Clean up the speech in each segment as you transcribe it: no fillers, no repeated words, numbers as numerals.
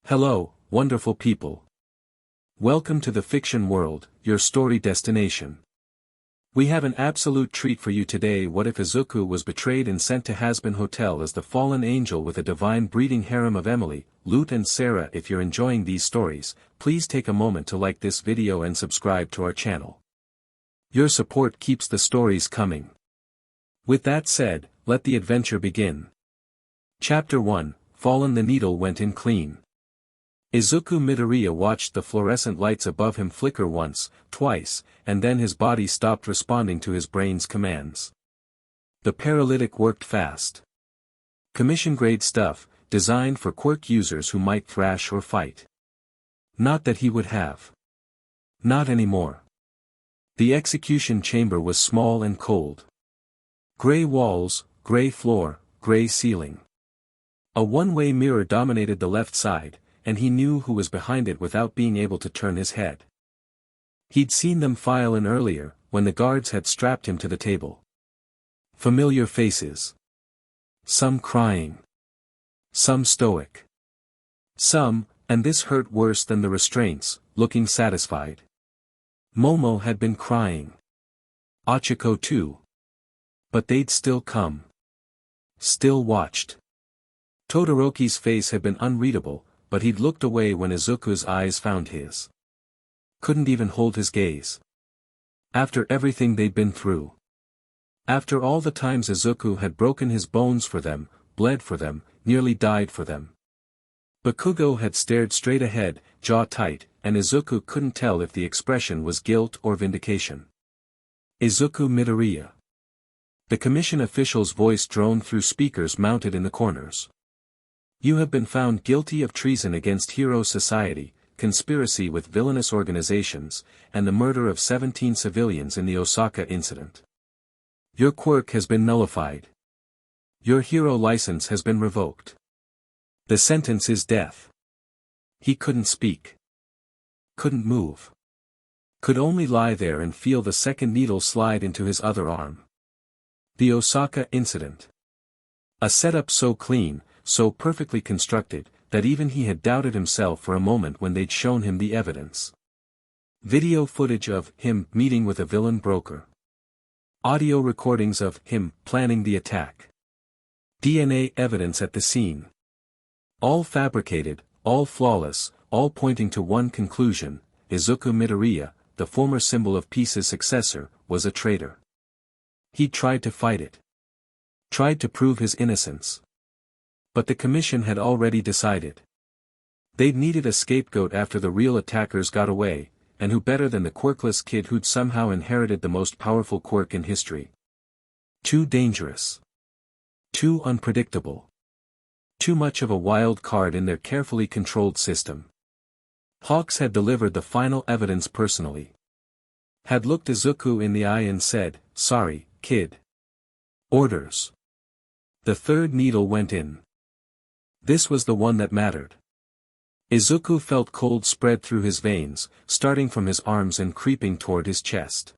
Hello, wonderful people. Welcome to the fiction world, your story destination. We have an absolute treat for you today. What if Izuku was betrayed and sent to Hazbin Hotel as the fallen angel with a divine breeding harem of Emily, Lute and Sera? If you're enjoying these stories, please take a moment to like this video and subscribe to our channel. Your support keeps the stories coming. With that said, let the adventure begin. Chapter 1, Fallen. The needle went in clean. Izuku Midoriya watched the fluorescent lights above him flicker once, twice, and then his body stopped responding to his brain's commands. The paralytic worked fast. Commission-grade stuff, designed for quirk users who might thrash or fight. Not that he would have. Not anymore. The execution chamber was small and cold. Gray walls, gray floor, gray ceiling. A one-way mirror dominated the left side, and he knew who was behind it without being able to turn his head. He'd seen them file in earlier, when the guards had strapped him to the table. Familiar faces. Some crying. Some stoic. Some, and this hurt worse than the restraints, looking satisfied. Momo had been crying. Achiko too. But they'd still come. Still watched. Todoroki's face had been unreadable, but he'd looked away when Izuku's eyes found his. Couldn't even hold his gaze. After everything they'd been through. After all the times Izuku had broken his bones for them, bled for them, nearly died for them. Bakugo had stared straight ahead, jaw tight, and Izuku couldn't tell if the expression was guilt or vindication. Izuku Midoriya. The commission official's voice droned through speakers mounted in the corners. You have been found guilty of treason against Hero Society, conspiracy with villainous organizations, and the murder of 17 civilians in the Osaka incident. Your quirk has been nullified. Your hero license has been revoked. The sentence is death. He couldn't speak. Couldn't move. Could only lie there and feel the second needle slide into his other arm. The Osaka incident. A setup so clean, so perfectly constructed, that even he had doubted himself for a moment when they'd shown him the evidence. Video footage of him meeting with a villain broker. Audio recordings of him planning the attack. DNA evidence at the scene. All fabricated, all flawless, all pointing to one conclusion: Izuku Midoriya, the former symbol of peace's successor, was a traitor. He'd tried to fight it. Tried to prove his innocence. But the commission had already decided. They'd needed a scapegoat after the real attackers got away, and who better than the quirkless kid who'd somehow inherited the most powerful quirk in history. Too dangerous. Too unpredictable. Too much of a wild card in their carefully controlled system. Hawks had delivered the final evidence personally. Had looked Izuku in the eye and said, "Sorry, kid. Orders." The third needle went in. This was the one that mattered. Izuku felt cold spread through his veins, starting from his arms and creeping toward his chest.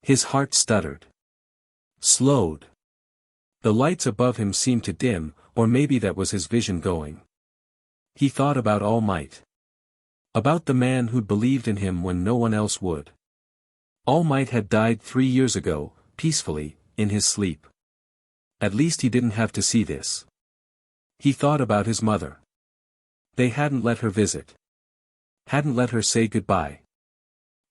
His heart stuttered. Slowed. The lights above him seemed to dim, or maybe that was his vision going. He thought about All Might. About the man who'd believed in him when no one else would. All Might had died 3 years ago, peacefully, in his sleep. At least he didn't have to see this. He thought about his mother. They hadn't let her visit. Hadn't let her say goodbye.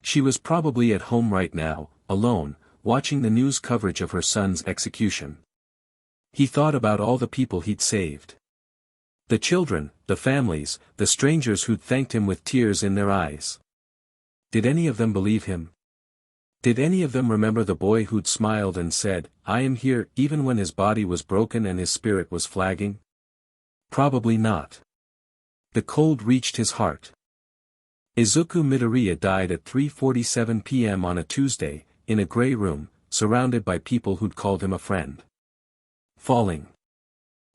She was probably at home right now, alone, watching the news coverage of her son's execution. He thought about all the people he'd saved. The children, the families, the strangers who'd thanked him with tears in their eyes. Did any of them believe him? Did any of them remember the boy who'd smiled and said, "I am here," even when his body was broken and his spirit was flagging? Probably not. The cold reached his heart. Izuku Midoriya died at 3:47 p.m. on a Tuesday, in a gray room, surrounded by people who'd called him a friend. Falling.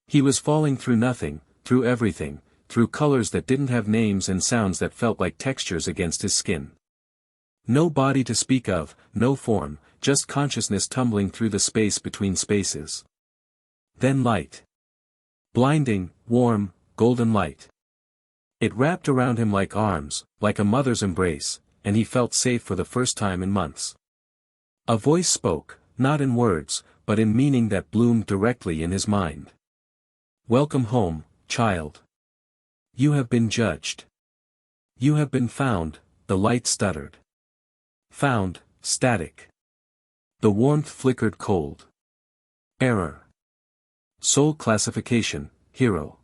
He was falling through nothing, through everything, through colors that didn't have names and sounds that felt like textures against his skin. No body to speak of, no form, just consciousness tumbling through the space between spaces. Then light. Blinding, warm, golden light. It wrapped around him like arms, like a mother's embrace, and he felt safe for the first time in months. A voice spoke, not in words, but in meaning that bloomed directly in his mind. "Welcome home, child. You have been judged. You have been found," the light stuttered. Found, static. The warmth flickered cold. Error. Soul classification, hero.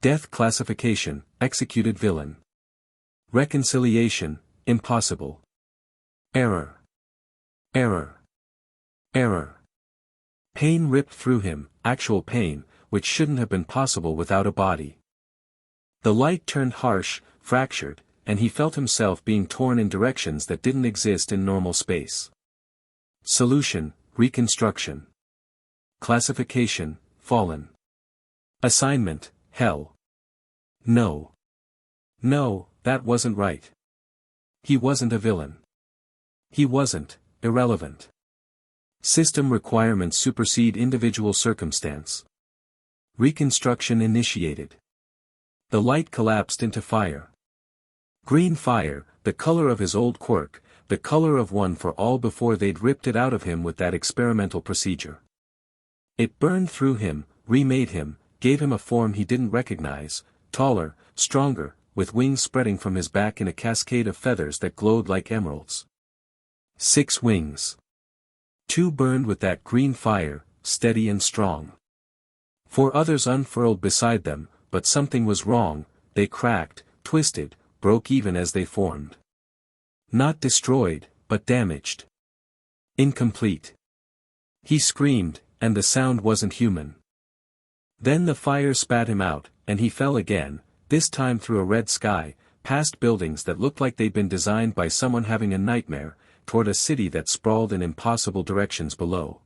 Death classification, executed villain. Reconciliation, impossible. Error. Error. Error. Pain ripped through him, actual pain, which shouldn't have been possible without a body. The light turned harsh, fractured, and he felt himself being torn in directions that didn't exist in normal space. Solution, reconstruction. Classification, fallen. Assignment, hell. No. No, that wasn't right. He wasn't a villain. He wasn't, irrelevant. System requirements supersede individual circumstance. Reconstruction initiated. The light collapsed into fire. Green fire, the color of his old quirk, the color of one for all before they'd ripped it out of him with that experimental procedure. It burned through him, remade him, gave him a form he didn't recognize, taller, stronger, with wings spreading from his back in a cascade of feathers that glowed like emeralds. 6 wings. 2 burned with that green fire, steady and strong. 4 others unfurled beside them, but something was wrong, they cracked, twisted, broke even as they formed. Not destroyed, but damaged. Incomplete. He screamed, and the sound wasn't human. Then the fire spat him out, and he fell again, this time through a red sky, past buildings that looked like they'd been designed by someone having a nightmare, toward a city that sprawled in impossible directions below.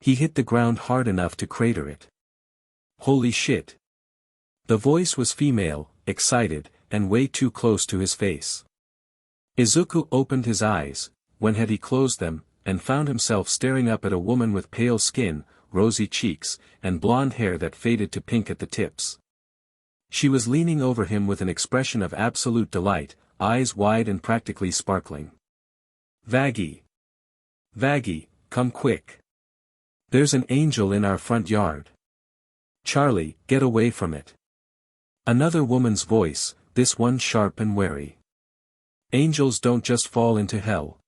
He hit the ground hard enough to crater it. Holy shit. The voice was female, excited, and way too close to his face. Izuku opened his eyes, when had he closed them, and found himself staring up at a woman with pale skin, rosy cheeks, and blonde hair that faded to pink at the tips. She was leaning over him with an expression of absolute delight, eyes wide and practically sparkling. "Vaggie. Vaggie, come quick. There's an angel in our front yard. Charlie, get away from it." Another woman's voice, this one sharp and wary. "Angels don't just fall into hell.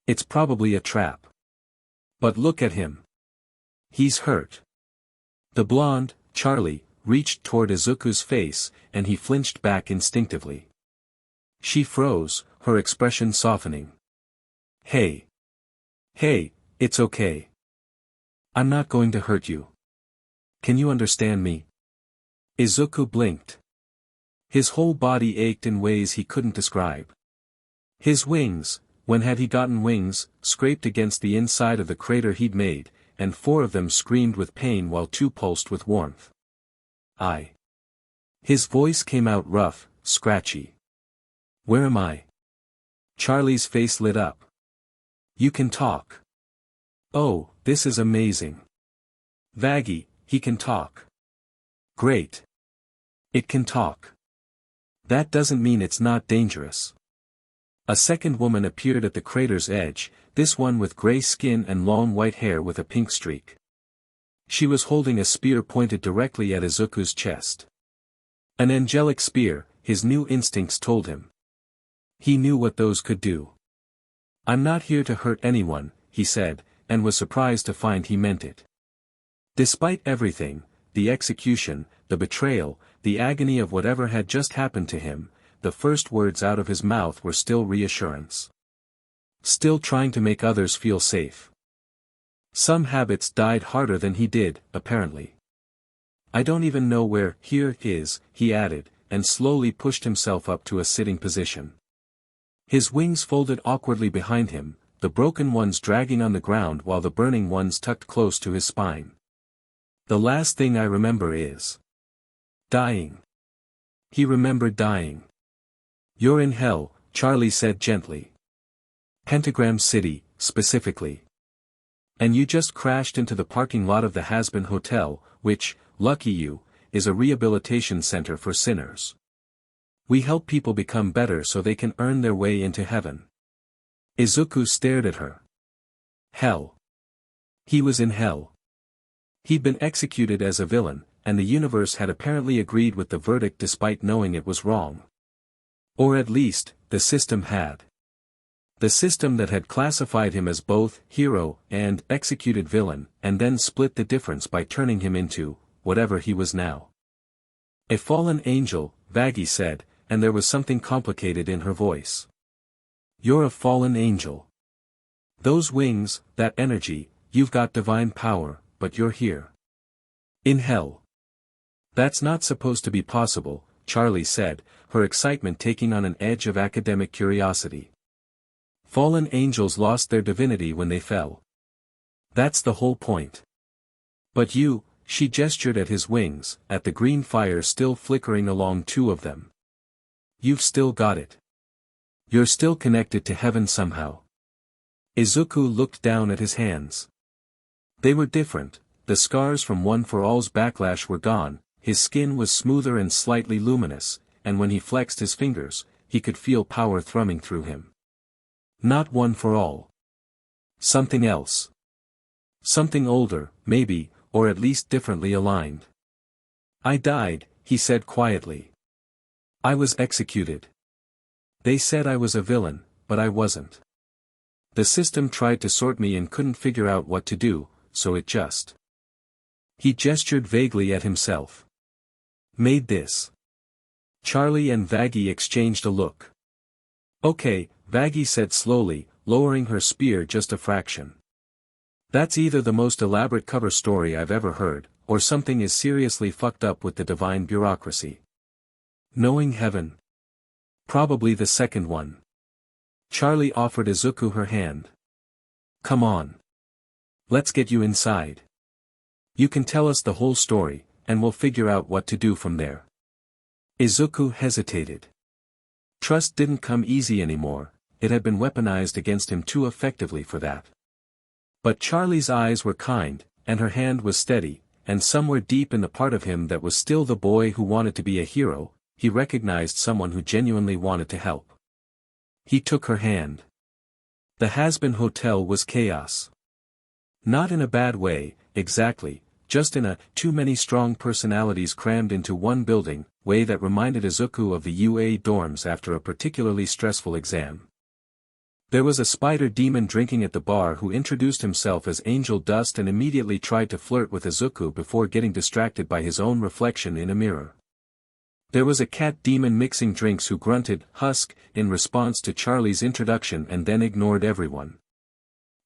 It's probably a trap. But look at him. He's hurt." The blonde, Charlie, reached toward Izuku's face, and he flinched back instinctively. She froze, her expression softening. "Hey. Hey, it's okay. I'm not going to hurt you. Can you understand me?" Izuku blinked. His whole body ached in ways he couldn't describe. His wings, when had he gotten wings, scraped against the inside of the crater he'd made, and 4 of them screamed with pain while 2 pulsed with warmth. "I." His voice came out rough, scratchy. "Where am I?" Charlie's face lit up. "You can talk. Oh, this is amazing. Vaggie, he can talk. Great. It can talk. That doesn't mean it's not dangerous." A second woman appeared at the crater's edge, this one with gray skin and long white hair with a pink streak. She was holding a spear pointed directly at Izuku's chest. An angelic spear, his new instincts told him. He knew what those could do. "I'm not here to hurt anyone," he said, and was surprised to find he meant it. Despite everything, the execution, the betrayal, the agony of whatever had just happened to him, the first words out of his mouth were still reassurance. Still trying to make others feel safe. Some habits died harder than he did, apparently. "I don't even know where here is," he added, and slowly pushed himself up to a sitting position. His wings folded awkwardly behind him, the broken ones dragging on the ground while the burning ones tucked close to his spine. "The last thing I remember is dying." He remembered dying. "You're in hell," Charlie said gently. "Pentagram City, specifically. And you just crashed into the parking lot of the Hazbin Hotel, which, lucky you, is a rehabilitation center for sinners." We help people become better so they can earn their way into heaven. Izuku stared at her. Hell. He was in hell. He'd been executed as a villain, and the universe had apparently agreed with the verdict despite knowing it was wrong. Or at least, the system had. The system that had classified him as both hero and executed villain, and then split the difference by turning him into whatever he was now. A fallen angel, Vaggie said, and there was something complicated in her voice. You're a fallen angel. Those wings, that energy, you've got divine power, but you're here. In hell. That's not supposed to be possible, Charlie said, her excitement taking on an edge of academic curiosity. Fallen angels lost their divinity when they fell. That's the whole point. But you, she gestured at his wings, at the green fire still flickering along two of them. You've still got it. You're still connected to heaven somehow. Izuku looked down at his hands. They were different, the scars from One for All's backlash were gone, his skin was smoother and slightly luminous, and when he flexed his fingers, he could feel power thrumming through him. Not One for All. Something else. Something older, maybe, or at least differently aligned. I died, he said quietly. I was executed. They said I was a villain, but I wasn't. The system tried to sort me and couldn't figure out what to do, so it just. He gestured vaguely at himself. Made this. Charlie and Vaggie exchanged a look. Okay, Vaggie said slowly, lowering her spear just a fraction. That's either the most elaborate cover story I've ever heard, or something is seriously fucked up with the divine bureaucracy. Knowing heaven. Probably the second one. Charlie offered Izuku her hand. Come on. Let's get you inside. You can tell us the whole story, and we'll figure out what to do from there. Izuku hesitated. Trust didn't come easy anymore, it had been weaponized against him too effectively for that. But Charlie's eyes were kind, and her hand was steady, and somewhere deep in the part of him that was still the boy who wanted to be a hero, he recognized someone who genuinely wanted to help. He took her hand. The Hazbin Hotel was chaos. Not in a bad way, exactly, just in a too many strong personalities crammed into one building way that reminded Izuku of the UA dorms after a particularly stressful exam. There was a spider demon drinking at the bar who introduced himself as Angel Dust and immediately tried to flirt with Izuku before getting distracted by his own reflection in a mirror. There was a cat demon mixing drinks who grunted, "Husk," in response to Charlie's introduction and then ignored everyone.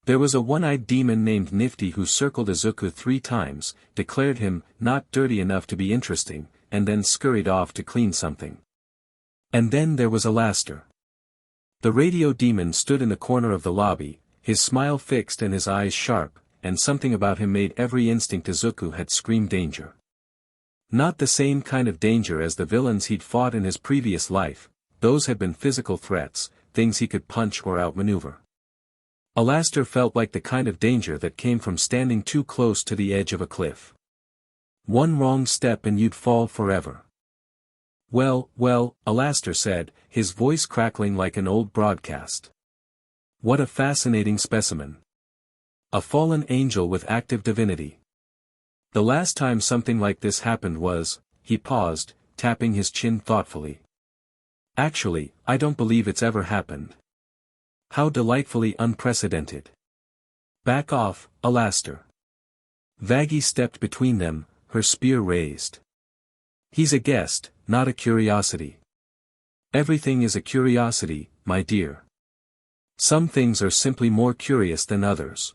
There was a one-eyed demon named Nifty who circled Izuku 3 times, declared him not dirty enough to be interesting, and then scurried off to clean something. And then there was Alastair. The radio demon stood in the corner of the lobby, his smile fixed and his eyes sharp, and something about him made every instinct Izuku had scream danger. Not the same kind of danger as the villains he'd fought in his previous life, those had been physical threats, things he could punch or outmaneuver. Alastair felt like the kind of danger that came from standing too close to the edge of a cliff. One wrong step and you'd fall forever. Well, Alastair said, his voice crackling like an old broadcast. What a fascinating specimen. A fallen angel with active divinity. The last time something like this happened was, he paused, tapping his chin thoughtfully. Actually, I don't believe it's ever happened. How delightfully unprecedented. Back off, Alastair. Vaggie stepped between them, her spear raised. He's a guest, not a curiosity. Everything is a curiosity, my dear. Some things are simply more curious than others.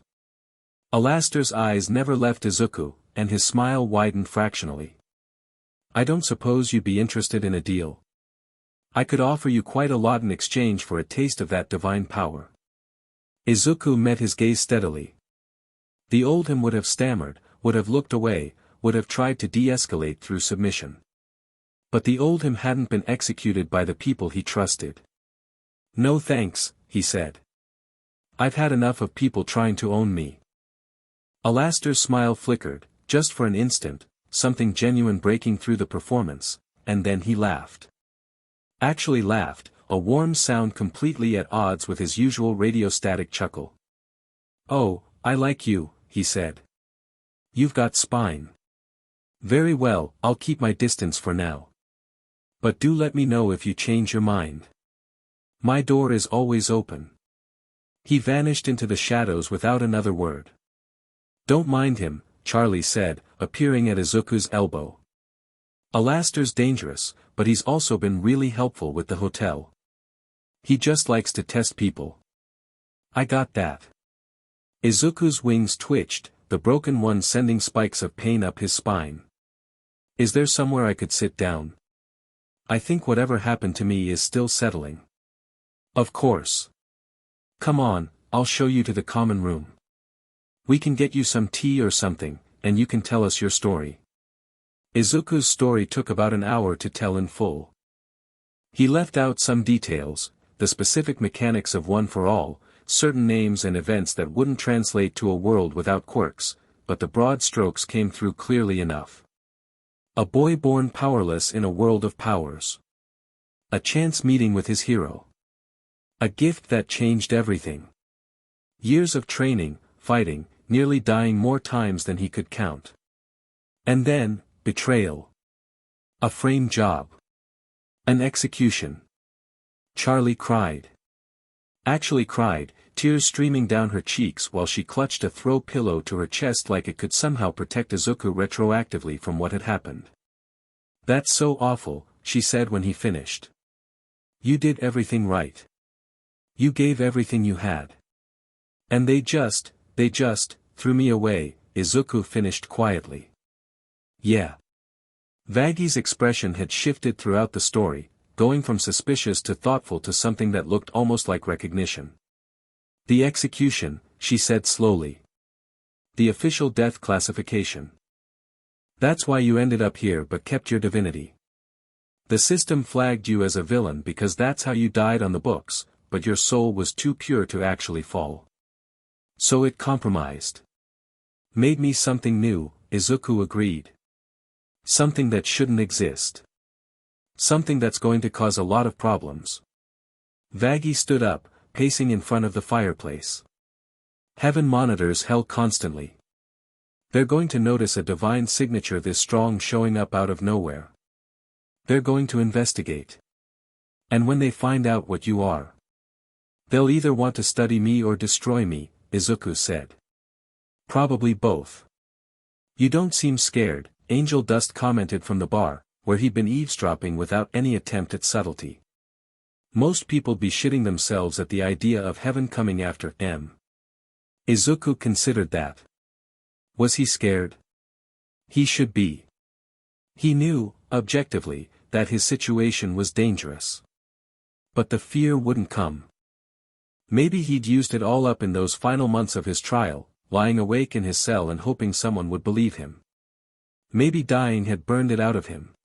Alastair's eyes never left Izuku, and his smile widened fractionally. I don't suppose you'd be interested in a deal. I could offer you quite a lot in exchange for a taste of that divine power. Izuku met his gaze steadily. The old him would have stammered, would have looked away, would have tried to de-escalate through submission. But the old him hadn't been executed by the people he trusted. No thanks, he said. I've had enough of people trying to own me. Alastair's smile flickered, just for an instant, something genuine breaking through the performance, and then he laughed. actually laughed, a warm sound completely at odds with his usual radiostatic chuckle. "Oh, I like you," he said. "You've got spine. Very well, I'll keep my distance for now. But do let me know if you change your mind. My door is always open." He vanished into the shadows without another word. "Don't mind him," Charlie said, appearing at Izuku's elbow. "Alastair's dangerous, but he's also been really helpful with the hotel. He just likes to test people." "I got that." Izuku's wings twitched, the broken one sending spikes of pain up his spine. "Is there somewhere I could sit down? I think whatever happened to me is still settling." "Of course. Come on, I'll show you to the common room. We can get you some tea or something, and you can tell us your story." Izuku's story took about an hour to tell in full. He left out some details, the specific mechanics of One for All, certain names and events that wouldn't translate to a world without quirks, but the broad strokes came through clearly enough. A boy born powerless in a world of powers. A chance meeting with his hero. A gift that changed everything. Years of training, fighting, nearly dying more times than he could count. And then, betrayal. A frame job. An execution. Charlie cried. Actually cried, tears streaming down her cheeks while she clutched a throw pillow to her chest like it could somehow protect Izuku retroactively from what had happened. "That's so awful," she said when he finished. "You did everything right. You gave everything you had. And they just threw me away," Izuku finished quietly. "Yeah." Vagi's expression had shifted throughout the story, going from suspicious to thoughtful to something that looked almost like recognition. "The execution," she said slowly. "The official death classification. That's why you ended up here but kept your divinity. The system flagged you as a villain because that's how you died on the books, but your soul was too pure to actually fall. So it compromised. Made me something new," Izuku agreed. "Something that shouldn't exist. Something that's going to cause a lot of problems." Vagi stood up, pacing in front of the fireplace. "Heaven monitors hell constantly. They're going to notice a divine signature this strong showing up out of nowhere. They're going to investigate. And when they find out what you are, they'll either want to study me or destroy me," Izuku said. "Probably both." "You don't seem scared," Angel Dust commented from the bar, where he'd been eavesdropping without any attempt at subtlety. "Most people'd be shitting themselves at the idea of heaven coming after M." Izuku considered that. Was he scared? He should be. He knew, objectively, that his situation was dangerous. But the fear wouldn't come. Maybe he'd used it all up in those final months of his trial, lying awake in his cell and hoping someone would believe him. Maybe dying had burned it out of him.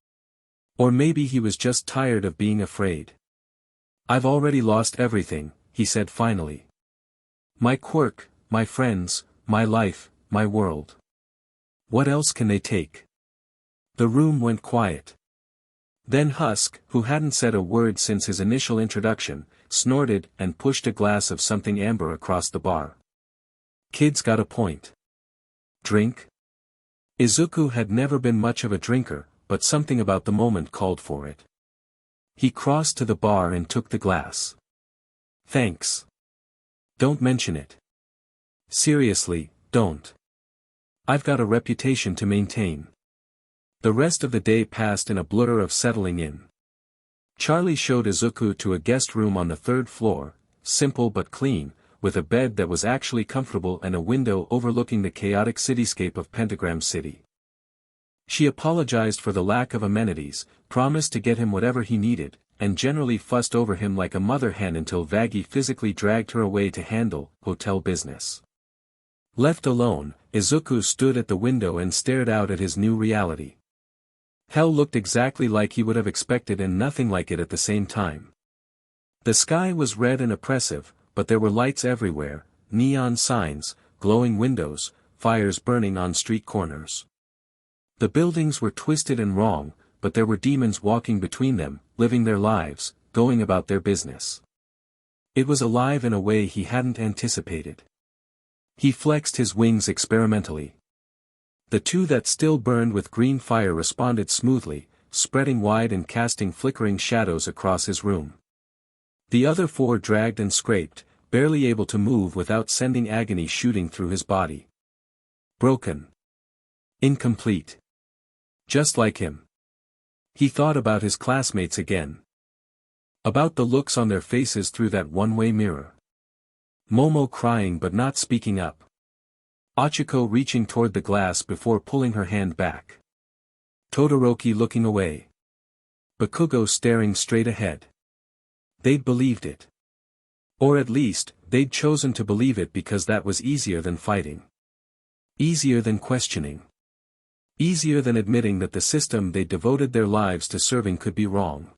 Or maybe he was just tired of being afraid. "I've already lost everything," he said finally. "My quirk, my friends, my life, my world. What else can they take?" The room went quiet. Then Husk, who hadn't said a word since his initial introduction, snorted and pushed a glass of something amber across the bar. "Kid's got a point. Drink?" Izuku had never been much of a drinker, but something about the moment called for it. He crossed to the bar and took the glass. "Thanks. Don't mention it. Seriously, don't. I've got a reputation to maintain." The rest of the day passed in a blur of settling in. Charlie showed Izuku to a guest room on the 3rd floor, simple but clean, with a bed that was actually comfortable and a window overlooking the chaotic cityscape of Pentagram City. She apologized for the lack of amenities, promised to get him whatever he needed, and generally fussed over him like a mother hen until Vagi physically dragged her away to handle hotel business. Left alone, Izuku stood at the window and stared out at his new reality. Hell looked exactly like he would have expected and nothing like it at the same time. The sky was red and oppressive, but there were lights everywhere, neon signs, glowing windows, fires burning on street corners. The buildings were twisted and wrong, but there were demons walking between them, living their lives, going about their business. It was alive in a way he hadn't anticipated. He flexed his wings experimentally. The two that still burned with green fire responded smoothly, spreading wide and casting flickering shadows across his room. The other four dragged and scraped, barely able to move without sending agony shooting through his body. Broken. Incomplete. Just like him. He thought about his classmates again. About the looks on their faces through that one-way mirror. Momo crying but not speaking up. Ochiko reaching toward the glass before pulling her hand back. Todoroki looking away. Bakugo staring straight ahead. They'd believed it. Or at least, they'd chosen to believe it because that was easier than fighting. Easier than questioning. Easier than admitting that the system they devoted their lives to serving could be wrong.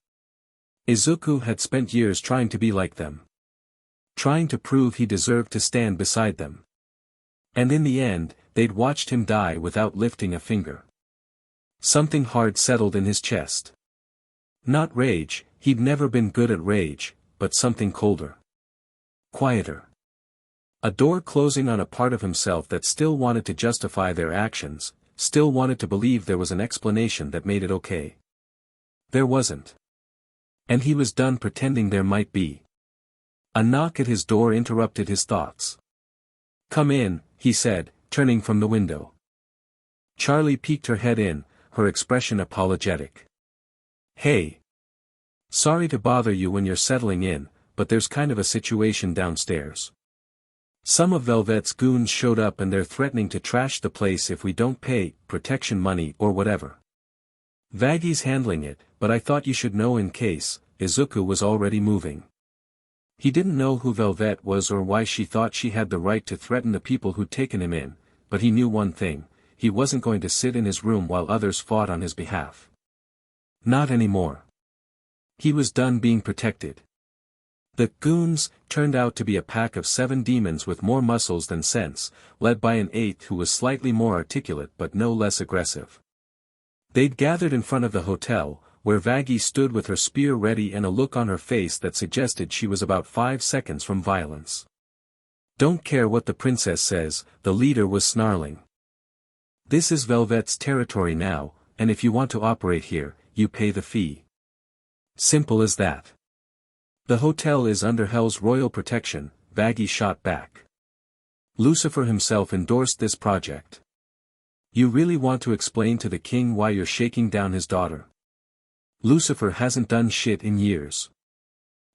Izuku had spent years trying to be like them. Trying to prove he deserved to stand beside them. And in the end, they'd watched him die without lifting a finger. Something hard settled in his chest. Not rage, he'd never been good at rage, but something colder. Quieter. A door closing on a part of himself that still wanted to justify their actions, still wanted to believe there was an explanation that made it okay. There wasn't. And he was done pretending there might be. A knock at his door interrupted his thoughts. "Come in," he said, turning from the window. Charlie peeked her head in, her expression apologetic. "Hey. Sorry to bother you when you're settling in, but there's kind of a situation downstairs. Some of Velvet's goons showed up and they're threatening to trash the place if we don't pay protection money or whatever. Vaggy's handling it, but I thought you should know in case." Izuku was already moving. He didn't know who Velvet was or why she thought she had the right to threaten the people who'd taken him in, but he knew one thing: he wasn't going to sit in his room while others fought on his behalf. Not anymore. He was done being protected. The goons turned out to be a pack of 7 demons with more muscles than sense, led by an 8th who was slightly more articulate but no less aggressive. They'd gathered in front of the hotel, where Vaggy stood with her spear ready and a look on her face that suggested she was about 5 seconds from violence. "Don't care what the princess says," the leader was snarling. "This is Velvet's territory now, and if you want to operate here, you pay the fee. Simple as that. The hotel is under Hell's royal protection," Vaggy shot back. "Lucifer himself endorsed this project. You really want to explain to the king why you're shaking down his daughter? Lucifer hasn't done shit in years.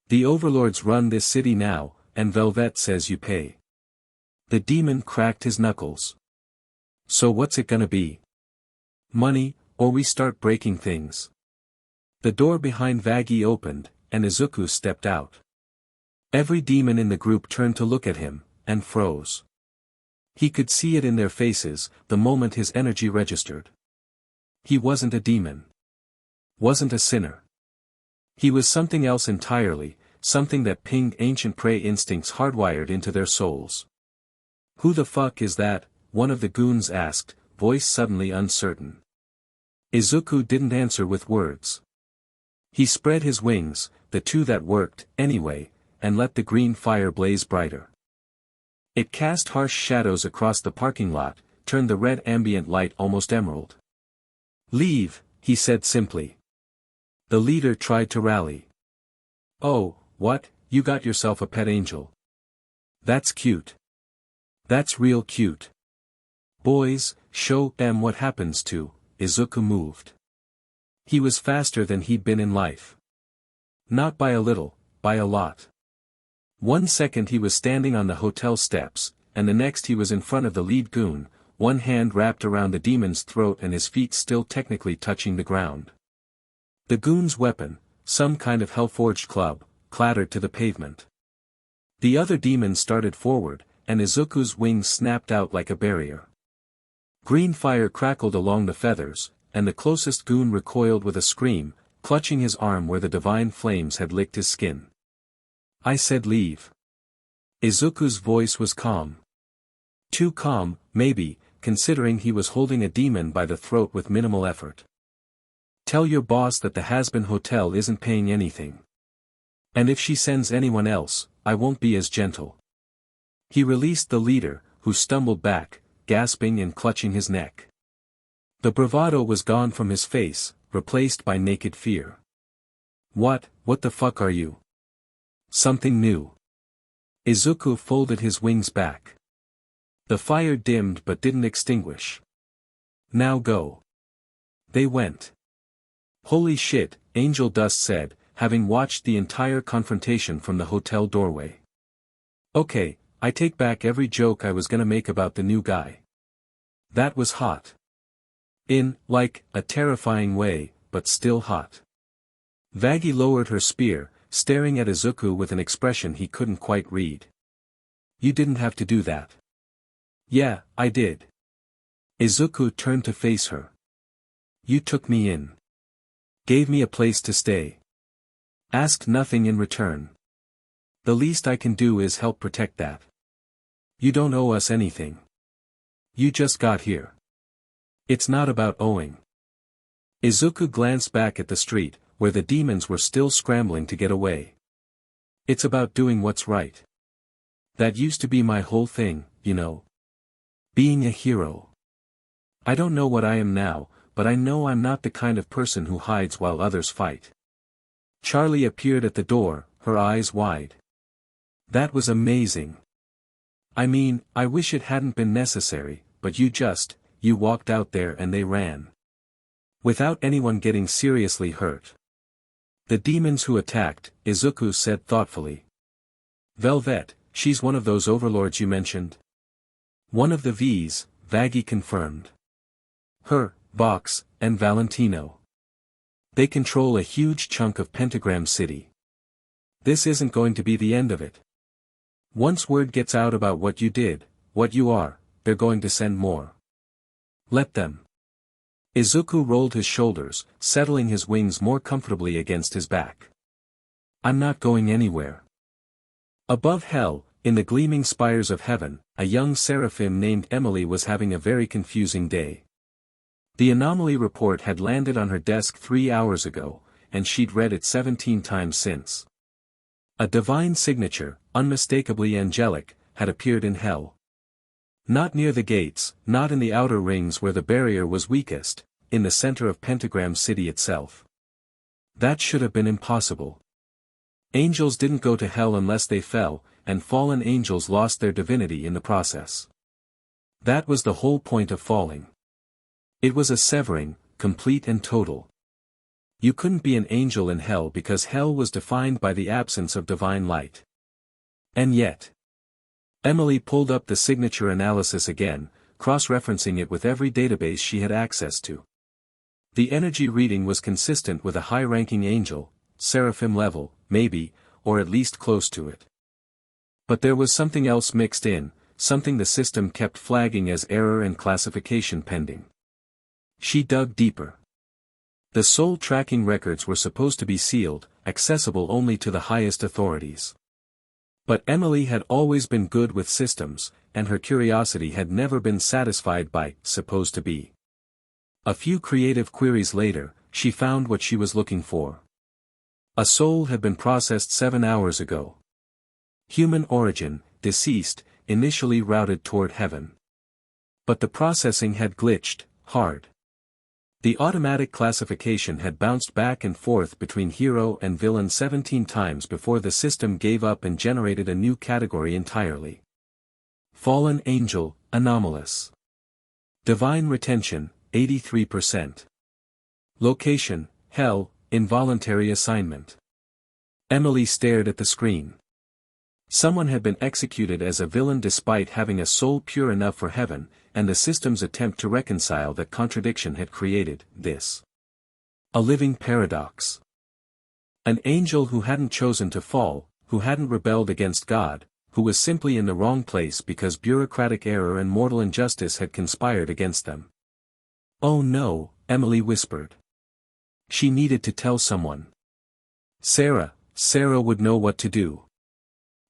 The overlords run this city now, and Velvet says you pay." The demon cracked his knuckles. "So what's it gonna be? Money, or we start breaking things?" The door behind Vaggy opened, and Izuku stepped out. Every demon in the group turned to look at him, and froze. He could see it in their faces, the moment his energy registered. He wasn't a demon. Wasn't a sinner. He was something else entirely, something that pinged ancient prey instincts hardwired into their souls. "Who the fuck is that?" one of the goons asked, voice suddenly uncertain. Izuku didn't answer with words. He spread his wings, the two that worked, anyway, and let the green fire blaze brighter. It cast harsh shadows across the parking lot, turned the red ambient light almost emerald. "Leave," he said simply. The leader tried to rally. "Oh, what, you got yourself a pet angel? That's cute. That's real cute. Boys, show them what happens to." Izuku moved. He was faster than he'd been in life. Not by a little, by a lot. 1 second he was standing on the hotel steps, and the next he was in front of the lead goon, one hand wrapped around the demon's throat and his feet still technically touching the ground. The goon's weapon, some kind of hell-forged club, clattered to the pavement. The other demon started forward, and Izuku's wings snapped out like a barrier. Green fire crackled along the feathers, and the closest goon recoiled with a scream, clutching his arm where the divine flames had licked his skin. "I said leave." Izuku's voice was calm. Too calm, maybe, considering he was holding a demon by the throat with minimal effort. Tell your boss that the Hazbin Hotel isn't paying anything. And if she sends anyone else, I won't be as gentle. He released the leader, who stumbled back, gasping and clutching his neck. The bravado was gone from his face, replaced by naked fear. What the fuck are you? Something new. Izuku folded his wings back. The fire dimmed but didn't extinguish. Now go. They went. Holy shit, Angel Dust said, having watched the entire confrontation from the hotel doorway. Okay, I take back every joke I was gonna make about the new guy. That was hot. In, like, a terrifying way, but still hot. Vaggie lowered her spear, staring at Izuku with an expression he couldn't quite read. You didn't have to do that. Yeah, I did. Izuku turned to face her. You took me in. Gave me a place to stay. Asked nothing in return. The least I can do is help protect that. You don't owe us anything. You just got here. It's not about owing. Izuku glanced back at the street, where the demons were still scrambling to get away. It's about doing what's right. That used to be my whole thing, you know. Being a hero. I don't know what I am now, but I know I'm not the kind of person who hides while others fight. Charlie appeared at the door, her eyes wide. That was amazing. I mean, I wish it hadn't been necessary, but you walked out there and they ran. Without anyone getting seriously hurt. The demons who attacked, Izuku said thoughtfully. Velvet, she's one of those overlords you mentioned? One of the V's, Vaggie confirmed. Her, Vox, and Valentino. They control a huge chunk of Pentagram City. This isn't going to be the end of it. Once word gets out about what you did, what you are, they're going to send more. Let them. Izuku rolled his shoulders, settling his wings more comfortably against his back. I'm not going anywhere. Above hell, in the gleaming spires of heaven, a young seraphim named Emily was having a very confusing day. The anomaly report had landed on her desk 3 hours ago, and she'd read it 17 times since. A divine signature, unmistakably angelic, had appeared in hell. Not near the gates, not in the outer rings where the barrier was weakest, in the center of Pentagram City itself. That should have been impossible. Angels didn't go to hell unless they fell, and fallen angels lost their divinity in the process. That was the whole point of falling. It was a severing, complete and total. You couldn't be an angel in hell because hell was defined by the absence of divine light. And yet. Emily pulled up the signature analysis again, cross-referencing it with every database she had access to. The energy reading was consistent with a high-ranking angel, seraphim level, maybe, or at least close to it. But there was something else mixed in, something the system kept flagging as error and classification pending. She dug deeper. The soul tracking records were supposed to be sealed, accessible only to the highest authorities. But Emily had always been good with systems, and her curiosity had never been satisfied by supposed to be. A few creative queries later, she found what she was looking for. A soul had been processed 7 hours ago. Human origin, deceased, initially routed toward heaven. But the processing had glitched, hard. The automatic classification had bounced back and forth between hero and villain 17 times before the system gave up and generated a new category entirely. Fallen angel, anomalous. Divine retention, 83%. Location, hell, involuntary assignment. Emily stared at the screen. Someone had been executed as a villain despite having a soul pure enough for heaven, and the system's attempt to reconcile that contradiction had created this. A living paradox. An angel who hadn't chosen to fall, who hadn't rebelled against God, who was simply in the wrong place because bureaucratic error and mortal injustice had conspired against them. Oh no, Emily whispered. She needed to tell someone. Sera would know what to do.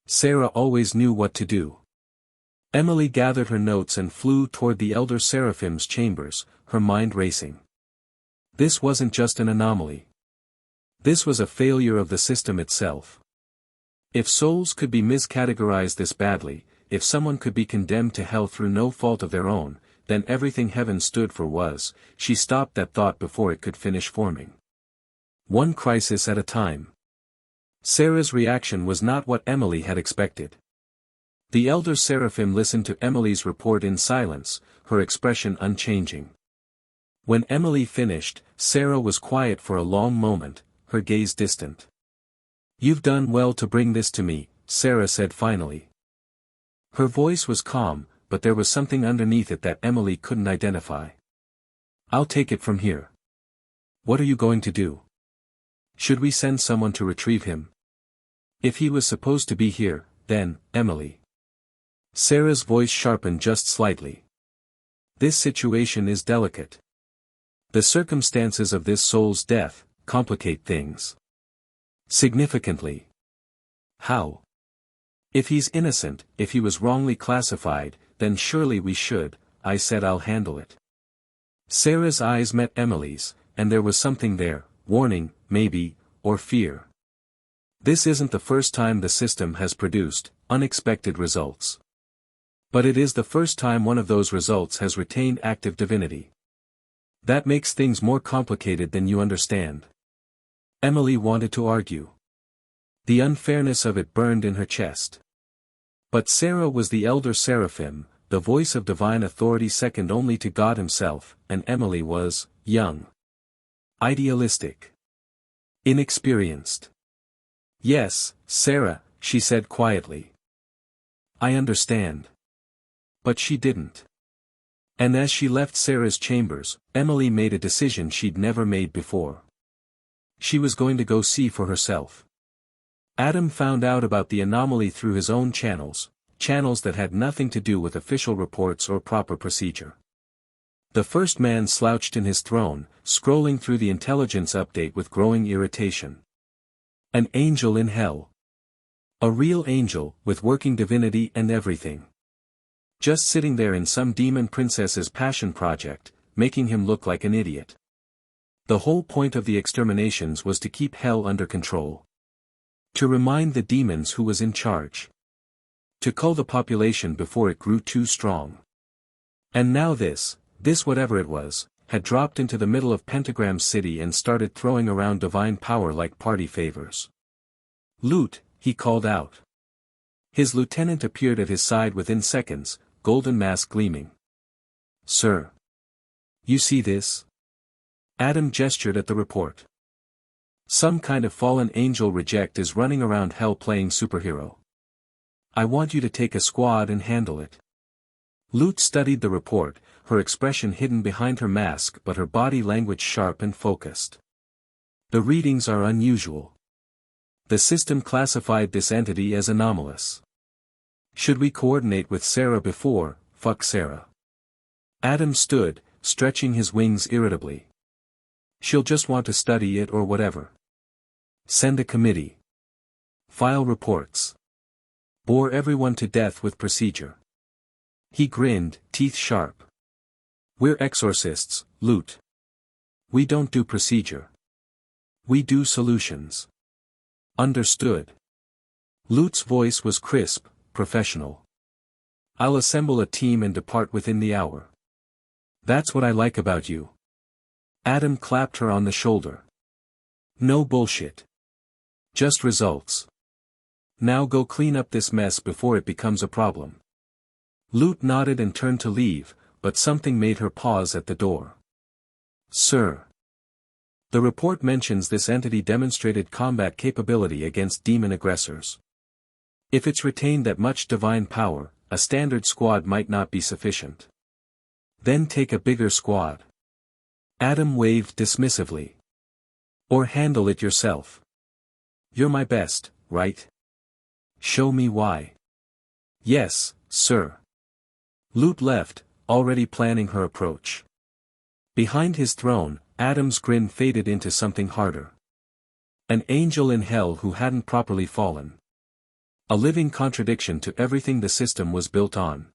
Sera always knew what to do. Emily gathered her notes and flew toward the elder seraphim's chambers, her mind racing. This wasn't just an anomaly. This was a failure of the system itself. If souls could be miscategorized this badly, if someone could be condemned to hell through no fault of their own, then everything heaven stood for was. She stopped that thought before it could finish forming. One crisis at a time. Sera's reaction was not what Emily had expected. The elder seraphim listened to Emily's report in silence, her expression unchanging. When Emily finished, Sera was quiet for a long moment, her gaze distant. "You've done well to bring this to me," Sera said finally. Her voice was calm, but there was something underneath it that Emily couldn't identify. "I'll take it from here. What are you going to do? Should we send someone to retrieve him? If he was supposed to be here, then, Emily." Sera's voice sharpened just slightly. "This situation is delicate. The circumstances of this soul's death complicate things significantly." "How?" "If he's innocent, if he was wrongly classified, then surely we should," I said. "I'll handle it." Sera's eyes met Emily's, and there was something there, warning, maybe, or fear. This isn't the first time the system has produced unexpected results. But it is the first time one of those results has retained active divinity. That makes things more complicated than you understand. Emily wanted to argue. The unfairness of it burned in her chest. But Sera was the elder seraphim, the voice of divine authority second only to God himself, and Emily was young, idealistic, inexperienced. "Yes, Sera," she said quietly. "I understand." But she didn't. And as she left Sera's chambers, Emily made a decision she'd never made before. She was going to go see for herself. Adam found out about the anomaly through his own channels that had nothing to do with official reports or proper procedure. The first man slouched in his throne, scrolling through the intelligence update with growing irritation. An angel in hell. A real angel, with working divinity and everything. Just sitting there in some demon princess's passion project, making him look like an idiot. The whole point of the exterminations was to keep hell under control. To remind the demons who was in charge. To cull the population before it grew too strong. And now this whatever it was, had dropped into the middle of Pentagram City and started throwing around divine power like party favors. "Lute," he called out. His lieutenant appeared at his side within seconds, golden mask gleaming. "Sir. You see this?" Adam gestured at the report. "Some kind of fallen angel reject is running around hell playing superhero. I want you to take a squad and handle it." Lute studied the report, her expression hidden behind her mask but her body language sharp and focused. "The readings are unusual. The system classified this entity as anomalous. Should we coordinate with Sera before, fuck Sera?" Adam stood, stretching his wings irritably. "She'll just want to study it or whatever. Send a committee. File reports. Bore everyone to death with procedure." He grinned, teeth sharp. "We're exorcists, Lute. We don't do procedure. We do solutions." "Understood." Lute's voice was crisp, professional. "I'll assemble a team and depart within the hour." "That's what I like about you." Adam clapped her on the shoulder. "No bullshit. Just results. Now go clean up this mess before it becomes a problem." Lute nodded and turned to leave, but something made her pause at the door. "Sir. The report mentions this entity demonstrated combat capability against demon aggressors. If it's retained that much divine power, a standard squad might not be sufficient. Then take a bigger squad." Adam waved dismissively. "Or handle it yourself. You're my best, right? Show me why." "Yes, sir." Lute left, already planning her approach. Behind his throne, Adam's grin faded into something harder. An angel in hell who hadn't properly fallen. A living contradiction to everything the system was built on.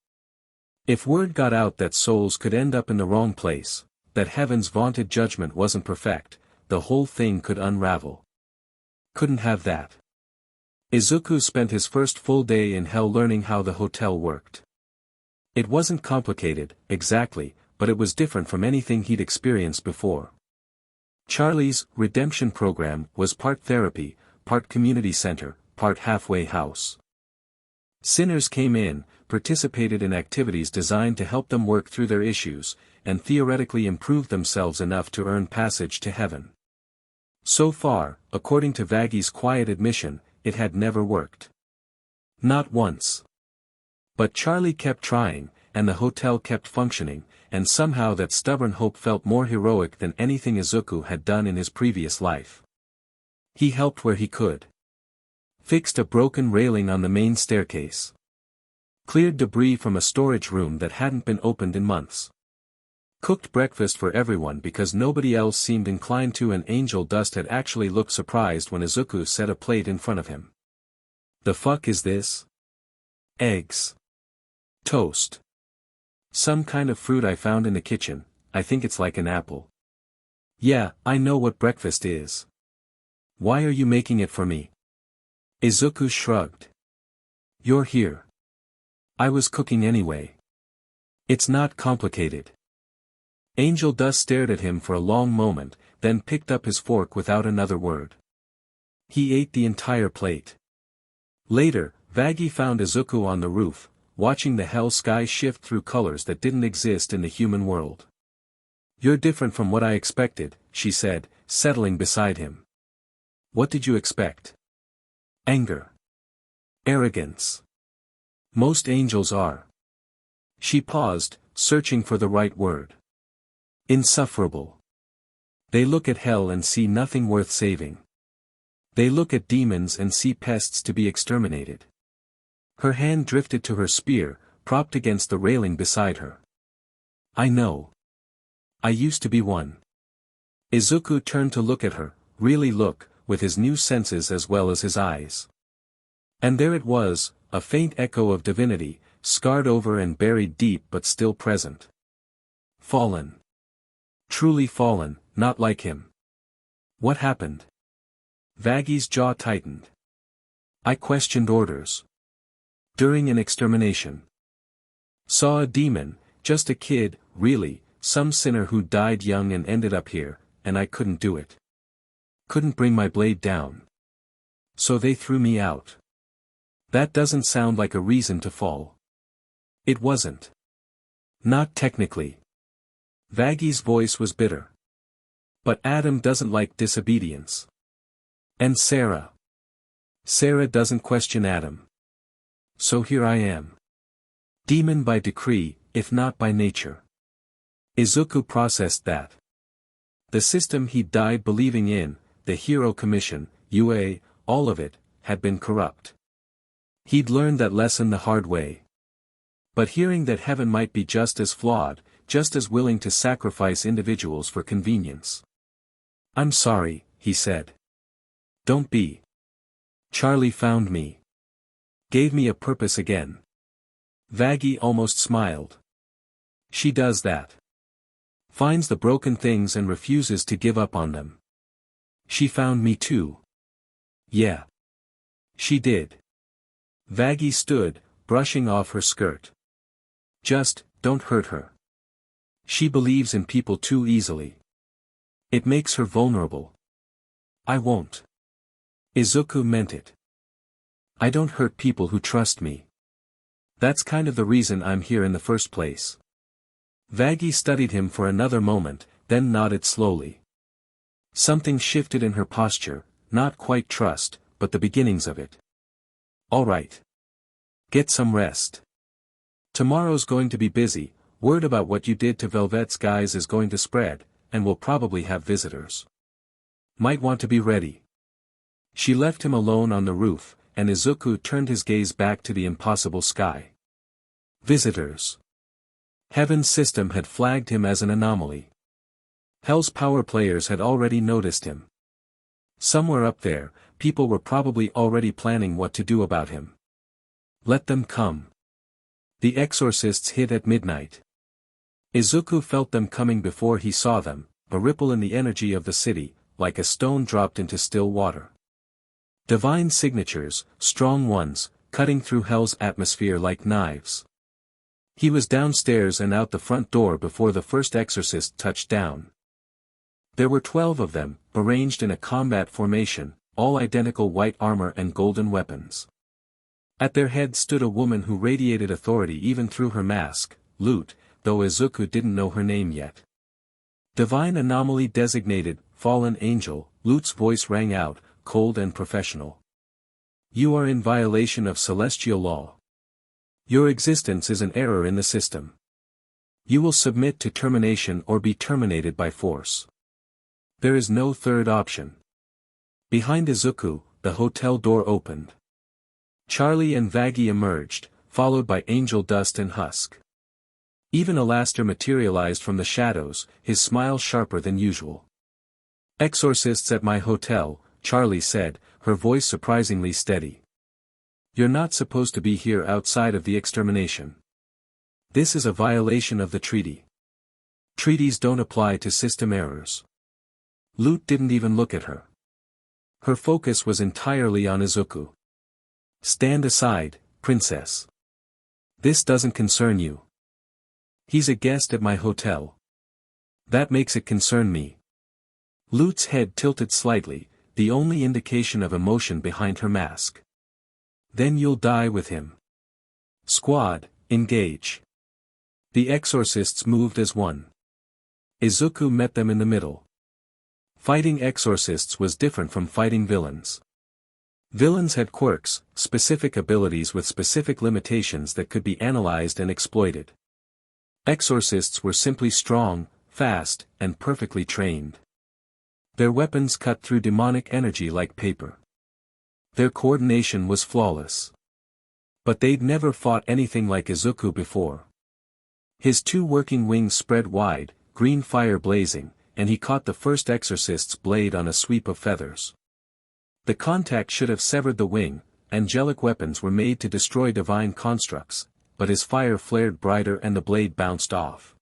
If word got out that souls could end up in the wrong place, that heaven's vaunted judgment wasn't perfect, the whole thing could unravel. Couldn't have that. Izuku spent his first full day in hell learning how the hotel worked. It wasn't complicated, exactly, but it was different from anything he'd experienced before. Charlie's redemption program was part therapy, part community center, part halfway house. Sinners came in, participated in activities designed to help them work through their issues, and theoretically improve themselves enough to earn passage to heaven. So far, according to Vaggy's quiet admission, it had never worked. Not once. But Charlie kept trying, and the hotel kept functioning, and somehow that stubborn hope felt more heroic than anything Izuku had done in his previous life. He helped where he could. Fixed a broken railing on the main staircase. Cleared debris from a storage room that hadn't been opened in months. Cooked breakfast for everyone because nobody else seemed inclined to, and Angel Dust had actually looked surprised when Izuku set a plate in front of him. "The fuck is this?" "Eggs. Toast. Some kind of fruit I found in the kitchen, I think it's like an apple." "Yeah, I know what breakfast is. Why are you making it for me?" Izuku shrugged. "You're here. I was cooking anyway. It's not complicated." Angel Dust stared at him for a long moment, then picked up his fork without another word. He ate the entire plate. Later, Vaggy found Izuku on the roof, watching the hell sky shift through colors that didn't exist in the human world. "You're different from what I expected," she said, settling beside him. "What did you expect?" "Anger. Arrogance. Most angels are." She paused, searching for the right word. "Insufferable. They look at hell and see nothing worth saving. They look at demons and see pests to be exterminated." Her hand drifted to her spear, propped against the railing beside her. "I know. I used to be one." Izuku turned to look at her, really look, with his new senses as well as his eyes. And there it was, a faint echo of divinity, scarred over and buried deep but still present. Fallen. Truly fallen, not like him. What happened? Vaggy's jaw tightened. "I questioned orders. During an extermination. Saw a demon, just a kid, really, some sinner who died young and ended up here, and I couldn't do it. Couldn't bring my blade down. So they threw me out." "That doesn't sound like a reason to fall." "It wasn't. Not technically." Vaggy's voice was bitter. "But Adam doesn't like disobedience. And Sera. Sera doesn't question Adam. So here I am. Demon by decree, if not by nature." Izuku processed that. The system he'd died believing in, the Hero Commission, UA, all of it, had been corrupt. He'd learned that lesson the hard way. But hearing that heaven might be just as flawed, just as willing to sacrifice individuals for convenience. "I'm sorry," he said. "Don't be. Charlie found me. Gave me a purpose again." Vaggy almost smiled. "She does that. Finds the broken things and refuses to give up on them. She found me too." "Yeah. She did." Vaggy stood, brushing off her skirt. "Just, don't hurt her. She believes in people too easily. It makes her vulnerable." "I won't." Izuku meant it. "I don't hurt people who trust me. That's kind of the reason I'm here in the first place." Vaggy studied him for another moment, then nodded slowly. Something shifted in her posture, not quite trust, but the beginnings of it. "All right. Get some rest. Tomorrow's going to be busy, word about what you did to Velvet's guys is going to spread, and we'll probably have visitors. Might want to be ready." She left him alone on the roof, and Izuku turned his gaze back to the impossible sky. Visitors. Heaven's system had flagged him as an anomaly. Hell's power players had already noticed him. Somewhere up there, people were probably already planning what to do about him. Let them come. The exorcists hit at midnight. Izuku felt them coming before he saw them, a ripple in the energy of the city, like a stone dropped into still water. Divine signatures, strong ones, cutting through hell's atmosphere like knives. He was downstairs and out the front door before the first exorcist touched down. There were 12 of them, arranged in a combat formation, all identical white armor and golden weapons. At their head stood a woman who radiated authority even through her mask, Lute, though Izuku didn't know her name yet. Divine anomaly designated, fallen angel, Lute's voice rang out, cold and professional. You are in violation of celestial law. Your existence is an error in the system. You will submit to termination or be terminated by force. There is no third option. Behind Izuku, the hotel door opened. Charlie and Vaggie emerged, followed by Angel Dust and Husk. Even Alastair materialized from the shadows, his smile sharper than usual. Exorcists at my hotel, Charlie said, her voice surprisingly steady. You're not supposed to be here outside of the extermination. This is a violation of the treaty. Treaties don't apply to system errors. Lute didn't even look at her. Her focus was entirely on Izuku. Stand aside, princess. This doesn't concern you. He's a guest at my hotel. That makes it concern me. Lute's head tilted slightly, the only indication of emotion behind her mask. Then you'll die with him. Squad, engage. The exorcists moved as one. Izuku met them in the middle. Fighting exorcists was different from fighting villains. Villains had quirks, specific abilities with specific limitations that could be analyzed and exploited. Exorcists were simply strong, fast, and perfectly trained. Their weapons cut through demonic energy like paper. Their coordination was flawless. But they'd never fought anything like Izuku before. His two working wings spread wide, green fire blazing, and he caught the first exorcist's blade on a sweep of feathers. The contact should have severed the wing. Angelic weapons were made to destroy divine constructs, but his fire flared brighter and the blade bounced off.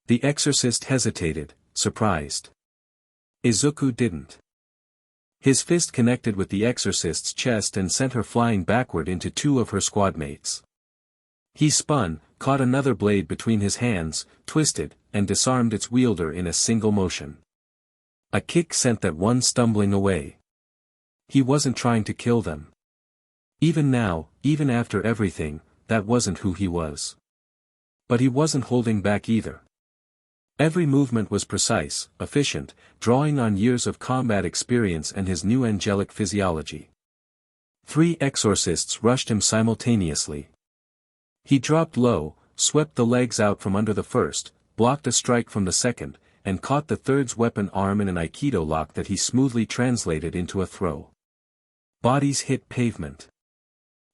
The exorcist hesitated, surprised. Izuku didn't. His fist connected with the exorcist's chest and sent her flying backward into two of her squadmates. He spun, caught another blade between his hands, twisted, and disarmed its wielder in a single motion. A kick sent that one stumbling away. He wasn't trying to kill them. Even now, even after everything, that wasn't who he was. But he wasn't holding back either. Every movement was precise, efficient, drawing on years of combat experience and his new angelic physiology. 3 exorcists rushed him simultaneously. He dropped low, swept the legs out from under the first, blocked a strike from the second, and caught the third's weapon arm in an aikido lock that he smoothly translated into a throw. Bodies hit pavement.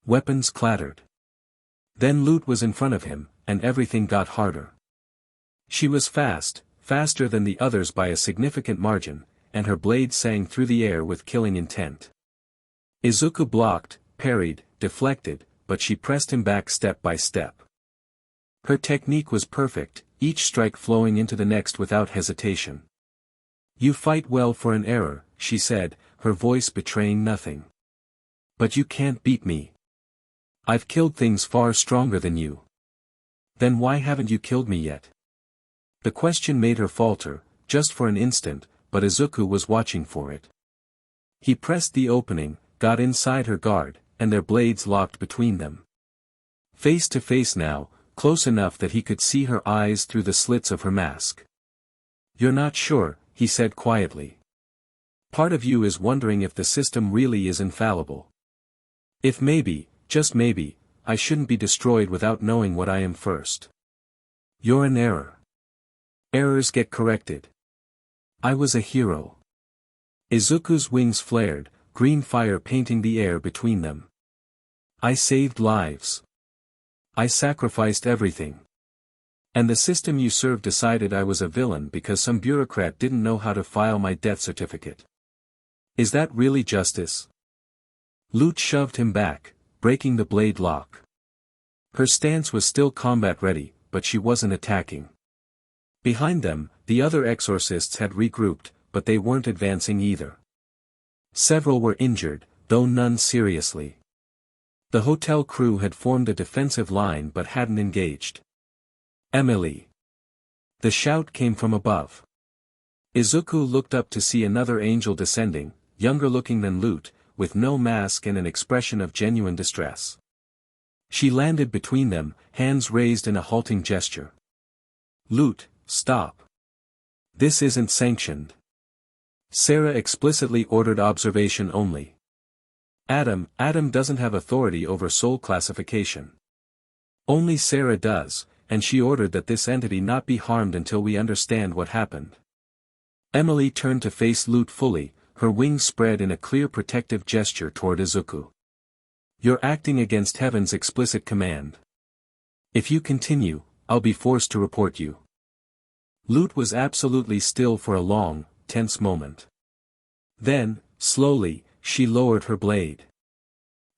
Weapons clattered. Then Lute was in front of him, and everything got harder. She was fast, faster than the others by a significant margin, and her blade sang through the air with killing intent. Izuku blocked, parried, deflected, but she pressed him back step by step. Her technique was perfect, each strike flowing into the next without hesitation. You fight well for an error, she said, her voice betraying nothing. But you can't beat me. I've killed things far stronger than you. Then why haven't you killed me yet? The question made her falter, just for an instant, but Izuku was watching for it. He pressed the opening, got inside her guard, and their blades locked between them. Face to face now, close enough that he could see her eyes through the slits of her mask. You're not sure, he said quietly. Part of you is wondering if the system really is infallible. If maybe, just maybe, I shouldn't be destroyed without knowing what I am first. You're an error. Errors get corrected. I was a hero. Izuku's wings flared, green fire painting the air between them. I saved lives. I sacrificed everything. And the system you served decided I was a villain because some bureaucrat didn't know how to file my death certificate. Is that really justice? Lute shoved him back, breaking the blade lock. Her stance was still combat ready, but she wasn't attacking. Behind them, the other exorcists had regrouped, but they weren't advancing either. Several were injured, though none seriously. The hotel crew had formed a defensive line but hadn't engaged. Emily! The shout came from above. Izuku looked up to see another angel descending, younger looking than Lute, with no mask and an expression of genuine distress. She landed between them, hands raised in a halting gesture. Lute, stop. This isn't sanctioned. Sera explicitly ordered observation only. Adam doesn't have authority over soul classification. Only Sera does, and she ordered that this entity not be harmed until we understand what happened. Emily turned to face Lute fully, her wings spread in a clear protective gesture toward Izuku. You're acting against heaven's explicit command. If you continue, I'll be forced to report you. Lute was absolutely still for a long, tense moment. Then, slowly, she lowered her blade.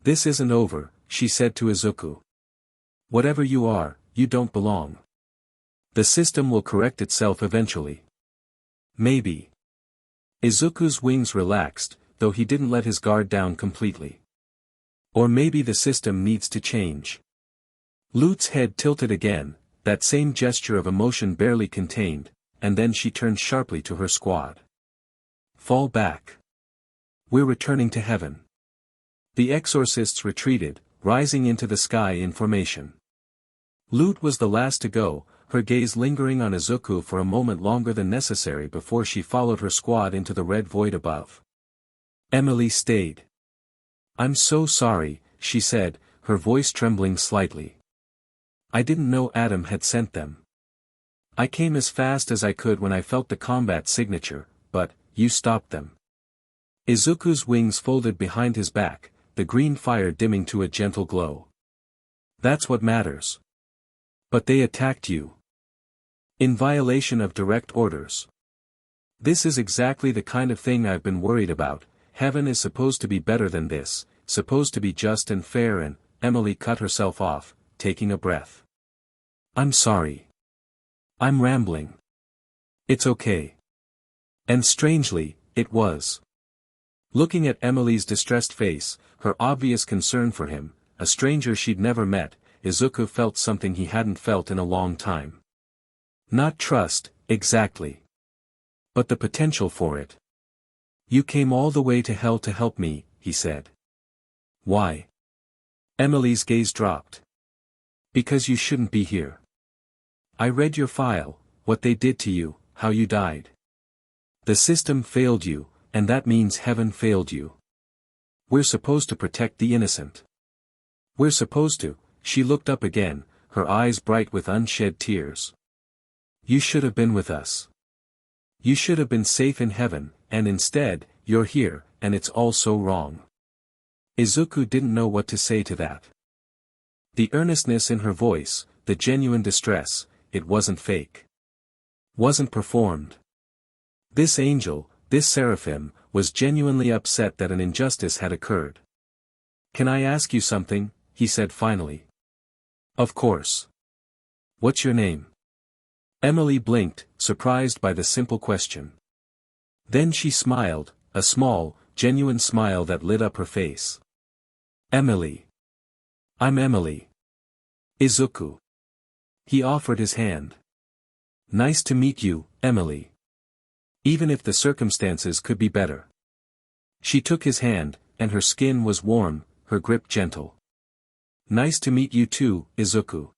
This isn't over, she said to Izuku. Whatever you are, you don't belong. The system will correct itself eventually. Maybe. Izuku's wings relaxed, though he didn't let his guard down completely. Or maybe the system needs to change. Lute's head tilted again, that same gesture of emotion barely contained, and then she turned sharply to her squad. Fall back. We're returning to heaven. The exorcists retreated, rising into the sky in formation. Lute was the last to go, her gaze lingering on Izuku for a moment longer than necessary before she followed her squad into the red void above. Emily stayed. I'm so sorry, she said, her voice trembling slightly. I didn't know Adam had sent them. I came as fast as I could when I felt the combat signature, but, you stopped them. Izuku's wings folded behind his back, the green fire dimming to a gentle glow. That's what matters. But they attacked you. In violation of direct orders. This is exactly the kind of thing I've been worried about. Heaven is supposed to be better than this, supposed to be just and fair, and Emily cut herself off, taking a breath. I'm sorry. I'm rambling. It's okay. And strangely, it was. Looking at Emily's distressed face, her obvious concern for him, a stranger she'd never met, Izuku felt something he hadn't felt in a long time. Not trust, exactly. But the potential for it. You came all the way to hell to help me, he said. Why? Emily's gaze dropped. Because you shouldn't be here. I read your file, what they did to you, how you died. The system failed you, and that means heaven failed you. We're supposed to protect the innocent. We're supposed to. She looked up again, her eyes bright with unshed tears. You should have been with us. You should have been safe in heaven, and instead, you're here, and it's all so wrong. Izuku didn't know what to say to that. The earnestness in her voice, the genuine distress, it wasn't fake. Wasn't performed. This angel, this seraphim, was genuinely upset that an injustice had occurred. Can I ask you something? He said finally. Of course. What's your name? Emily blinked, surprised by the simple question. Then she smiled, a small, genuine smile that lit up her face. Emily. I'm Emily. Izuku. He offered his hand. Nice to meet you, Emily. Even if the circumstances could be better. She took his hand, and her skin was warm, her grip gentle. Nice to meet you too, Izuku.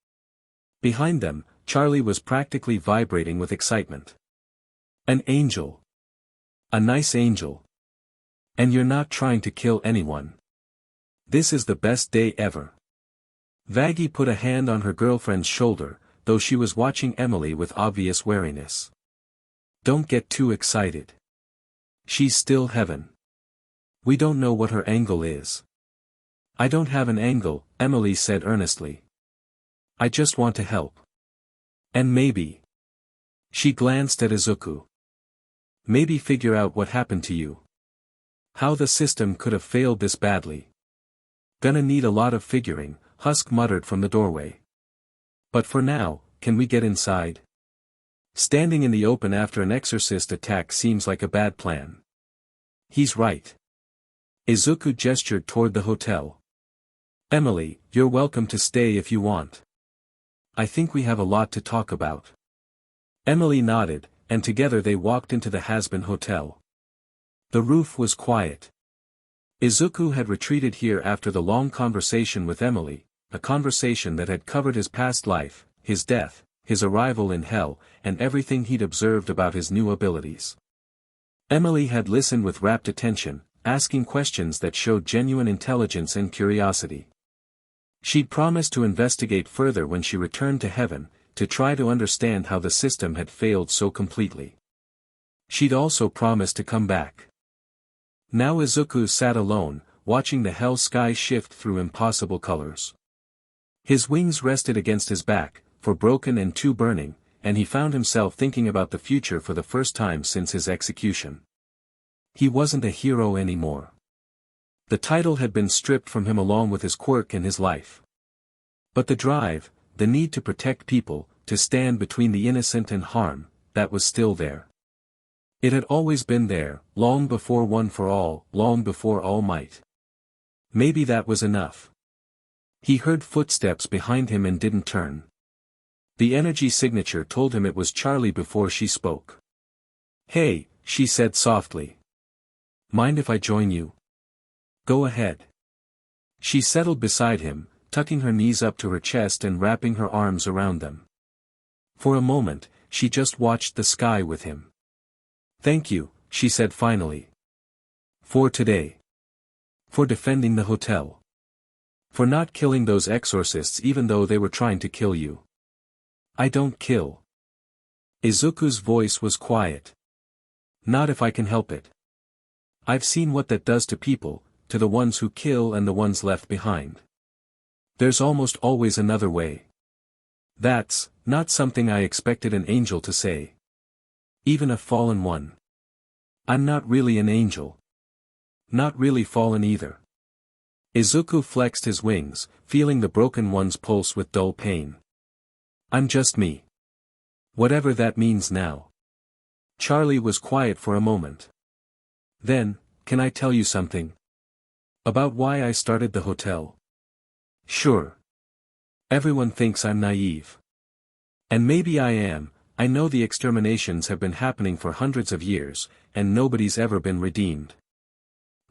Behind them, Charlie was practically vibrating with excitement. An angel. A nice angel. And you're not trying to kill anyone. This is the best day ever. Vaggie put a hand on her girlfriend's shoulder, though she was watching Emily with obvious wariness. Don't get too excited. She's still heaven. We don't know what her angle is. I don't have an angle, Emily said earnestly. I just want to help. And maybe. She glanced at Izuku. Maybe figure out what happened to you. How the system could have failed this badly. Gonna need a lot of figuring, Husk muttered from the doorway. But for now, can we get inside? Standing in the open after an exorcist attack seems like a bad plan. He's right. Izuku gestured toward the hotel. Emily, you're welcome to stay if you want. I think we have a lot to talk about. Emily nodded, and together they walked into the Hazbin Hotel. The roof was quiet. Izuku had retreated here after the long conversation with Emily, a conversation that had covered his past life, his death, his arrival in hell, and everything he'd observed about his new abilities. Emily had listened with rapt attention, asking questions that showed genuine intelligence and curiosity. She'd promised to investigate further when she returned to heaven, to try to understand how the system had failed so completely. She'd also promised to come back. Now Izuku sat alone, watching the hell sky shift through impossible colors. His wings rested against his back, for broken and too burning, and he found himself thinking about the future for the first time since his execution. He wasn't a hero anymore. The title had been stripped from him along with his quirk and his life. But the drive, the need to protect people, to stand between the innocent and harm, that was still there. It had always been there, long before One for All, long before All Might. Maybe that was enough. He heard footsteps behind him and didn't turn. The energy signature told him it was Charlie before she spoke. Hey, she said softly. Mind if I join you? Go ahead. She settled beside him, tucking her knees up to her chest and wrapping her arms around them. For a moment, she just watched the sky with him. Thank you, she said finally. For today. For defending the hotel. For not killing those exorcists even though they were trying to kill you. I don't kill. Izuku's voice was quiet. Not if I can help it. I've seen what that does to people, to the ones who kill and the ones left behind. There's almost always another way. That's not something I expected an angel to say. Even a fallen one. I'm not really an angel. Not really fallen either. Izuku flexed his wings, feeling the broken one's pulse with dull pain. I'm just me. Whatever that means now. Charlie was quiet for a moment. Then, can I tell you something? About why I started the hotel? Sure. Everyone thinks I'm naive. And maybe I am. I know the exterminations have been happening for hundreds of years, and nobody's ever been redeemed.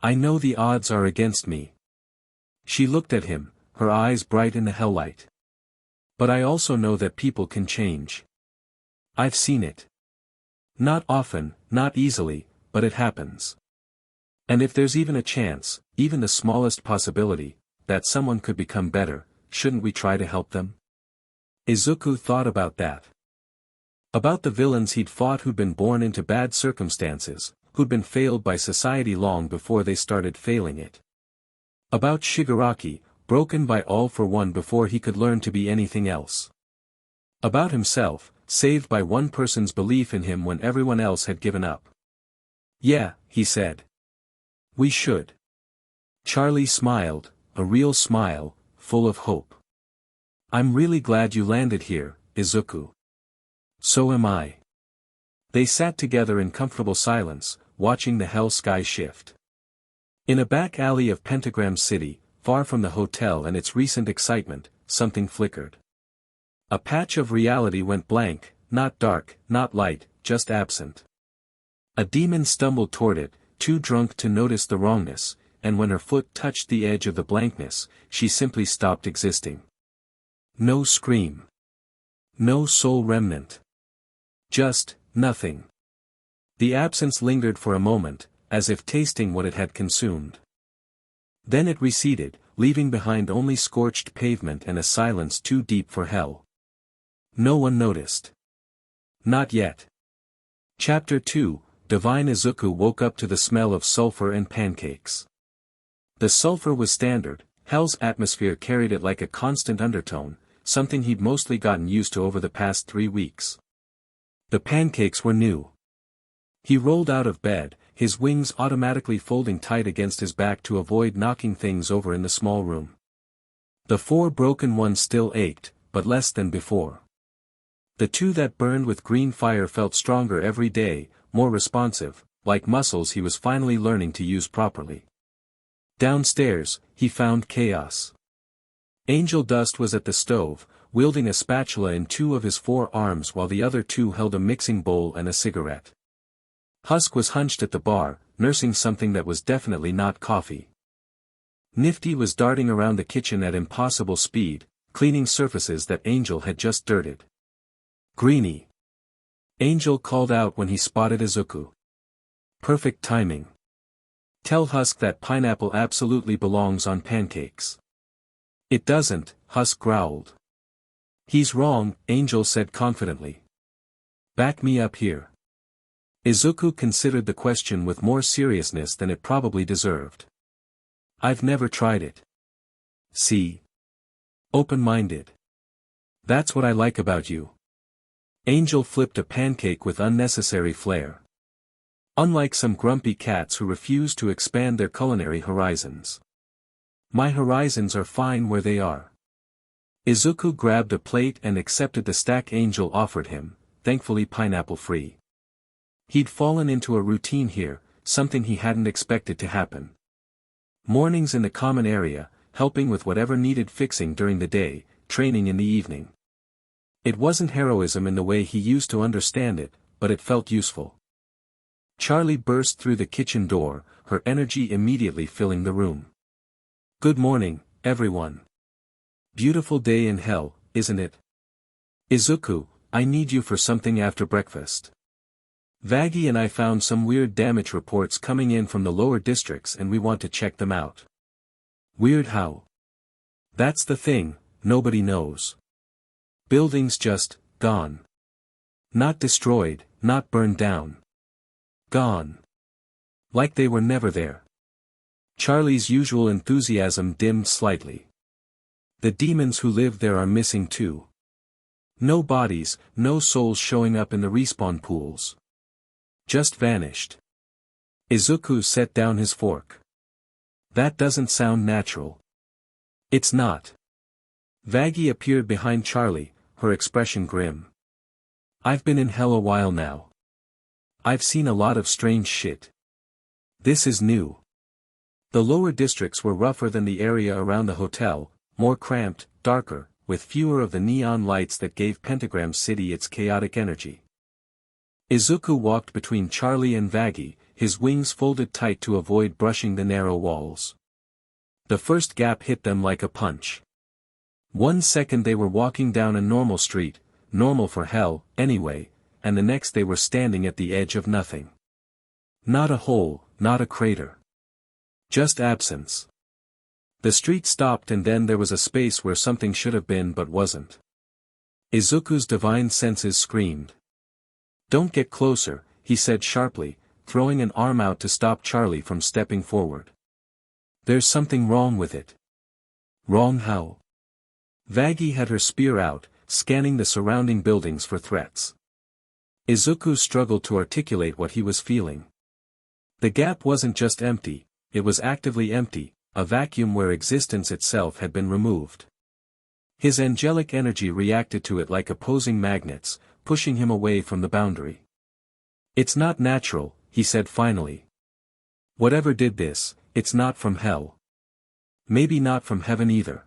I know the odds are against me. She looked at him, her eyes bright in the helllight. But I also know that people can change. I've seen it. Not often, not easily, but it happens. And if there's even a chance, even the smallest possibility, that someone could become better, shouldn't we try to help them? Izuku thought about that. About the villains he'd fought who'd been born into bad circumstances, who'd been failed by society long before they started failing it. About Shigaraki, broken by All for One before he could learn to be anything else. About himself, saved by one person's belief in him when everyone else had given up. Yeah, he said. We should. Charlie smiled, a real smile, full of hope. I'm really glad you landed here, Izuku. So am I. They sat together in comfortable silence, watching the hell sky shift. In a back alley of Pentagram City, far from the hotel and its recent excitement, something flickered. A patch of reality went blank, not dark, not light, just absent. A demon stumbled toward it, too drunk to notice the wrongness, and when her foot touched the edge of the blankness, she simply stopped existing. No scream. No soul remnant. Just, nothing. The absence lingered for a moment, as if tasting what it had consumed. Then it receded, leaving behind only scorched pavement and a silence too deep for hell. No one noticed. Not yet. Chapter 2, Divine Izuku woke up to the smell of sulfur and pancakes. The sulfur was standard, hell's atmosphere carried it like a constant undertone, something he'd mostly gotten used to over the past 3 weeks. The pancakes were new. He rolled out of bed, his wings automatically folding tight against his back to avoid knocking things over in the small room. The 4 broken ones still ached, but less than before. The two that burned with green fire felt stronger every day, more responsive, like muscles he was finally learning to use properly. Downstairs, he found chaos. Angel Dust was at the stove, wielding a spatula in two of his 4 arms while the other 2 held a mixing bowl and a cigarette. Husk was hunched at the bar, nursing something that was definitely not coffee. Nifty was darting around the kitchen at impossible speed, cleaning surfaces that Angel had just dirted. Greenie! Angel called out when he spotted Izuku. Perfect timing. Tell Husk that pineapple absolutely belongs on pancakes. It doesn't, Husk growled. He's wrong, Angel said confidently. Back me up here. Izuku considered the question with more seriousness than it probably deserved. I've never tried it. See? Open-minded. That's what I like about you. Angel flipped a pancake with unnecessary flair. Unlike some grumpy cats who refuse to expand their culinary horizons. My horizons are fine where they are. Izuku grabbed a plate and accepted the stack Angel offered him, thankfully pineapple-free. He'd fallen into a routine here, something he hadn't expected to happen. Mornings in the common area, helping with whatever needed fixing during the day, training in the evening. It wasn't heroism in the way he used to understand it, but it felt useful. Charlie burst through the kitchen door, her energy immediately filling the room. Good morning, everyone. Beautiful day in hell, isn't it? Izuku, I need you for something after breakfast. Vaggie and I found some weird damage reports coming in from the lower districts and we want to check them out. Weird how? That's the thing, nobody knows. Buildings just, gone. Not destroyed, not burned down. Gone. Like they were never there. Charlie's usual enthusiasm dimmed slightly. The demons who live there are missing too. No bodies, no souls showing up in the respawn pools. Just vanished. Izuku set down his fork. That doesn't sound natural. It's not. Vaggie appeared behind Charlie, her expression grim. I've been in hell a while now. I've seen a lot of strange shit. This is new. The lower districts were rougher than the area around the hotel, more cramped, darker, with fewer of the neon lights that gave Pentagram City its chaotic energy. Izuku walked between Charlie and Vaggie, his wings folded tight to avoid brushing the narrow walls. The first gap hit them like a punch. 1 second they were walking down a normal street, normal for hell, anyway, and the next they were standing at the edge of nothing. Not a hole, not a crater. Just absence. The street stopped and then there was a space where something should have been but wasn't. Izuku's divine senses screamed. Don't get closer, he said sharply, throwing an arm out to stop Charlie from stepping forward. There's something wrong with it. Wrong how? Vaggie had her spear out, scanning the surrounding buildings for threats. Izuku struggled to articulate what he was feeling. The gap wasn't just empty, it was actively empty, a vacuum where existence itself had been removed. His angelic energy reacted to it like opposing magnets, pushing him away from the boundary. It's not natural, he said finally. Whatever did this, it's not from hell. Maybe not from heaven either.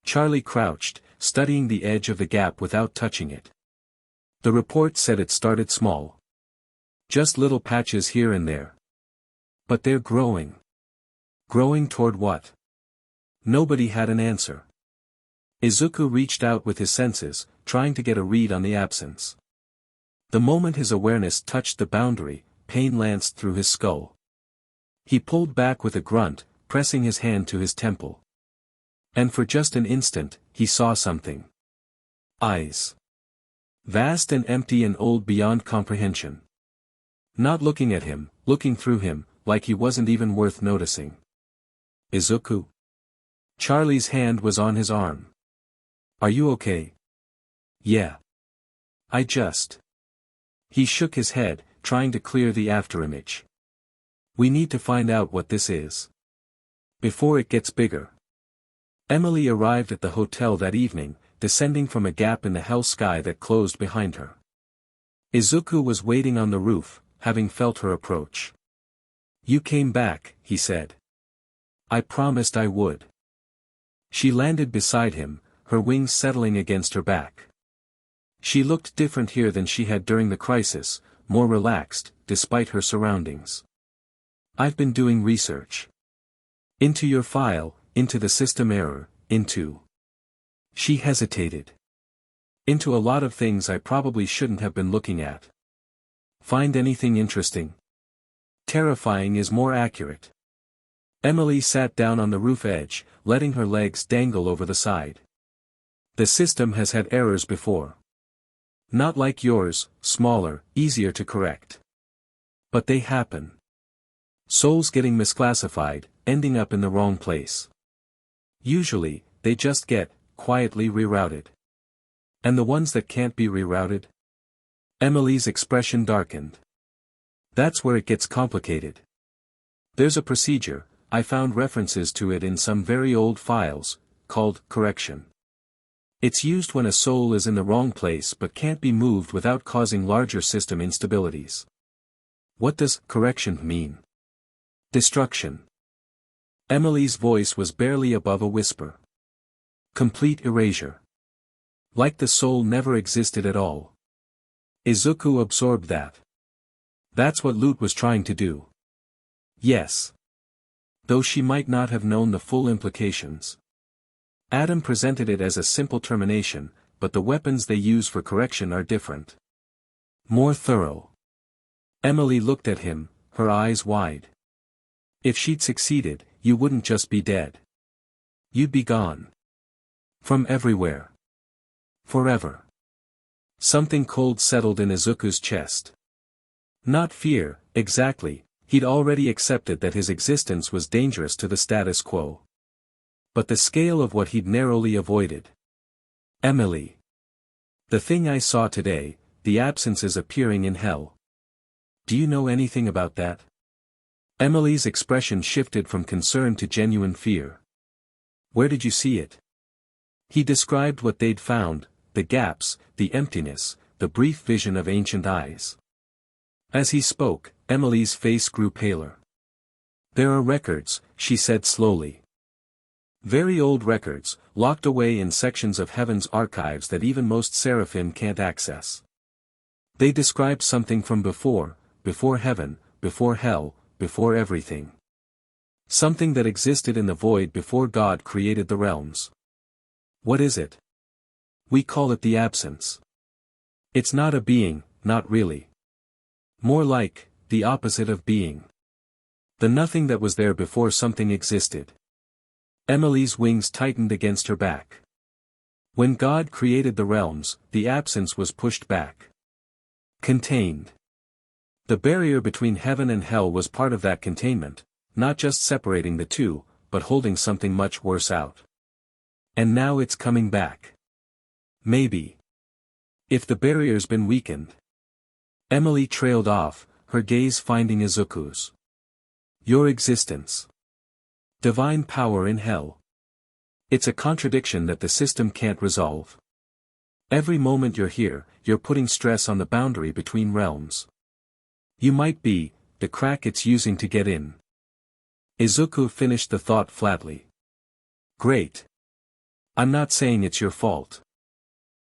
Charlie crouched, studying the edge of the gap without touching it. The report said it started small. Just little patches here and there. But they're growing. Growing toward what? Nobody had an answer. Izuku reached out with his senses, trying to get a read on the absence. The moment his awareness touched the boundary, pain lanced through his skull. He pulled back with a grunt, pressing his hand to his temple. And for just an instant, he saw something. Eyes. Vast and empty and old beyond comprehension. Not looking at him, looking through him, like he wasn't even worth noticing. Izuku? Charlie's hand was on his arm. Are you okay? Yeah. I just. He shook his head, trying to clear the afterimage. We need to find out what this is. Before it gets bigger. Emily arrived at the hotel that evening, descending from a gap in the hell sky that closed behind her. Izuku was waiting on the roof, having felt her approach. "You came back," he said. "I promised I would." She landed beside him, her wings settling against her back. She looked different here than she had during the crisis, more relaxed, despite her surroundings. "I've been doing research. Into your file, into the system error, into..." She hesitated. "Into a lot of things I probably shouldn't have been looking at." "Find anything interesting?" "Terrifying is more accurate." Emily sat down on the roof edge, letting her legs dangle over the side. "The system has had errors before. Not like yours, smaller, easier to correct. But they happen. Souls getting misclassified, ending up in the wrong place. Usually, they just get, quietly rerouted. And the ones that can't be rerouted?" Emily's expression darkened. "That's where it gets complicated. There's a procedure, I found references to it in some very old files, called correction. It's used when a soul is in the wrong place but can't be moved without causing larger system instabilities." "What does correction mean?" "Destruction." Emily's voice was barely above a whisper. "Complete erasure. Like the soul never existed at all." Izuku absorbed that. "That's what Lute was trying to do." "Yes. Though she might not have known the full implications. Adam presented it as a simple termination, but the weapons they use for correction are different. More thorough." Emily looked at him, her eyes wide. "If she'd succeeded, you wouldn't just be dead. You'd be gone. From everywhere. Forever." Something cold settled in Izuku's chest. Not fear, exactly, he'd already accepted that his existence was dangerous to the status quo. But the scale of what he'd narrowly avoided. "Emily. The thing I saw today, the absences appearing in hell. Do you know anything about that?" Emily's expression shifted from concern to genuine fear. "Where did you see it?" He described what they'd found, the gaps, the emptiness, the brief vision of ancient eyes. As he spoke, Emily's face grew paler. "There are records," she said slowly. "Very old records, locked away in sections of heaven's archives that even most seraphim can't access. They describe something from before heaven, before hell, before everything. Something that existed in the void before God created the realms." "What is it?" "We call it the absence. It's not a being, not really. More like, the opposite of being. The nothing that was there before something existed." Emily's wings tightened against her back. "When God created the realms, the absence was pushed back. Contained. The barrier between heaven and hell was part of that containment, not just separating the two, but holding something much worse out. And now it's coming back. Maybe. If the barrier's been weakened." Emily trailed off, her gaze finding Izuku's. "Your existence. Divine power in hell. It's a contradiction that the system can't resolve. Every moment you're here, you're putting stress on the boundary between realms. You might be, the crack it's using to get in." Izuku finished the thought flatly. "Great. I'm not saying it's your fault.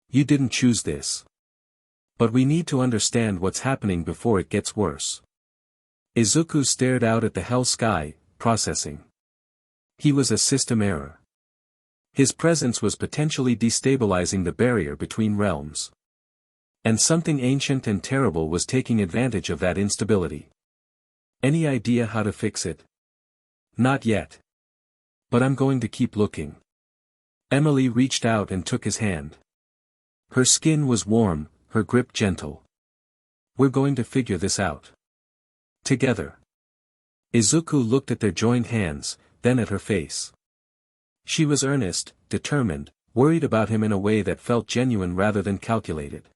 You didn't choose this. But we need to understand what's happening before it gets worse." Izuku stared out at the hell sky, processing. He was a system error. His presence was potentially destabilizing the barrier between realms. And something ancient and terrible was taking advantage of that instability. "Any idea how to fix it?" "Not yet. But I'm going to keep looking." Emily reached out and took his hand. Her skin was warm, her grip gentle. "We're going to figure this out. Together." Izuku looked at their joined hands, then at her face. She was earnest, determined, worried about him in a way that felt genuine rather than calculated.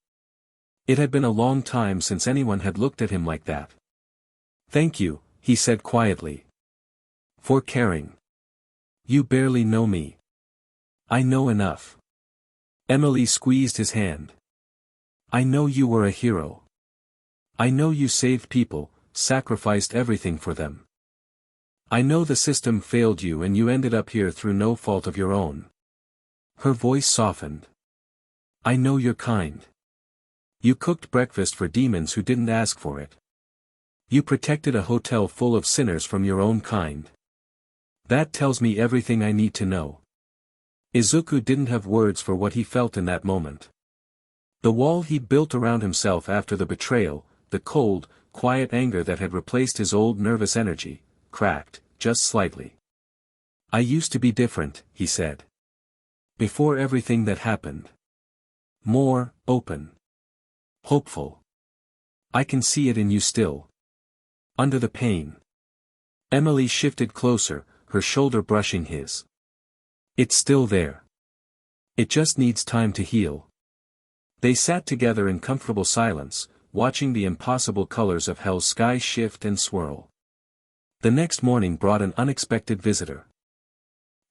It had been a long time since anyone had looked at him like that. "Thank you," he said quietly. "For caring. You barely know me. I know enough." Emily squeezed his hand. I know you were a hero. I know you saved people, sacrificed everything for them. I know the system failed you and you ended up here through no fault of your own. Her voice softened. I know you're kind. You cooked breakfast for demons who didn't ask for it. You protected a hotel full of sinners from your own kind. That tells me everything I need to know. Izuku didn't have words for what he felt in that moment. The wall he'd built around himself after the betrayal, the cold, quiet anger that had replaced his old nervous energy, cracked, just slightly. I used to be different, he said. Before everything that happened. More, open. Hopeful. I can see it in you still. Under the pain. Emily shifted closer, her shoulder brushing his. It's still there. It just needs time to heal. They sat together in comfortable silence, watching the impossible colors of hell's sky shift and swirl. The next morning brought an unexpected visitor.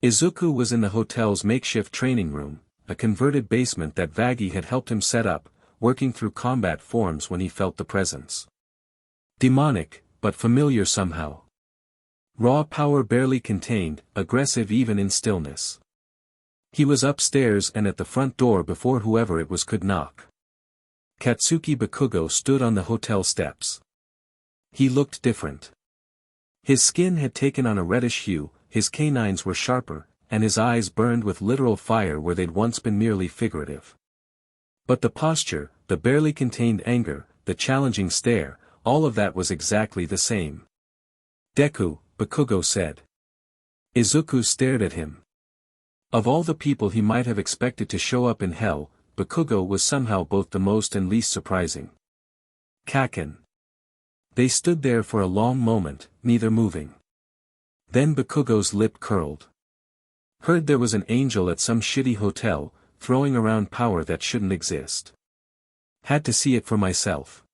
Izuku was in the hotel's makeshift training room, a converted basement that Vaggie had helped him set up, working through combat forms when he felt the presence. Demonic, but familiar somehow. Raw power barely contained, aggressive even in stillness. He was upstairs and at the front door before whoever it was could knock. Katsuki Bakugo stood on the hotel steps. He looked different. His skin had taken on a reddish hue, his canines were sharper, and his eyes burned with literal fire where they'd once been merely figurative. But the posture, the barely contained anger, the challenging stare, all of that was exactly the same. Deku, Bakugo said. Izuku stared at him. Of all the people he might have expected to show up in hell, Bakugo was somehow both the most and least surprising. Kaken. They stood there for a long moment, neither moving. Then Bakugo's lip curled. Heard there was an angel at some shitty hotel, throwing around power that shouldn't exist. Had to see it for myself.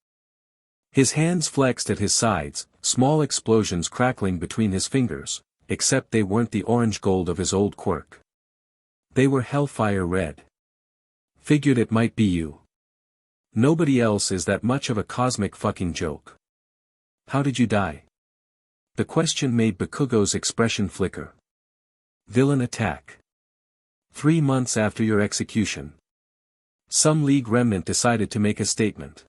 His hands flexed at his sides, small explosions crackling between his fingers, except they weren't the orange gold of his old quirk. They were hellfire red. Figured it might be you. Nobody else is that much of a cosmic fucking joke. How did you die? The question made Bakugo's expression flicker. Villain attack. 3 months after your execution. Some League remnant decided to make a statement.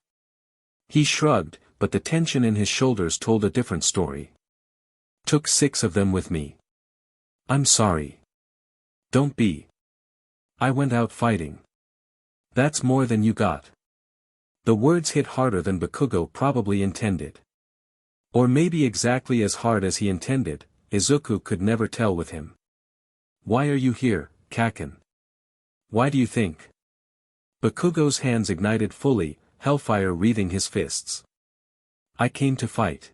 He shrugged, but the tension in his shoulders told a different story. Took 6 of them with me. I'm sorry. Don't be. I went out fighting. That's more than you got. The words hit harder than Bakugo probably intended. Or maybe exactly as hard as he intended, Izuku could never tell with him. Why are you here, Kaken? Why do you think? Bakugo's hands ignited fully, hellfire wreathing his fists. I came to fight.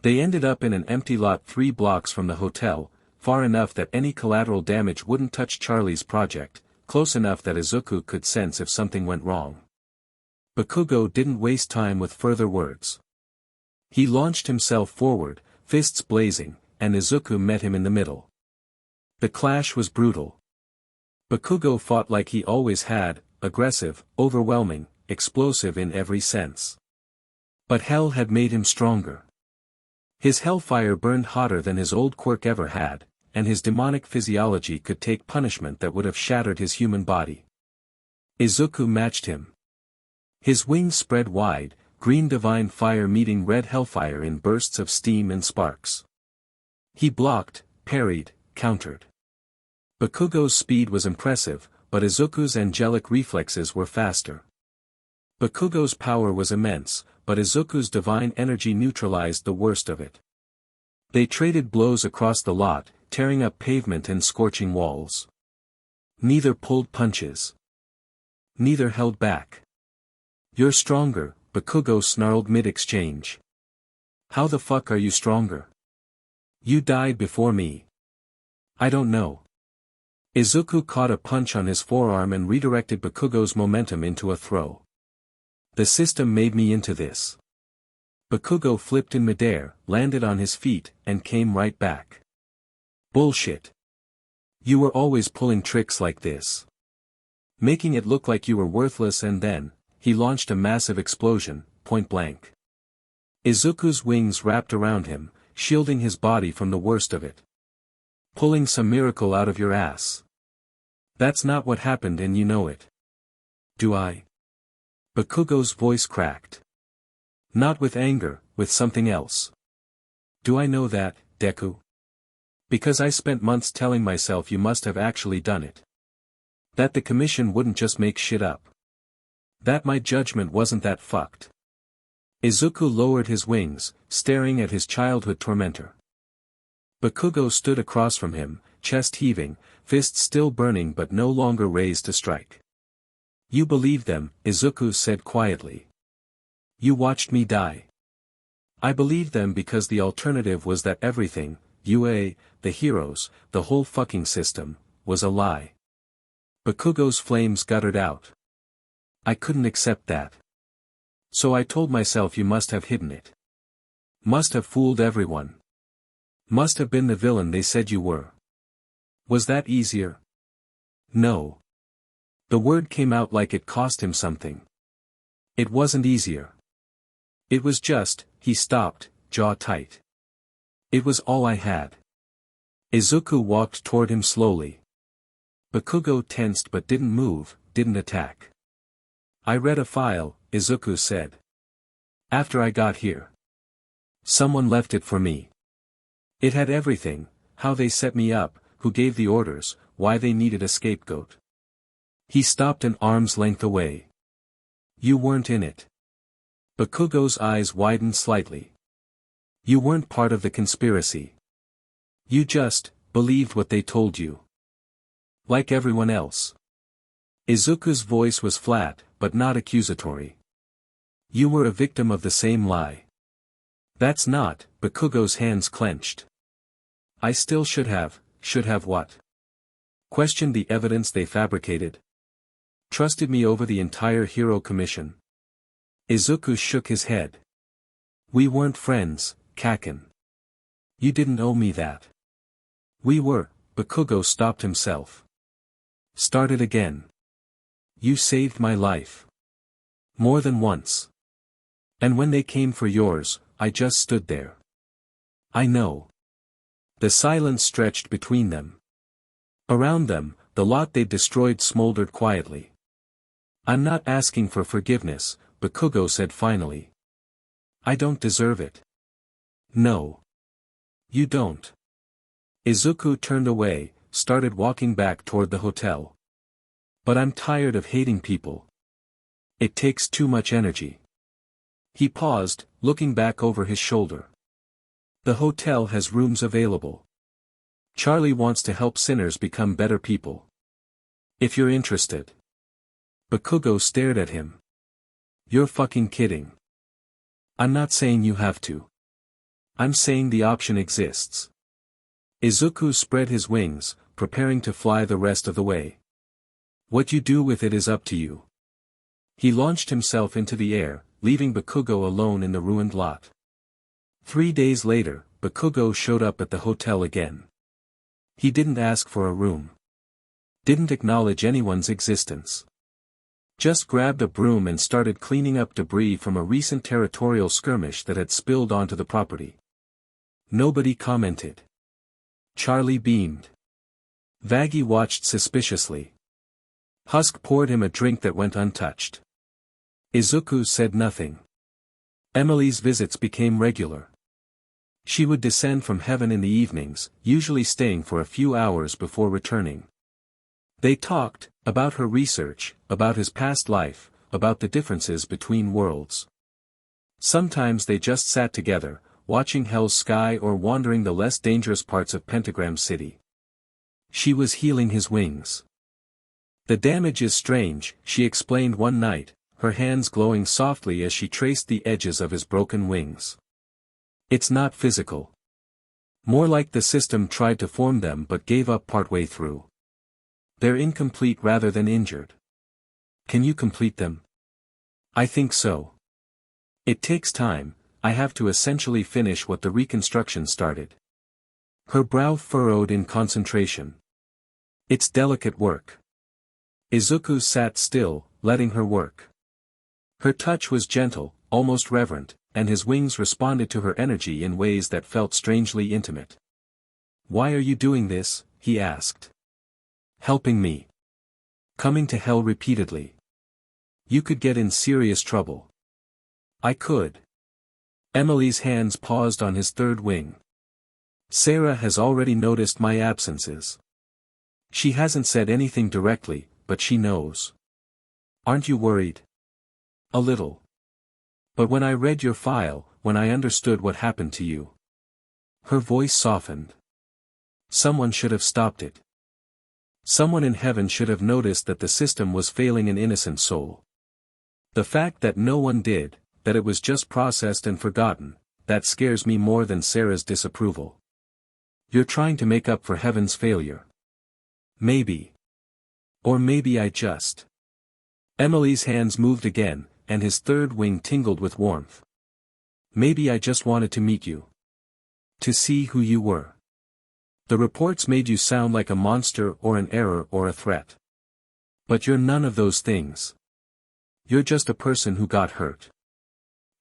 They ended up in an empty lot 3 blocks from the hotel, far enough that any collateral damage wouldn't touch Charlie's project, close enough that Izuku could sense if something went wrong. Bakugo didn't waste time with further words. He launched himself forward, fists blazing, and Izuku met him in the middle. The clash was brutal. Bakugo fought like he always had, aggressive, overwhelming, explosive in every sense. But hell had made him stronger. His hellfire burned hotter than his old quirk ever had, and his demonic physiology could take punishment that would have shattered his human body. Izuku matched him. His wings spread wide, green divine fire meeting red hellfire in bursts of steam and sparks. He blocked, parried, countered. Bakugo's speed was impressive, but Izuku's angelic reflexes were faster. Bakugo's power was immense, but Izuku's divine energy neutralized the worst of it. They traded blows across the lot, tearing up pavement and scorching walls. Neither pulled punches. Neither held back. You're stronger, Bakugo snarled mid-exchange. How the fuck are you stronger? You died before me. I don't know. Izuku caught a punch on his forearm and redirected Bakugo's momentum into a throw. The system made me into this. Bakugo flipped in midair, landed on his feet, and came right back. Bullshit. You were always pulling tricks like this. making it look like you were worthless, and then, he launched a massive explosion, point blank. Izuku's wings wrapped around him, shielding his body from the worst of it. Pulling some miracle out of your ass. That's not what happened, and you know it. Do I? Bakugo's voice cracked. Not with anger, with something else. Do I know that, Deku? Because I spent months telling myself you must have actually done it. That the commission wouldn't just make shit up. That my judgment wasn't that fucked. Izuku lowered his wings, staring at his childhood tormentor. Bakugo stood across from him, chest heaving, fists still burning but no longer raised to strike. You believed them, Izuku said quietly. You watched me die. I believed them because the alternative was that everything, UA, the heroes, the whole fucking system, was a lie. Bakugo's flames guttered out. I couldn't accept that. So I told myself you must have hidden it. Must have fooled everyone. Must have been the villain they said you were. Was that easier? No. The word came out like it cost him something. It wasn't easier. It was just, he stopped, jaw tight. It was all I had. Izuku walked toward him slowly. Bakugo tensed but didn't move, didn't attack. I read a file, Izuku said. After I got here. Someone left it for me. It had everything, how they set me up, who gave the orders, why they needed a scapegoat. He stopped an arm's length away. You weren't in it. Bakugo's eyes widened slightly. You weren't part of the conspiracy. You just, believed what they told you. Like everyone else. Izuku's voice was flat, but not accusatory. You were a victim of the same lie. That's not, Bakugo's hands clenched. I still should have what? Questioned the evidence they fabricated. Trusted me over the entire Hero Commission. Izuku shook his head. We weren't friends, Kaken. You didn't owe me that. We were, Bakugo stopped himself. Started again. You saved my life. More than once. And when they came for yours, I just stood there. I know. The silence stretched between them. Around them, the lot they'd destroyed smoldered quietly. I'm not asking for forgiveness, Bakugo said finally. I don't deserve it. No. You don't. Izuku turned away, started walking back toward the hotel. But I'm tired of hating people. It takes too much energy. He paused, looking back over his shoulder. The hotel has rooms available. Charlie wants to help sinners become better people. If you're interested. Bakugo stared at him. You're fucking kidding. I'm not saying you have to. I'm saying the option exists. Izuku spread his wings, preparing to fly the rest of the way. What you do with it is up to you. He launched himself into the air, leaving Bakugo alone in the ruined lot. 3 days later, Bakugo showed up at the hotel again. He didn't ask for a room. Didn't acknowledge anyone's existence. Just grabbed a broom and started cleaning up debris from a recent territorial skirmish that had spilled onto the property. Nobody commented. Charlie beamed. Vaggie watched suspiciously. Husk poured him a drink that went untouched. Izuku said nothing. Emily's visits became regular. She would descend from heaven in the evenings, usually staying for a few hours before returning. They talked, about her research, about his past life, about the differences between worlds. Sometimes they just sat together, watching Hell's Sky or wandering the less dangerous parts of Pentagram City. She was healing his wings. The damage is strange, she explained one night, her hands glowing softly as she traced the edges of his broken wings. It's not physical. More like the system tried to form them but gave up partway through. They're incomplete rather than injured. Can you complete them? I think so. It takes time, I have to essentially finish what the reconstruction started. Her brow furrowed in concentration. It's delicate work. Izuku sat still, letting her work. Her touch was gentle, almost reverent, and his wings responded to her energy in ways that felt strangely intimate. "Why are you doing this?" he asked. "Helping me. Coming to hell repeatedly. You could get in serious trouble." "I could." Emily's hands paused on his third wing. "Sera has already noticed my absences. She hasn't said anything directly, but she knows. Aren't you worried?" "A little. But when I read your file, when I understood what happened to you." Her voice softened. "Someone should have stopped it. Someone in heaven should have noticed that the system was failing an innocent soul. The fact that no one did, that it was just processed and forgotten, that scares me more than Sera's disapproval. You're trying to make up for heaven's failure. Maybe. Or maybe I just..." Emily's hands moved again, and his third wing tingled with warmth. "Maybe I just wanted to meet you. To see who you were. The reports made you sound like a monster or an error or a threat. But you're none of those things. You're just a person who got hurt.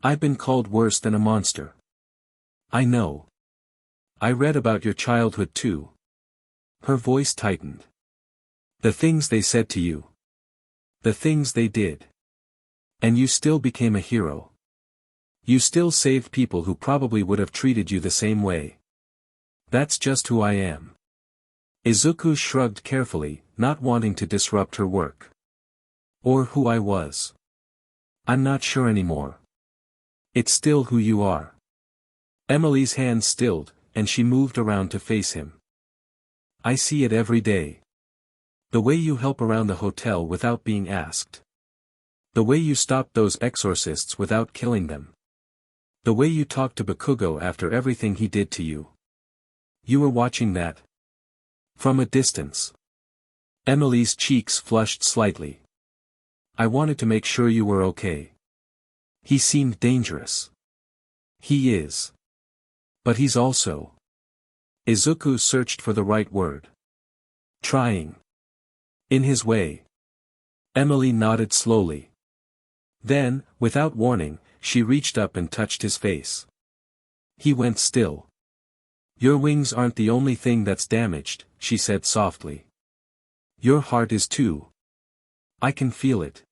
I've been called worse than a monster. I know. I read about your childhood too." Her voice tightened. "The things they said to you. The things they did. And you still became a hero. You still saved people who probably would have treated you the same way. That's just who I am." Izuku shrugged carefully, not wanting to disrupt her work. "Or who I was. I'm not sure anymore. It's still who you are." Emily's hands stilled, and she moved around to face him. "I see it every day. The way you help around the hotel without being asked. The way you stopped those exorcists without killing them. The way you talked to Bakugo after everything he did to you. You were watching that. From a distance." Emily's cheeks flushed slightly. "I wanted to make sure you were okay. He seemed dangerous. He is. But he's also..." Izuku searched for the right word. "Trying. In his way." Emily nodded slowly. Then, without warning, she reached up and touched his face. He went still. "Your wings aren't the only thing that's damaged," she said softly. "Your heart is too. I can feel it.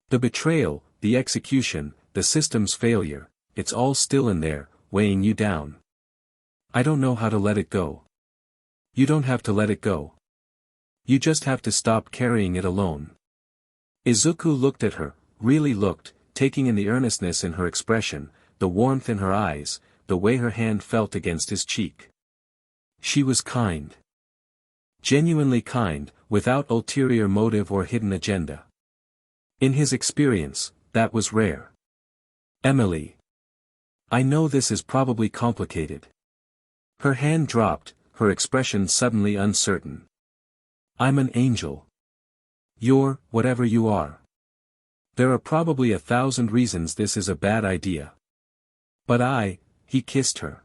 The betrayal, the execution, the system's failure, it's all still in there, weighing you down. I don't know how to let it go." "You don't have to let it go. You just have to stop carrying it alone." Izuku looked at her, really looked, taking in the earnestness in her expression, the warmth in her eyes, the way her hand felt against his cheek. She was kind. Genuinely kind, without ulterior motive or hidden agenda. In his experience, that was rare. "Emily. I know this is probably complicated." Her hand dropped, her expression suddenly uncertain. "I'm an angel. You're, whatever you are. There are probably 1,000 reasons this is a bad idea. But he kissed her.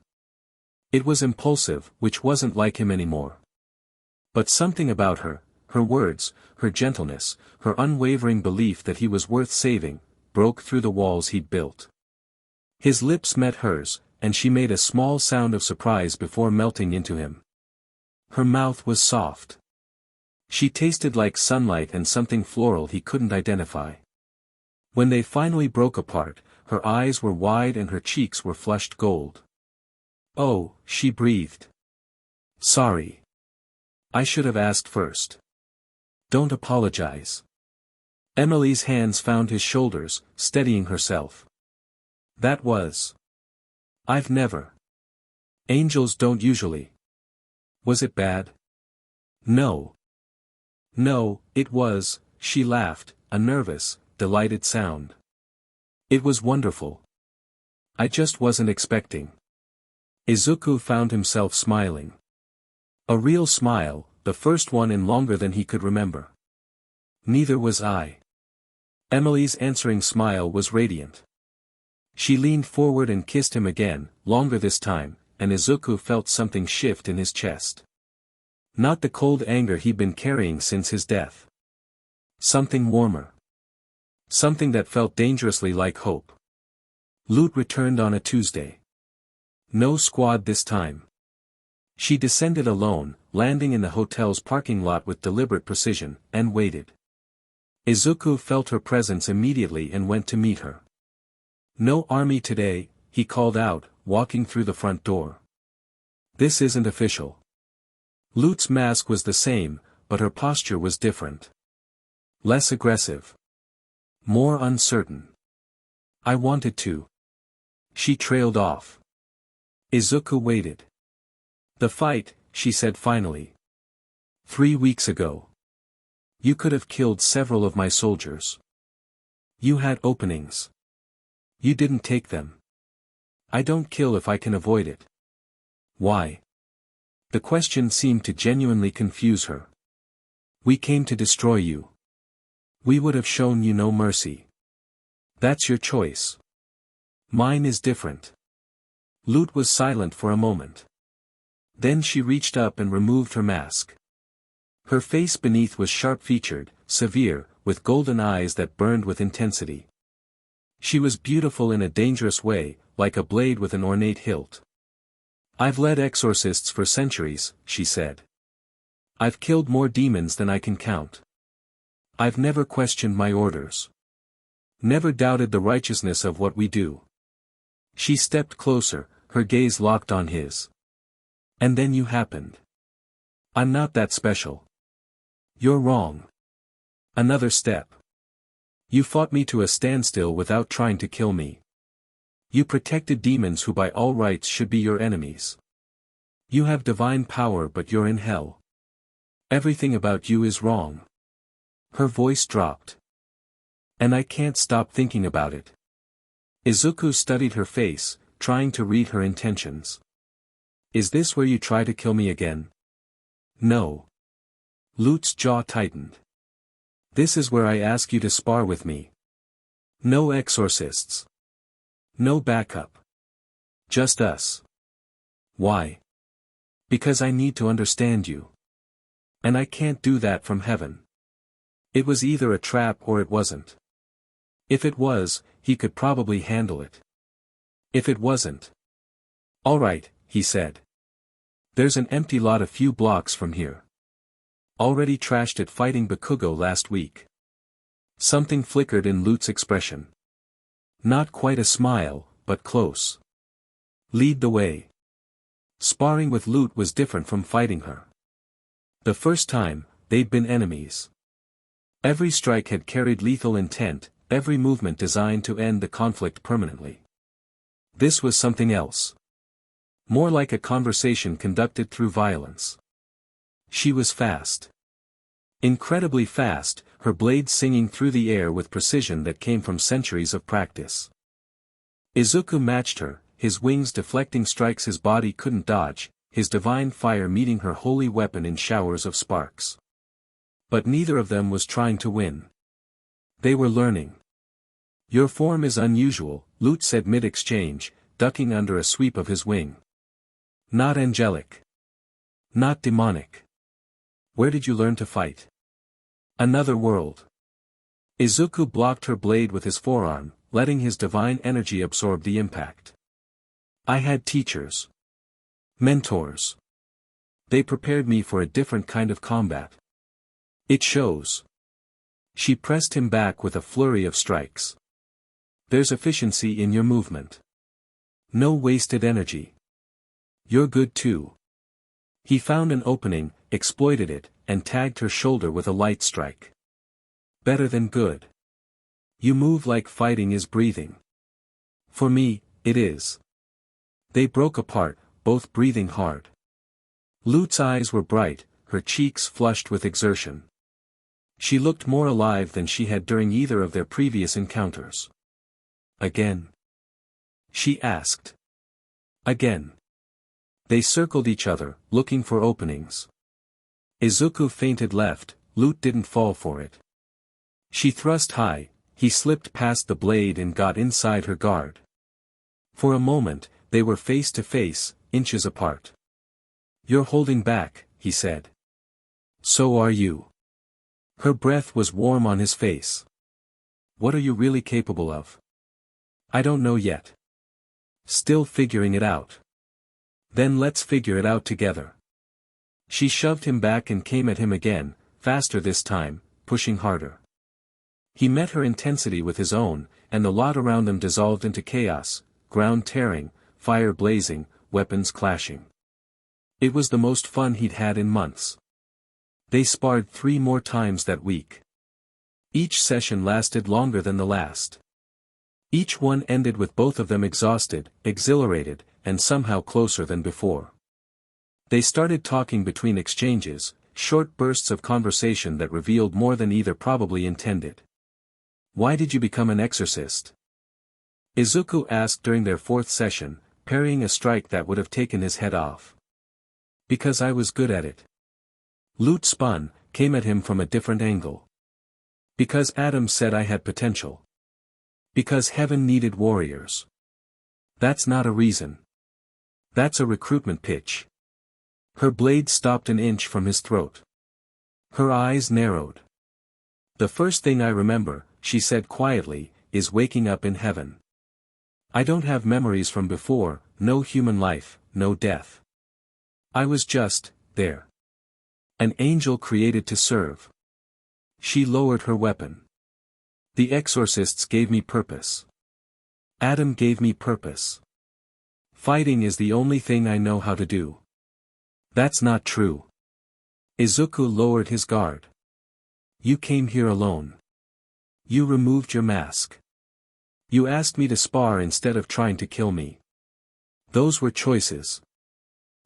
It was impulsive, which wasn't like him anymore. But something about her, her words, her gentleness, her unwavering belief that he was worth saving, broke through the walls he'd built. His lips met hers, and she made a small sound of surprise before melting into him. Her mouth was soft. She tasted like sunlight and something floral he couldn't identify. When they finally broke apart, her eyes were wide and her cheeks were flushed gold. "Oh," she breathed. "Sorry. I should have asked first." "Don't apologize." Emily's hands found his shoulders, steadying herself. "That was. I've never. Angels don't usually." "Was it bad?" "No. No, it was," she laughed, a nervous, delighted sound. "It was wonderful. I just wasn't expecting." Izuku found himself smiling. A real smile, the first one in longer than he could remember. "Neither was I." Emily's answering smile was radiant. She leaned forward and kissed him again, longer this time, and Izuku felt something shift in his chest. Not the cold anger he'd been carrying since his death. Something warmer. Something that felt dangerously like hope. Lute returned on a Tuesday. No squad this time. She descended alone, landing in the hotel's parking lot with deliberate precision, and waited. Izuku felt her presence immediately and went to meet her. "No army today," he called out, walking through the front door. "This isn't official." Lute's mask was the same, but her posture was different. Less aggressive. More uncertain. "I wanted to." She trailed off. Izuku waited. "The fight," she said finally. 3 weeks ago. You could have killed several of my soldiers. You had openings. You didn't take them. I don't kill if I can avoid it." "Why?" The question seemed to genuinely confuse her. "We came to destroy you. We would have shown you no mercy. That's your choice. Mine is different." Lute was silent for a moment. Then she reached up and removed her mask. Her face beneath was sharp-featured, severe, with golden eyes that burned with intensity. She was beautiful in a dangerous way, like a blade with an ornate hilt. "I've led exorcists for centuries," she said. "I've killed more demons than I can count. I've never questioned my orders. Never doubted the righteousness of what we do." She stepped closer, her gaze locked on his. "And then you happened. I'm not that special." "You're wrong. Another step. You fought me to a standstill without trying to kill me. You protected demons who by all rights should be your enemies. You have divine power but you're in hell. Everything about you is wrong." Her voice dropped. "And I can't stop thinking about it." Izuku studied her face, trying to read her intentions. "Is this where you try to kill me again?" "No." Lute's jaw tightened. "This is where I ask you to spar with me. No exorcists. No backup. Just us." "Why?" "Because I need to understand you. And I can't do that from heaven. It was either a trap or it wasn't. If it was, he could probably handle it. If it wasn't." "All right," he said. "There's an empty lot a few blocks from here. Already trashed it fighting Bakugo last week." Something flickered in Lute's expression. Not quite a smile, but close. "Lead the way." Sparring with Lute was different from fighting her. The first time, they'd been enemies. Every strike had carried lethal intent, every movement designed to end the conflict permanently. This was something else. More like a conversation conducted through violence. She was fast. Incredibly fast, her blade singing through the air with precision that came from centuries of practice. Izuku matched her, his wings deflecting strikes his body couldn't dodge, his divine fire meeting her holy weapon in showers of sparks. But neither of them was trying to win. They were learning. "Your form is unusual," Lute said mid-exchange, ducking under a sweep of his wing. "Not angelic. Not demonic. Where did you learn to fight?" "Another world." Izuku blocked her blade with his forearm, letting his divine energy absorb the impact. "I had teachers. Mentors. They prepared me for a different kind of combat. It shows." She pressed him back with a flurry of strikes. "There's efficiency in your movement. No wasted energy. You're good too." He found an opening, exploited it, and tagged her shoulder with a light strike. "Better than good. You move like fighting is breathing. For me, it is." They broke apart, both breathing hard. Lute's eyes were bright, her cheeks flushed with exertion. She looked more alive than she had during either of their previous encounters. "Again?" she asked. "Again." They circled each other, looking for openings. Izuku feinted left, Lute didn't fall for it. She thrust high, he slipped past the blade and got inside her guard. For a moment, they were face to face, inches apart. "You're holding back," he said. "So are you." Her breath was warm on his face. What are you really capable of? I don't know yet. Still figuring it out. Then let's figure it out together. She shoved him back and came at him again, faster this time, pushing harder. He met her intensity with his own, and the lot around them dissolved into chaos, ground tearing, fire blazing, weapons clashing. It was the most fun he'd had in months. They sparred 3 more times that week. Each session lasted longer than the last. Each one ended with both of them exhausted, exhilarated, and somehow closer than before. They started talking between exchanges, short bursts of conversation that revealed more than either probably intended. Why did you become an exorcist? Izuku asked during their 4th session, parrying a strike that would have taken his head off. Because I was good at it. Lute spun, came at him from a different angle. Because Adam said I had potential. Because heaven needed warriors. That's not a reason. That's a recruitment pitch. Her blade stopped an inch from his throat. Her eyes narrowed. The first thing I remember, she said quietly, is waking up in heaven. I don't have memories from before, no human life, no death. I was just, there. An angel created to serve. She lowered her weapon. The exorcists gave me purpose. Adam gave me purpose. Fighting is the only thing I know how to do. That's not true. Izuku lowered his guard. You came here alone. You removed your mask. You asked me to spar instead of trying to kill me. Those were choices.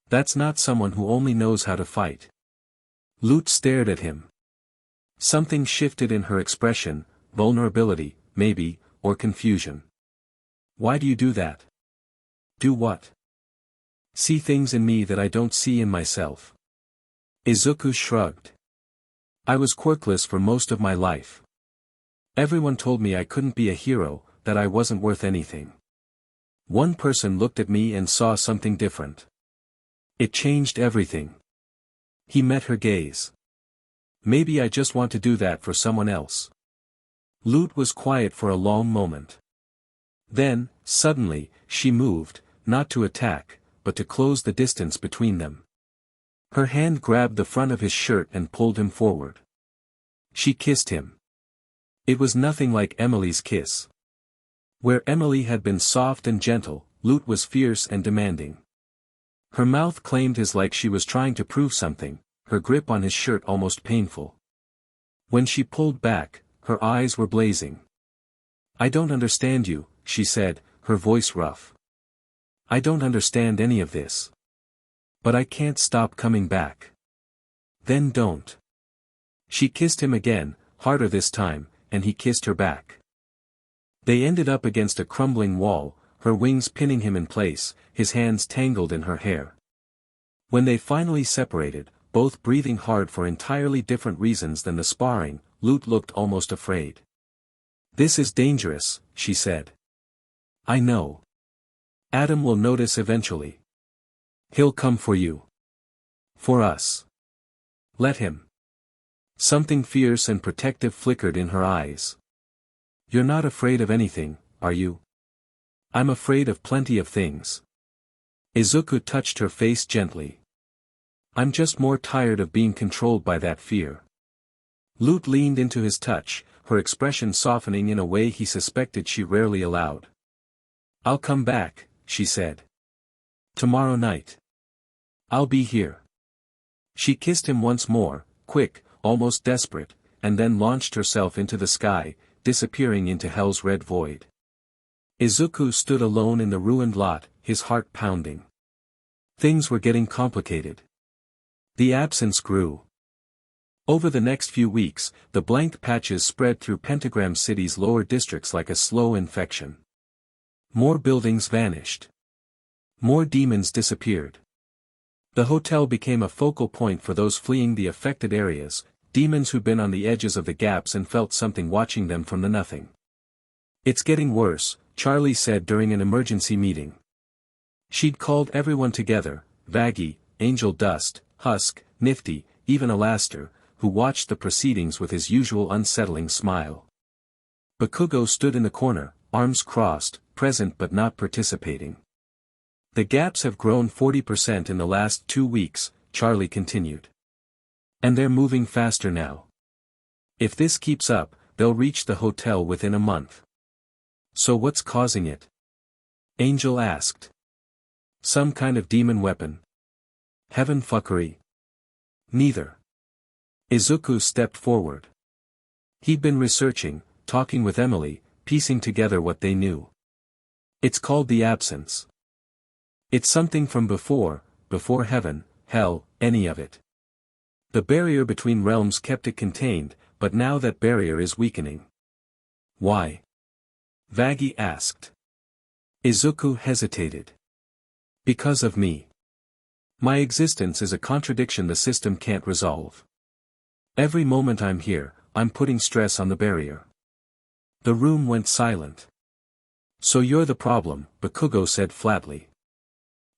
That's not someone who only knows how to fight. Lute stared at him. Something shifted in her expression, vulnerability, maybe, or confusion. Why do you do that? Do what? See things in me that I don't see in myself. Izuku shrugged. I was quirkless for most of my life. Everyone told me I couldn't be a hero, that I wasn't worth anything. One person looked at me and saw something different. It changed everything. He met her gaze. Maybe I just want to do that for someone else. Lute was quiet for a long moment. Then, suddenly, she moved, not to attack, but to close the distance between them. Her hand grabbed the front of his shirt and pulled him forward. She kissed him. It was nothing like Emily's kiss. Where Emily had been soft and gentle, Lute was fierce and demanding. Her mouth claimed his like she was trying to prove something, her grip on his shirt almost painful. When she pulled back, her eyes were blazing. I don't understand you, she said, her voice rough. I don't understand any of this. But I can't stop coming back. Then don't. She kissed him again, harder this time, and he kissed her back. They ended up against a crumbling wall, her wings pinning him in place, his hands tangled in her hair. When they finally separated, both breathing hard for entirely different reasons than the sparring, Lute looked almost afraid. This is dangerous, she said. I know. Adam will notice eventually. He'll come for you. For us. Let him. Something fierce and protective flickered in her eyes. You're not afraid of anything, are you? I'm afraid of plenty of things. Izuku touched her face gently. I'm just more tired of being controlled by that fear. Lute leaned into his touch, her expression softening in a way he suspected she rarely allowed. I'll come back, she said. Tomorrow night. I'll be here. She kissed him once more, quick, almost desperate, and then launched herself into the sky, disappearing into hell's red void. Izuku stood alone in the ruined lot, his heart pounding. Things were getting complicated. The absence grew. Over the next few weeks, the blank patches spread through Pentagram City's lower districts like a slow infection. More buildings vanished. More demons disappeared. The hotel became a focal point for those fleeing the affected areas, demons who'd been on the edges of the gaps and felt something watching them from the nothing. It's getting worse, Charlie said during an emergency meeting. She'd called everyone together, Vaggie, Angel Dust, Husk, Nifty, even Alaster, who watched the proceedings with his usual unsettling smile. Bakugo stood in the corner, arms crossed, present but not participating. The gaps have grown 40% in the last 2 weeks, Charlie continued. And they're moving faster now. If this keeps up, they'll reach the hotel within a month. So what's causing it? Angel asked. Some kind of demon weapon? Heaven fuckery? Neither. Izuku stepped forward. He'd been researching, talking with Emily, piecing together what they knew. It's called the absence. It's something from before heaven, hell, any of it. The barrier between realms kept it contained, but now that barrier is weakening. Why? Vaggie asked. Izuku hesitated. Because of me. My existence is a contradiction the system can't resolve. Every moment I'm here, I'm putting stress on the barrier. The room went silent. So you're the problem, Bakugo said flatly.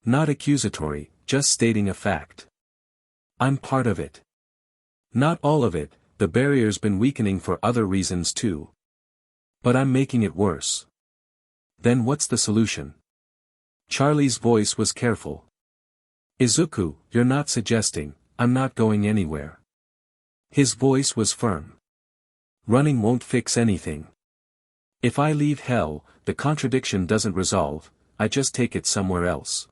Not accusatory, just stating a fact. I'm part of it. Not all of it, the barrier's been weakening for other reasons too. But I'm making it worse. Then what's the solution? Charlie's voice was careful. Izuku, you're not suggesting, I'm not going anywhere. His voice was firm. Running won't fix anything. If I leave hell, the contradiction doesn't resolve, I just take it somewhere else.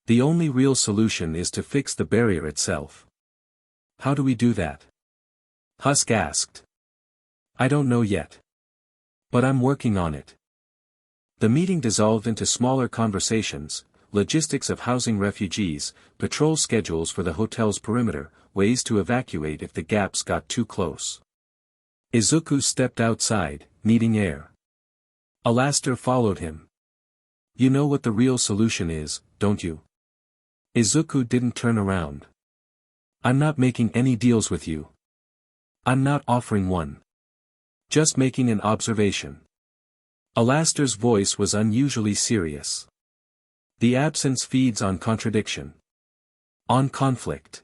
The only real solution is to fix the barrier itself. How do we do that? Husk asked. I don't know yet. But I'm working on it. The meeting dissolved into smaller conversations, logistics of housing refugees, patrol schedules for the hotel's perimeter, ways to evacuate if the gaps got too close. Izuku stepped outside, needing air. Alastair followed him. You know what the real solution is, don't you? Izuku didn't turn around. I'm not making any deals with you. I'm not offering one. Just making an observation. Alastair's voice was unusually serious. The absence feeds on contradiction. On conflict.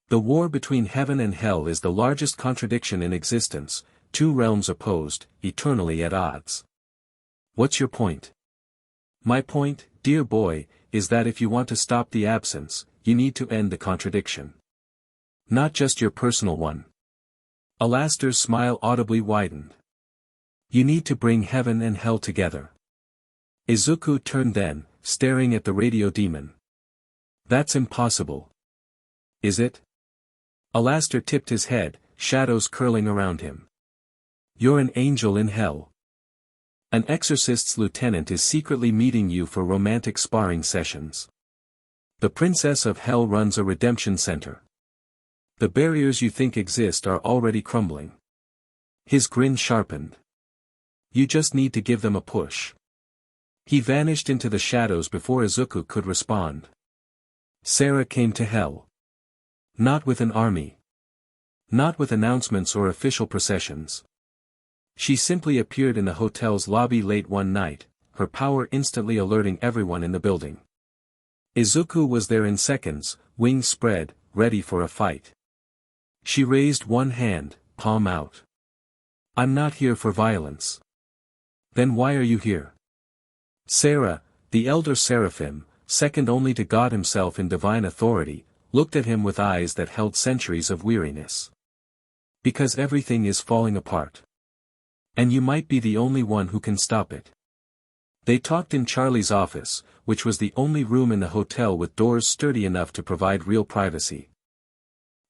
The war between heaven and hell is the largest contradiction in existence, two realms opposed, eternally at odds. What's your point? My point, dear boy, is that if you want to stop the absence, you need to end the contradiction. Not just your personal one. Alastair's smile audibly widened. You need to bring heaven and hell together. Izuku turned then, staring at the radio demon. That's impossible. Is it? Alastair tipped his head, shadows curling around him. You're an angel in hell. An exorcist's lieutenant is secretly meeting you for romantic sparring sessions. The princess of hell runs a redemption center. The barriers you think exist are already crumbling. His grin sharpened. You just need to give them a push. He vanished into the shadows before Izuku could respond. Sera came to hell. Not with an army. Not with announcements or official processions. She simply appeared in the hotel's lobby late one night, her power instantly alerting everyone in the building. Izuku was there in seconds, wings spread, ready for a fight. She raised one hand, palm out. I'm not here for violence. Then why are you here? Sera, the elder seraphim, second only to God himself in divine authority, looked at him with eyes that held centuries of weariness. Because everything is falling apart. And you might be the only one who can stop it. They talked in Charlie's office, which was the only room in the hotel with doors sturdy enough to provide real privacy.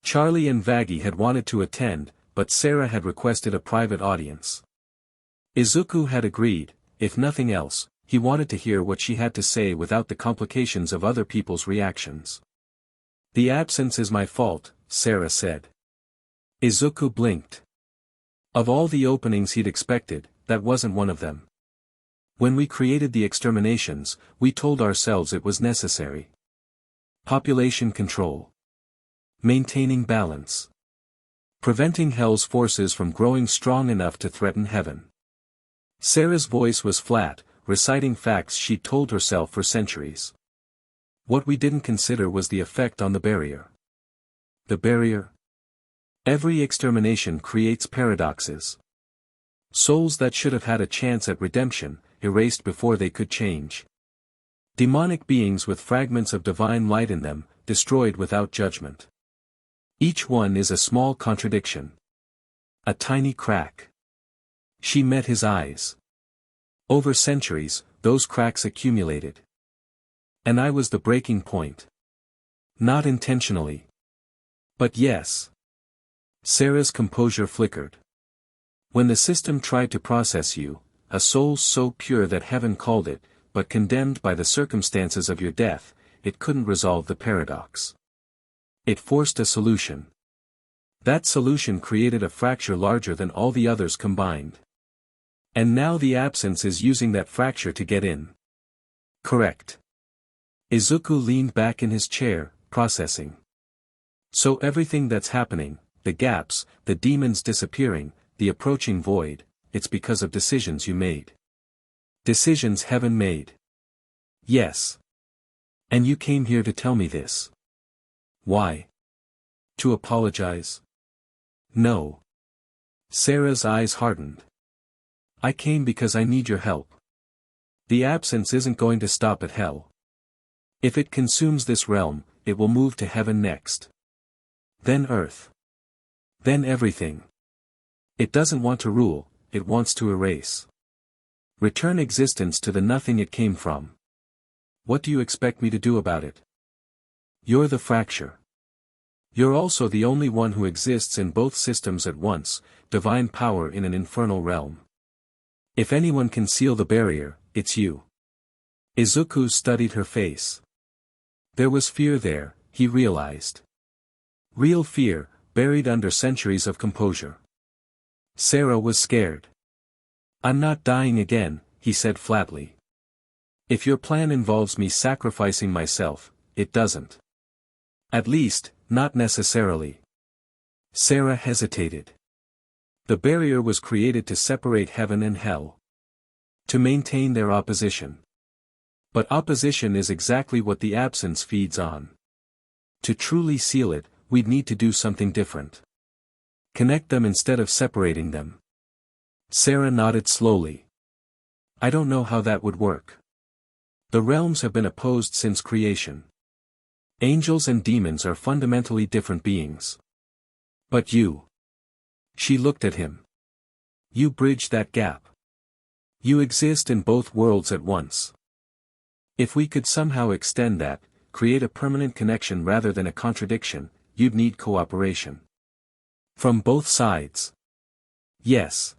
Charlie and Vaggie had wanted to attend, but Sera had requested a private audience. Izuku had agreed, if nothing else, he wanted to hear what she had to say without the complications of other people's reactions. The absence is my fault, Sera said. Izuku blinked. Of all the openings he'd expected, that wasn't one of them. When we created the exterminations, we told ourselves it was necessary. Population control. Maintaining balance. Preventing hell's forces from growing strong enough to threaten heaven. Sera's voice was flat, reciting facts she'd told herself for centuries. What we didn't consider was the effect on the barrier. The barrier? Every extermination creates paradoxes. Souls that should have had a chance at redemption, erased before they could change. Demonic beings with fragments of divine light in them, destroyed without judgment. Each one is a small contradiction. A tiny crack. She met his eyes. Over centuries, those cracks accumulated. And I was the breaking point. Not intentionally. But yes. Sera's composure flickered. When the system tried to process you, a soul so pure that heaven called it, but condemned by the circumstances of your death, it couldn't resolve the paradox. It forced a solution. That solution created a fracture larger than all the others combined. And now the absence is using that fracture to get in. Correct. Izuku leaned back in his chair, processing. So everything that's happening, the gaps, the demons disappearing, the approaching void, it's because of decisions you made. Decisions heaven made. Yes. And you came here to tell me this. Why? To apologize? No. Sera's eyes hardened. I came because I need your help. The absence isn't going to stop at hell. If it consumes this realm, it will move to heaven next. Then earth. Then everything. It doesn't want to rule, it wants to erase. Return existence to the nothing it came from. What do you expect me to do about it? You're the fracture. You're also the only one who exists in both systems at once, divine power in an infernal realm. If anyone can seal the barrier, it's you. Izuku studied her face. There was fear there, he realized. Real fear, buried under centuries of composure. Sera was scared. I'm not dying again, he said flatly. If your plan involves me sacrificing myself, it doesn't. At least, not necessarily. Sera hesitated. The barrier was created to separate heaven and hell. To maintain their opposition. But opposition is exactly what the absence feeds on. To truly seal it, we'd need to do something different. Connect them instead of separating them. Sera nodded slowly. I don't know how that would work. The realms have been opposed since creation. Angels and demons are fundamentally different beings. But you. She looked at him. You bridge that gap. You exist in both worlds at once. If we could somehow extend that, create a permanent connection rather than a contradiction, you'd need cooperation. From both sides. Yes.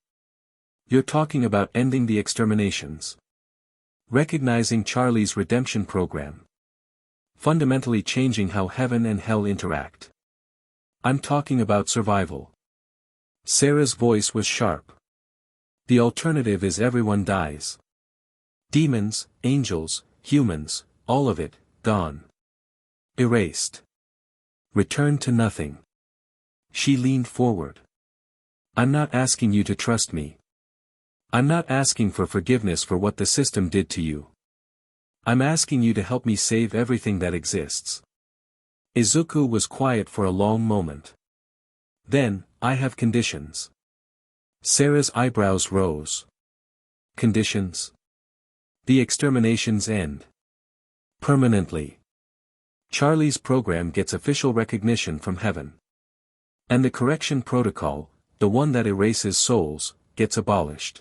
You're talking about ending the exterminations. Recognizing Charlie's redemption program. Fundamentally changing how heaven and hell interact. I'm talking about survival. Sera's voice was sharp. The alternative is everyone dies. Demons, angels, humans, all of it, gone. Erased. Returned to nothing. She leaned forward. I'm not asking you to trust me. I'm not asking for forgiveness for what the system did to you. I'm asking you to help me save everything that exists. Izuku was quiet for a long moment. Then, I have conditions. Sera's eyebrows rose. Conditions? The exterminations end. Permanently. Charlie's program gets official recognition from heaven. And the correction protocol, the one that erases souls, gets abolished.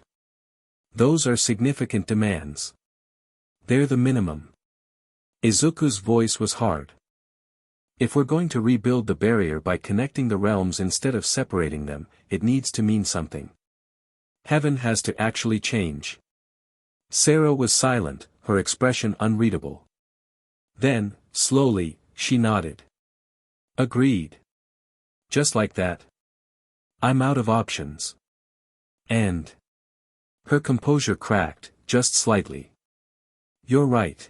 Those are significant demands. They're the minimum. Izuku's voice was hard. If we're going to rebuild the barrier by connecting the realms instead of separating them, it needs to mean something. Heaven has to actually change. Sera was silent, her expression unreadable. Then, slowly, she nodded. Agreed. Just like that. I'm out of options. And. Her composure cracked, just slightly. You're right.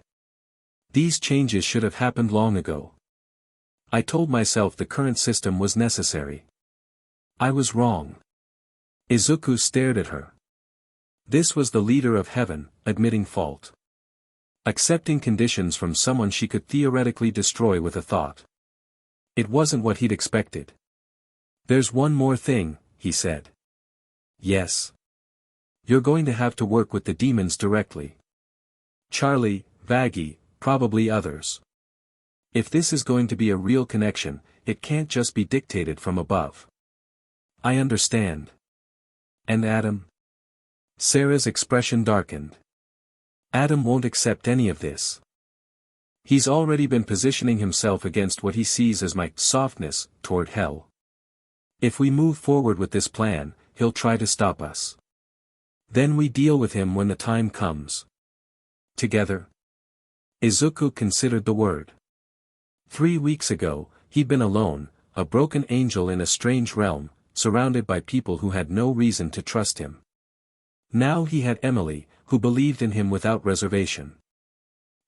These changes should have happened long ago. I told myself the current system was necessary. I was wrong. Izuku stared at her. This was the leader of heaven, admitting fault. Accepting conditions from someone she could theoretically destroy with a thought. It wasn't what he'd expected. There's one more thing, he said. Yes. You're going to have to work with the demons directly. Charlie, Vaggie, probably others. If this is going to be a real connection, it can't just be dictated from above. I understand. And Adam? Sera's expression darkened. Adam won't accept any of this. He's already been positioning himself against what he sees as my softness toward hell. If we move forward with this plan, he'll try to stop us. Then we deal with him when the time comes. Together? Izuku considered the word. 3 weeks ago, he'd been alone, a broken angel in a strange realm, surrounded by people who had no reason to trust him. Now he had Emily, who believed in him without reservation.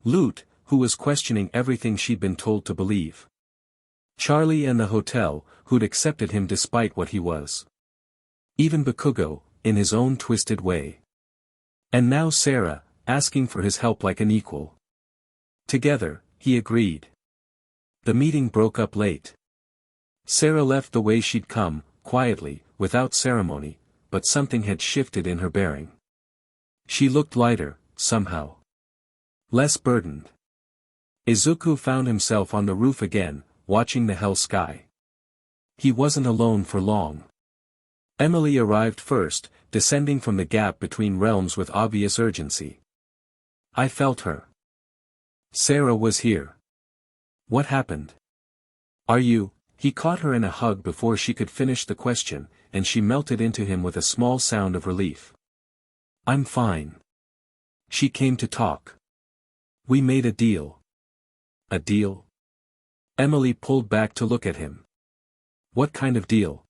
Lute, who was questioning everything she'd been told to believe. Charlie and the hotel, who'd accepted him despite what he was. Even Bakugo, in his own twisted way. And now Sera, asking for his help like an equal. Together, he agreed. The meeting broke up late. Sera left the way she'd come, quietly, without ceremony, but something had shifted in her bearing. She looked lighter, somehow. Less burdened. Izuku found himself on the roof again, watching the hell sky. He wasn't alone for long. Emily arrived first, descending from the gap between realms with obvious urgency. I felt her. Sera was here. What happened? Are you? He caught her in a hug before she could finish the question, and she melted into him with a small sound of relief. I'm fine. She came to talk. We made a deal. A deal? Emily pulled back to look at him. What kind of deal?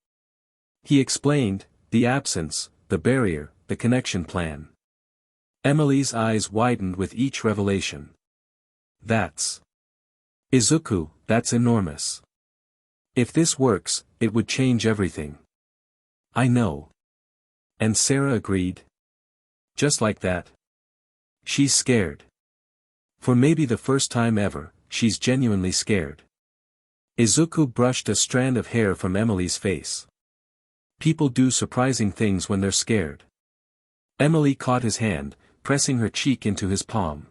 He explained, the absence, the barrier, the connection plan. Emily's eyes widened with each revelation. That's... Izuku, that's enormous. If this works, it would change everything. I know. And Sera agreed. Just like that. She's scared. For maybe the first time ever, she's genuinely scared. Izuku brushed a strand of hair from Emily's face. People do surprising things when they're scared. Emily caught his hand, pressing her cheek into his palm.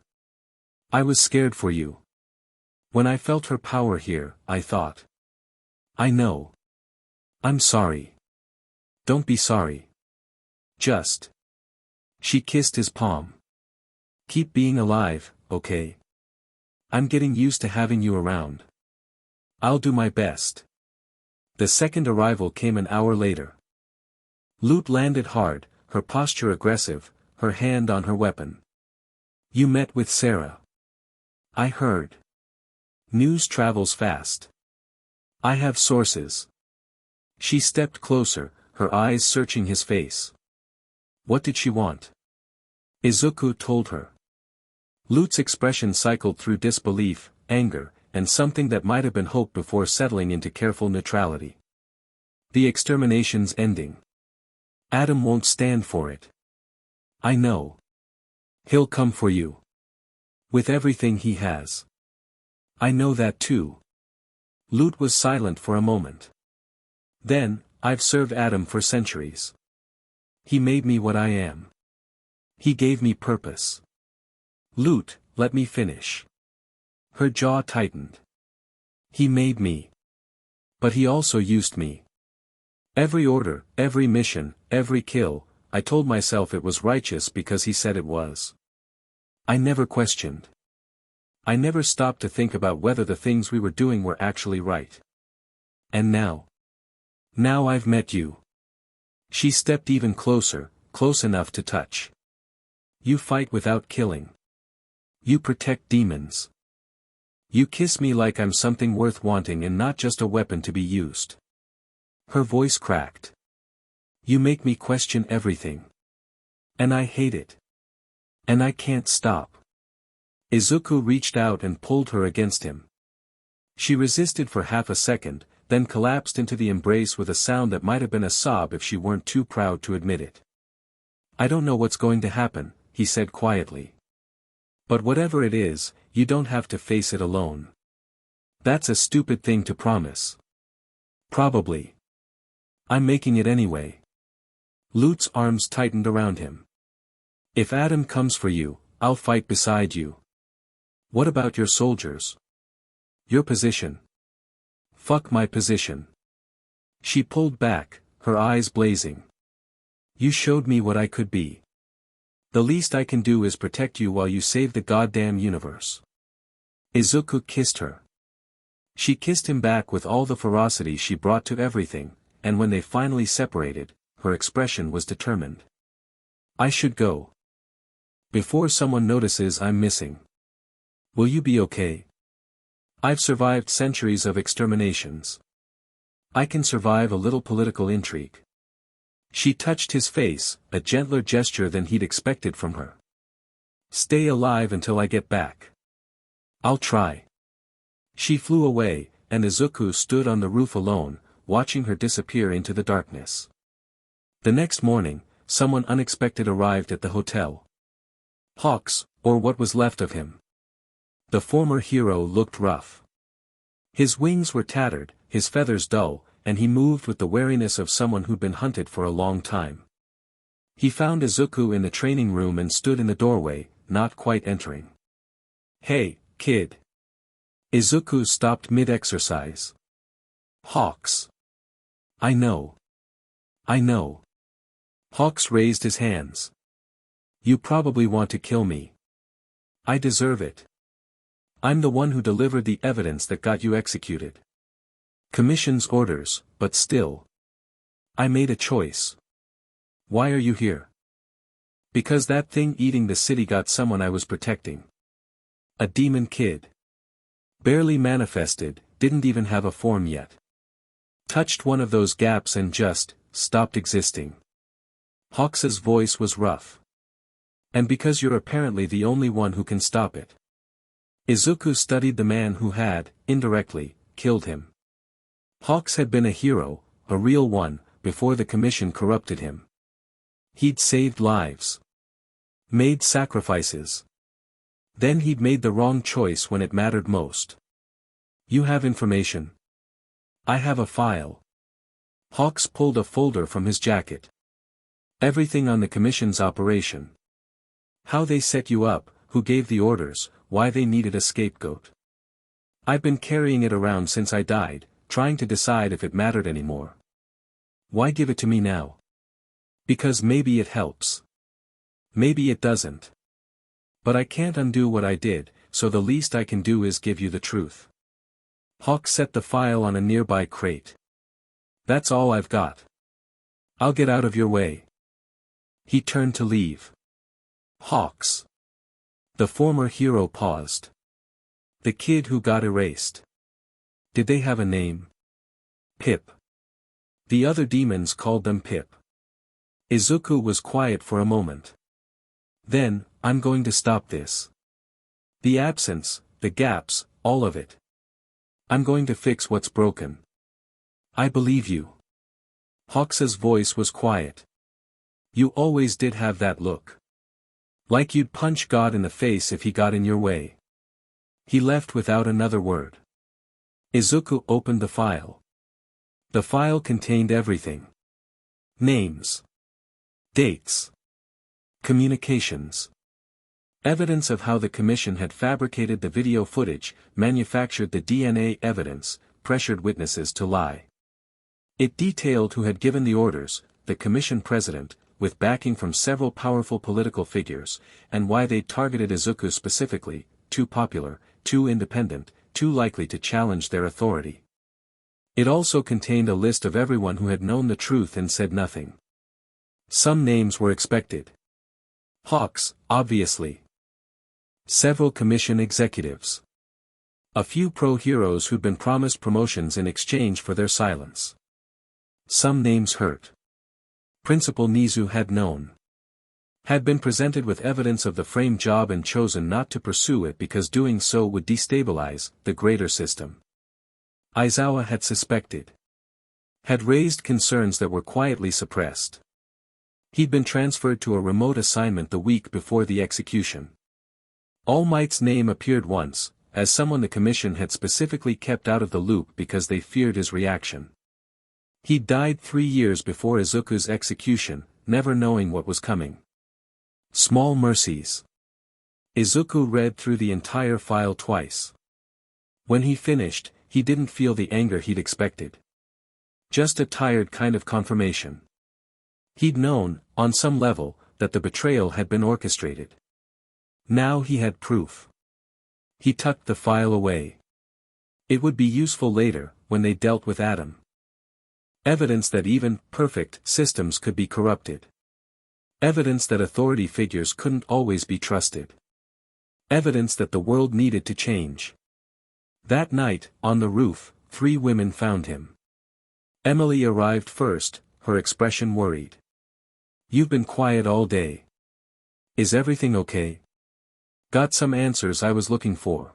I was scared for you. When I felt her power here, I thought. I know. I'm sorry. Don't be sorry. Just. She kissed his palm. Keep being alive, okay? I'm getting used to having you around. I'll do my best. The second arrival came an hour later. Lute landed hard, her posture aggressive, her hand on her weapon. You met with Sera. I heard. News travels fast. I have sources. She stepped closer, her eyes searching his face. What did she want? Izuku told her. Lute's expression cycled through disbelief, anger, and something that might have been hope before settling into careful neutrality. The extermination's ending. Adam won't stand for it. I know. He'll come for you. With everything he has. I know that too. Lute was silent for a moment. Then, I've served Adam for centuries. He made me what I am. He gave me purpose. Lute, let me finish. Her jaw tightened. He made me. But he also used me. Every order, every mission, every kill, I told myself it was righteous because he said it was. I never questioned. I never stopped to think about whether the things we were doing were actually right. And now? Now I've met you. She stepped even closer, close enough to touch. You fight without killing. You protect demons. You kiss me like I'm something worth wanting and not just a weapon to be used. Her voice cracked. You make me question everything. And I hate it. And I can't stop. Izuku reached out and pulled her against him. She resisted for half a second, then collapsed into the embrace with a sound that might have been a sob if she weren't too proud to admit it. I don't know what's going to happen, he said quietly. But whatever it is, you don't have to face it alone. That's a stupid thing to promise. Probably. I'm making it anyway. Lute's arms tightened around him. If Adam comes for you, I'll fight beside you. What about your soldiers? Your position? Fuck my position. She pulled back, her eyes blazing. You showed me what I could be. The least I can do is protect you while you save the goddamn universe. Izuku kissed her. She kissed him back with all the ferocity she brought to everything, and when they finally separated, her expression was determined. I should go. Before someone notices I'm missing. Will you be okay? I've survived centuries of exterminations. I can survive a little political intrigue. She touched his face, a gentler gesture than he'd expected from her. Stay alive until I get back. I'll try. She flew away, and Izuku stood on the roof alone, watching her disappear into the darkness. The next morning, someone unexpected arrived at the hotel. Hawks, or what was left of him. The former hero looked rough. His wings were tattered, his feathers dull, and he moved with the wariness of someone who'd been hunted for a long time. He found Izuku in the training room and stood in the doorway, not quite entering. Hey, kid. Izuku stopped mid-exercise. Hawks. I know. I know. Hawks raised his hands. You probably want to kill me. I deserve it. I'm the one who delivered the evidence that got you executed. Commission's orders, but still. I made a choice. Why are you here? Because that thing eating the city got someone I was protecting. A demon kid. Barely manifested, didn't even have a form yet. Touched one of those gaps and just stopped existing. Hawks's voice was rough. And because you're apparently the only one who can stop it. Izuku studied the man who had, indirectly, killed him. Hawks had been a hero, a real one, before the commission corrupted him. He'd saved lives. Made sacrifices. Then he'd made the wrong choice when it mattered most. You have information. I have a file. Hawks pulled a folder from his jacket. Everything on the commission's operation. How they set you up, who gave the orders, why they needed a scapegoat. I've been carrying it around since I died, trying to decide if it mattered anymore. Why give it to me now? Because maybe it helps. Maybe it doesn't. But I can't undo what I did, so the least I can do is give you the truth. Hawk set the file on a nearby crate. That's all I've got. I'll get out of your way. He turned to leave. Hawks. The former hero paused. The kid who got erased. Did they have a name? Pip. The other demons called them Pip. Izuku was quiet for a moment. Then, I'm going to stop this. The absence, the gaps, all of it. I'm going to fix what's broken. I believe you. Hawks's voice was quiet. You always did have that look. Like you'd punch God in the face if he got in your way. He left without another word. Izuku opened the file. The file contained everything. Names. Dates. Communications. Evidence of how the commission had fabricated the video footage, manufactured the DNA evidence, pressured witnesses to lie. It detailed who had given the orders, the commission president, with backing from several powerful political figures, and why they targeted Izuku specifically, too popular, too independent, too likely to challenge their authority. It also contained a list of everyone who had known the truth and said nothing. Some names were expected. Hawks, obviously. Several commission executives. A few pro-heroes who'd been promised promotions in exchange for their silence. Some names hurt. Principal Nizu had known. Had been presented with evidence of the frame job and chosen not to pursue it because doing so would destabilize the greater system. Aizawa had suspected. Had raised concerns that were quietly suppressed. He'd been transferred to a remote assignment the week before the execution. All Might's name appeared once, as someone the commission had specifically kept out of the loop because they feared his reaction. He'd died 3 years before Izuku's execution, never knowing what was coming. Small mercies. Izuku read through the entire file twice. When he finished, he didn't feel the anger he'd expected. Just a tired kind of confirmation. He'd known, on some level, that the betrayal had been orchestrated. Now he had proof. He tucked the file away. It would be useful later, when they dealt with Adam. Evidence that even perfect systems could be corrupted. Evidence that authority figures couldn't always be trusted. Evidence that the world needed to change. That night, on the roof, 3 women found him. Emily arrived first, her expression worried. "You've been quiet all day. Is everything okay?" "Got some answers I was looking for."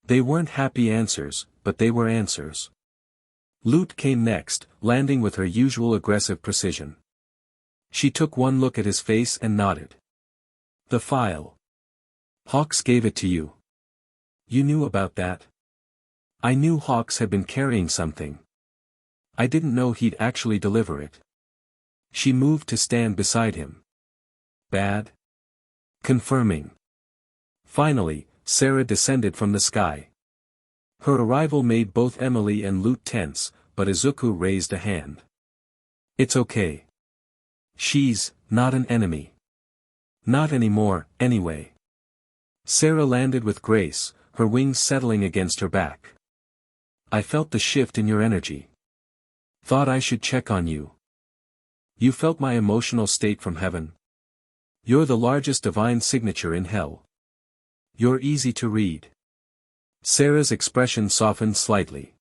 They weren't happy answers, but they were answers. Lute came next, landing with her usual aggressive precision. She took one look at his face and nodded. "The file. Hawks gave it to you. You knew about that?" "I knew Hawks had been carrying something. I didn't know he'd actually deliver it." She moved to stand beside him. "Bad?" "Confirming." Finally, Sera descended from the sky. Her arrival made both Emily and Lute tense, but Izuku raised a hand. "It's okay. She's not an enemy. Not anymore, anyway." Sera landed with grace, her wings settling against her back. "I felt the shift in your energy. Thought I should check on you." "You felt my emotional state from heaven? You're the largest divine signature in hell. You're easy to read." Sera's expression softened slightly.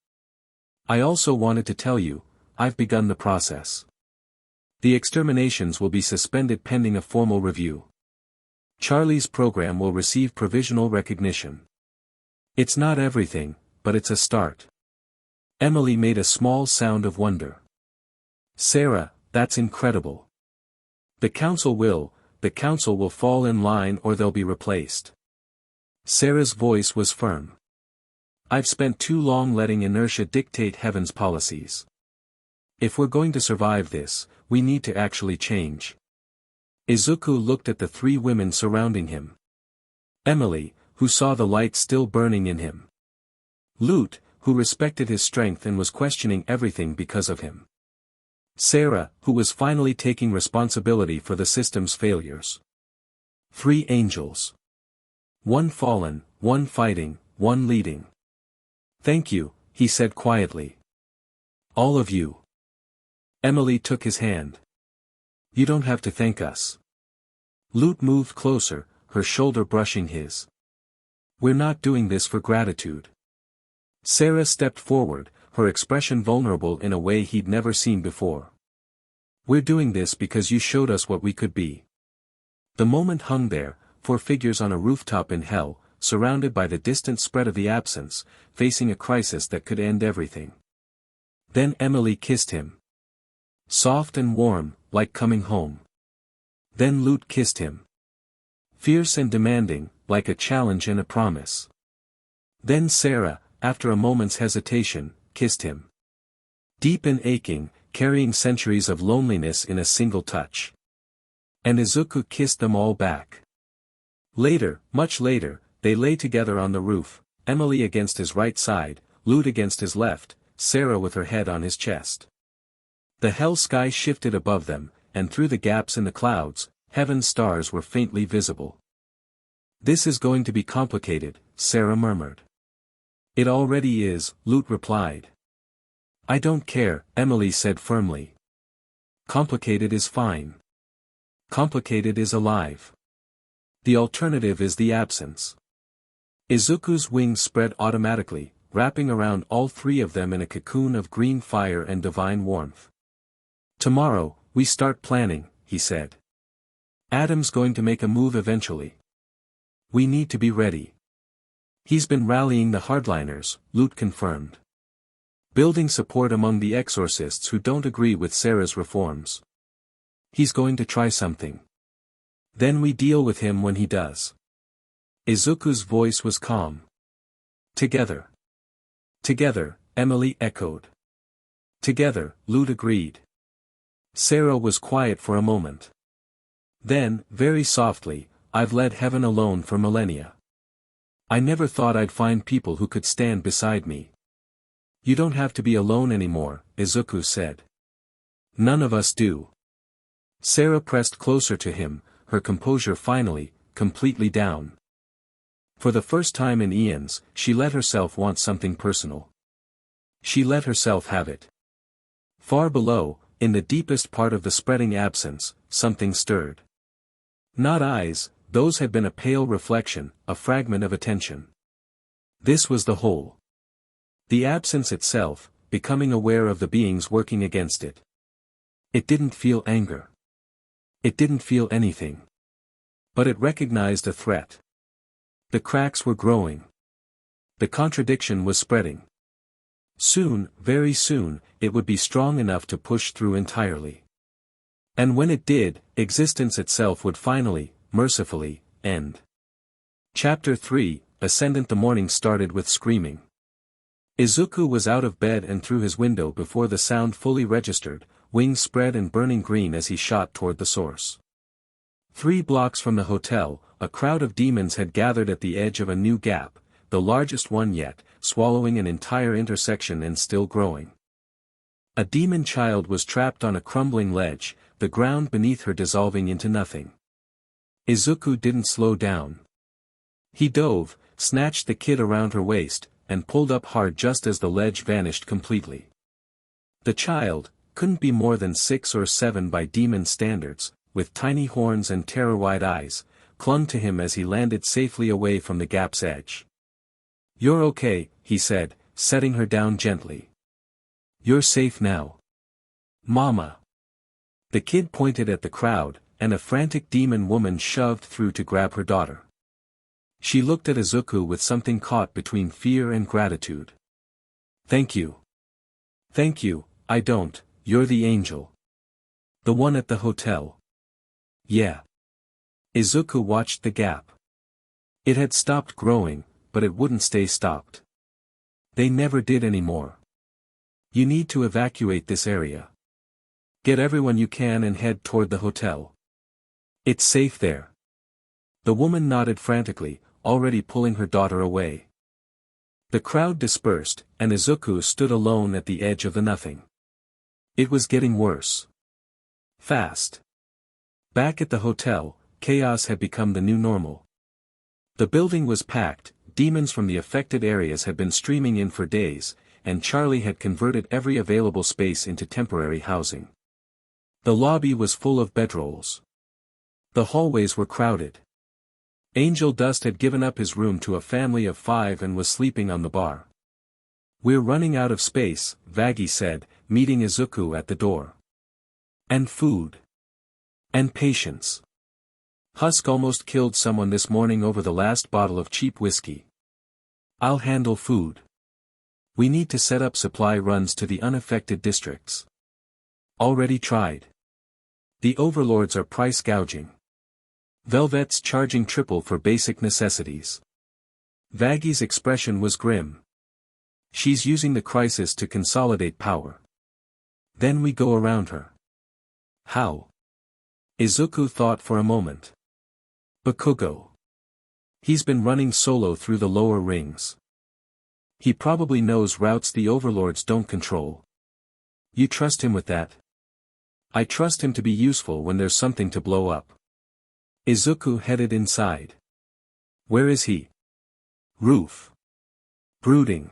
"I also wanted to tell you, I've begun the process. The exterminations will be suspended pending a formal review. Charlie's program will receive provisional recognition. It's not everything, but it's a start." Emily made a small sound of wonder. "Sera, that's incredible. The council will fall in line or they'll be replaced." Sera's voice was firm. "I've spent too long letting inertia dictate heaven's policies. If we're going to survive this, we need to actually change." Izuku looked at the 3 women surrounding him. Emily, who saw the light still burning in him. Lute, who respected his strength and was questioning everything because of him. Sera, who was finally taking responsibility for the system's failures. 3 angels. 1 fallen, 1 fighting, 1 leading. "Thank you," he said quietly. "All of you." Emily took his hand. "You don't have to thank us." Lute moved closer, her shoulder brushing his. "We're not doing this for gratitude." Sera stepped forward, her expression vulnerable in a way he'd never seen before. "We're doing this because you showed us what we could be." The moment hung there, 4 figures on a rooftop in hell, surrounded by the distant spread of the absence, facing a crisis that could end everything. Then Emily kissed him. Soft and warm, like coming home. Then Lute kissed him. Fierce and demanding, like a challenge and a promise. Then Sera, after a moment's hesitation, kissed him. Deep and aching, carrying centuries of loneliness in a single touch. And Izuku kissed them all back. Later, much later, they lay together on the roof, Emily against his right side, Lute against his left, Sera with her head on his chest. The hell sky shifted above them, and through the gaps in the clouds, heaven's stars were faintly visible. "This is going to be complicated," Sera murmured. "It already is," Lute replied. "I don't care," Emily said firmly. "Complicated is fine. Complicated is alive. The alternative is the absence." Izuku's wings spread automatically, wrapping around all 3 of them in a cocoon of green fire and divine warmth. "Tomorrow, we start planning," he said. "Adam's going to make a move eventually. We need to be ready." "He's been rallying the hardliners," Lute confirmed. "Building support among the exorcists who don't agree with Sera's reforms. He's going to try something. Then we deal with him when he does." Izuku's voice was calm. "Together." "Together," Emily echoed. Together, Lute agreed. Sera was quiet for a moment. Then, very softly, I've led heaven alone for millennia. I never thought I'd find people who could stand beside me. You don't have to be alone anymore, Izuku said. None of us do. Sera pressed closer to him, her composure finally, completely down. For the first time in eons, she let herself want something personal. She let herself have it. Far below, in the deepest part of the spreading absence, something stirred. Not eyes, those had been a pale reflection, a fragment of attention. This was the whole. The absence itself, becoming aware of the beings working against it. It didn't feel anger. It didn't feel anything. But it recognized a threat. The cracks were growing. The contradiction was spreading. Soon, very soon, it would be strong enough to push through entirely. And when it did, existence itself would finally, mercifully, end. Chapter 3, Ascendant. The morning started with screaming. Izuku was out of bed and through his window before the sound fully registered, wings spread and burning green as he shot toward the source. 3 blocks from the hotel, a crowd of demons had gathered at the edge of a new gap, the largest one yet, swallowing an entire intersection and still growing. A demon child was trapped on a crumbling ledge, the ground beneath her dissolving into nothing. Izuku didn't slow down. He dove, snatched the kid around her waist, and pulled up hard just as the ledge vanished completely. The child, couldn't be more than 6 or 7 by demon standards, with tiny horns and terror-wide eyes, clung to him as he landed safely away from the gap's edge. "You're okay," he said, setting her down gently. "You're safe now. Mama." The kid pointed at the crowd, and a frantic demon woman shoved through to grab her daughter. She looked at Izuku with something caught between fear and gratitude. "Thank you. Thank you, I don't, you're the angel. The one at the hotel." "Yeah." Izuku watched the gap. It had stopped growing, but it wouldn't stay stopped. They never did anymore. "You need to evacuate this area. Get everyone you can and head toward the hotel. It's safe there." The woman nodded frantically, already pulling her daughter away. The crowd dispersed, and Izuku stood alone at the edge of the nothing. It was getting worse. Fast. Back at the hotel, chaos had become the new normal. The building was packed, demons from the affected areas had been streaming in for days, and Charlie had converted every available space into temporary housing. The lobby was full of bedrolls. The hallways were crowded. Angel Dust had given up his room to a family of 5 and was sleeping on the bar. "We're running out of space," Vaggie said, meeting Izuku at the door. "And food. And patience. Husk almost killed someone this morning over the last bottle of cheap whiskey. I'll handle food. We need to set up supply runs to the unaffected districts." "Already tried. The overlords are price gouging. Velvet's charging triple for basic necessities." Vaggie's expression was grim. "She's using the crisis to consolidate power. Then we go around her." "How?" Izuku thought for a moment. "Bakugo. He's been running solo through the lower rings. He probably knows routes the overlords don't control. You trust him with that?" "I trust him to be useful when there's something to blow up." Izuku headed inside. "Where is he?" "Roof. Brooding."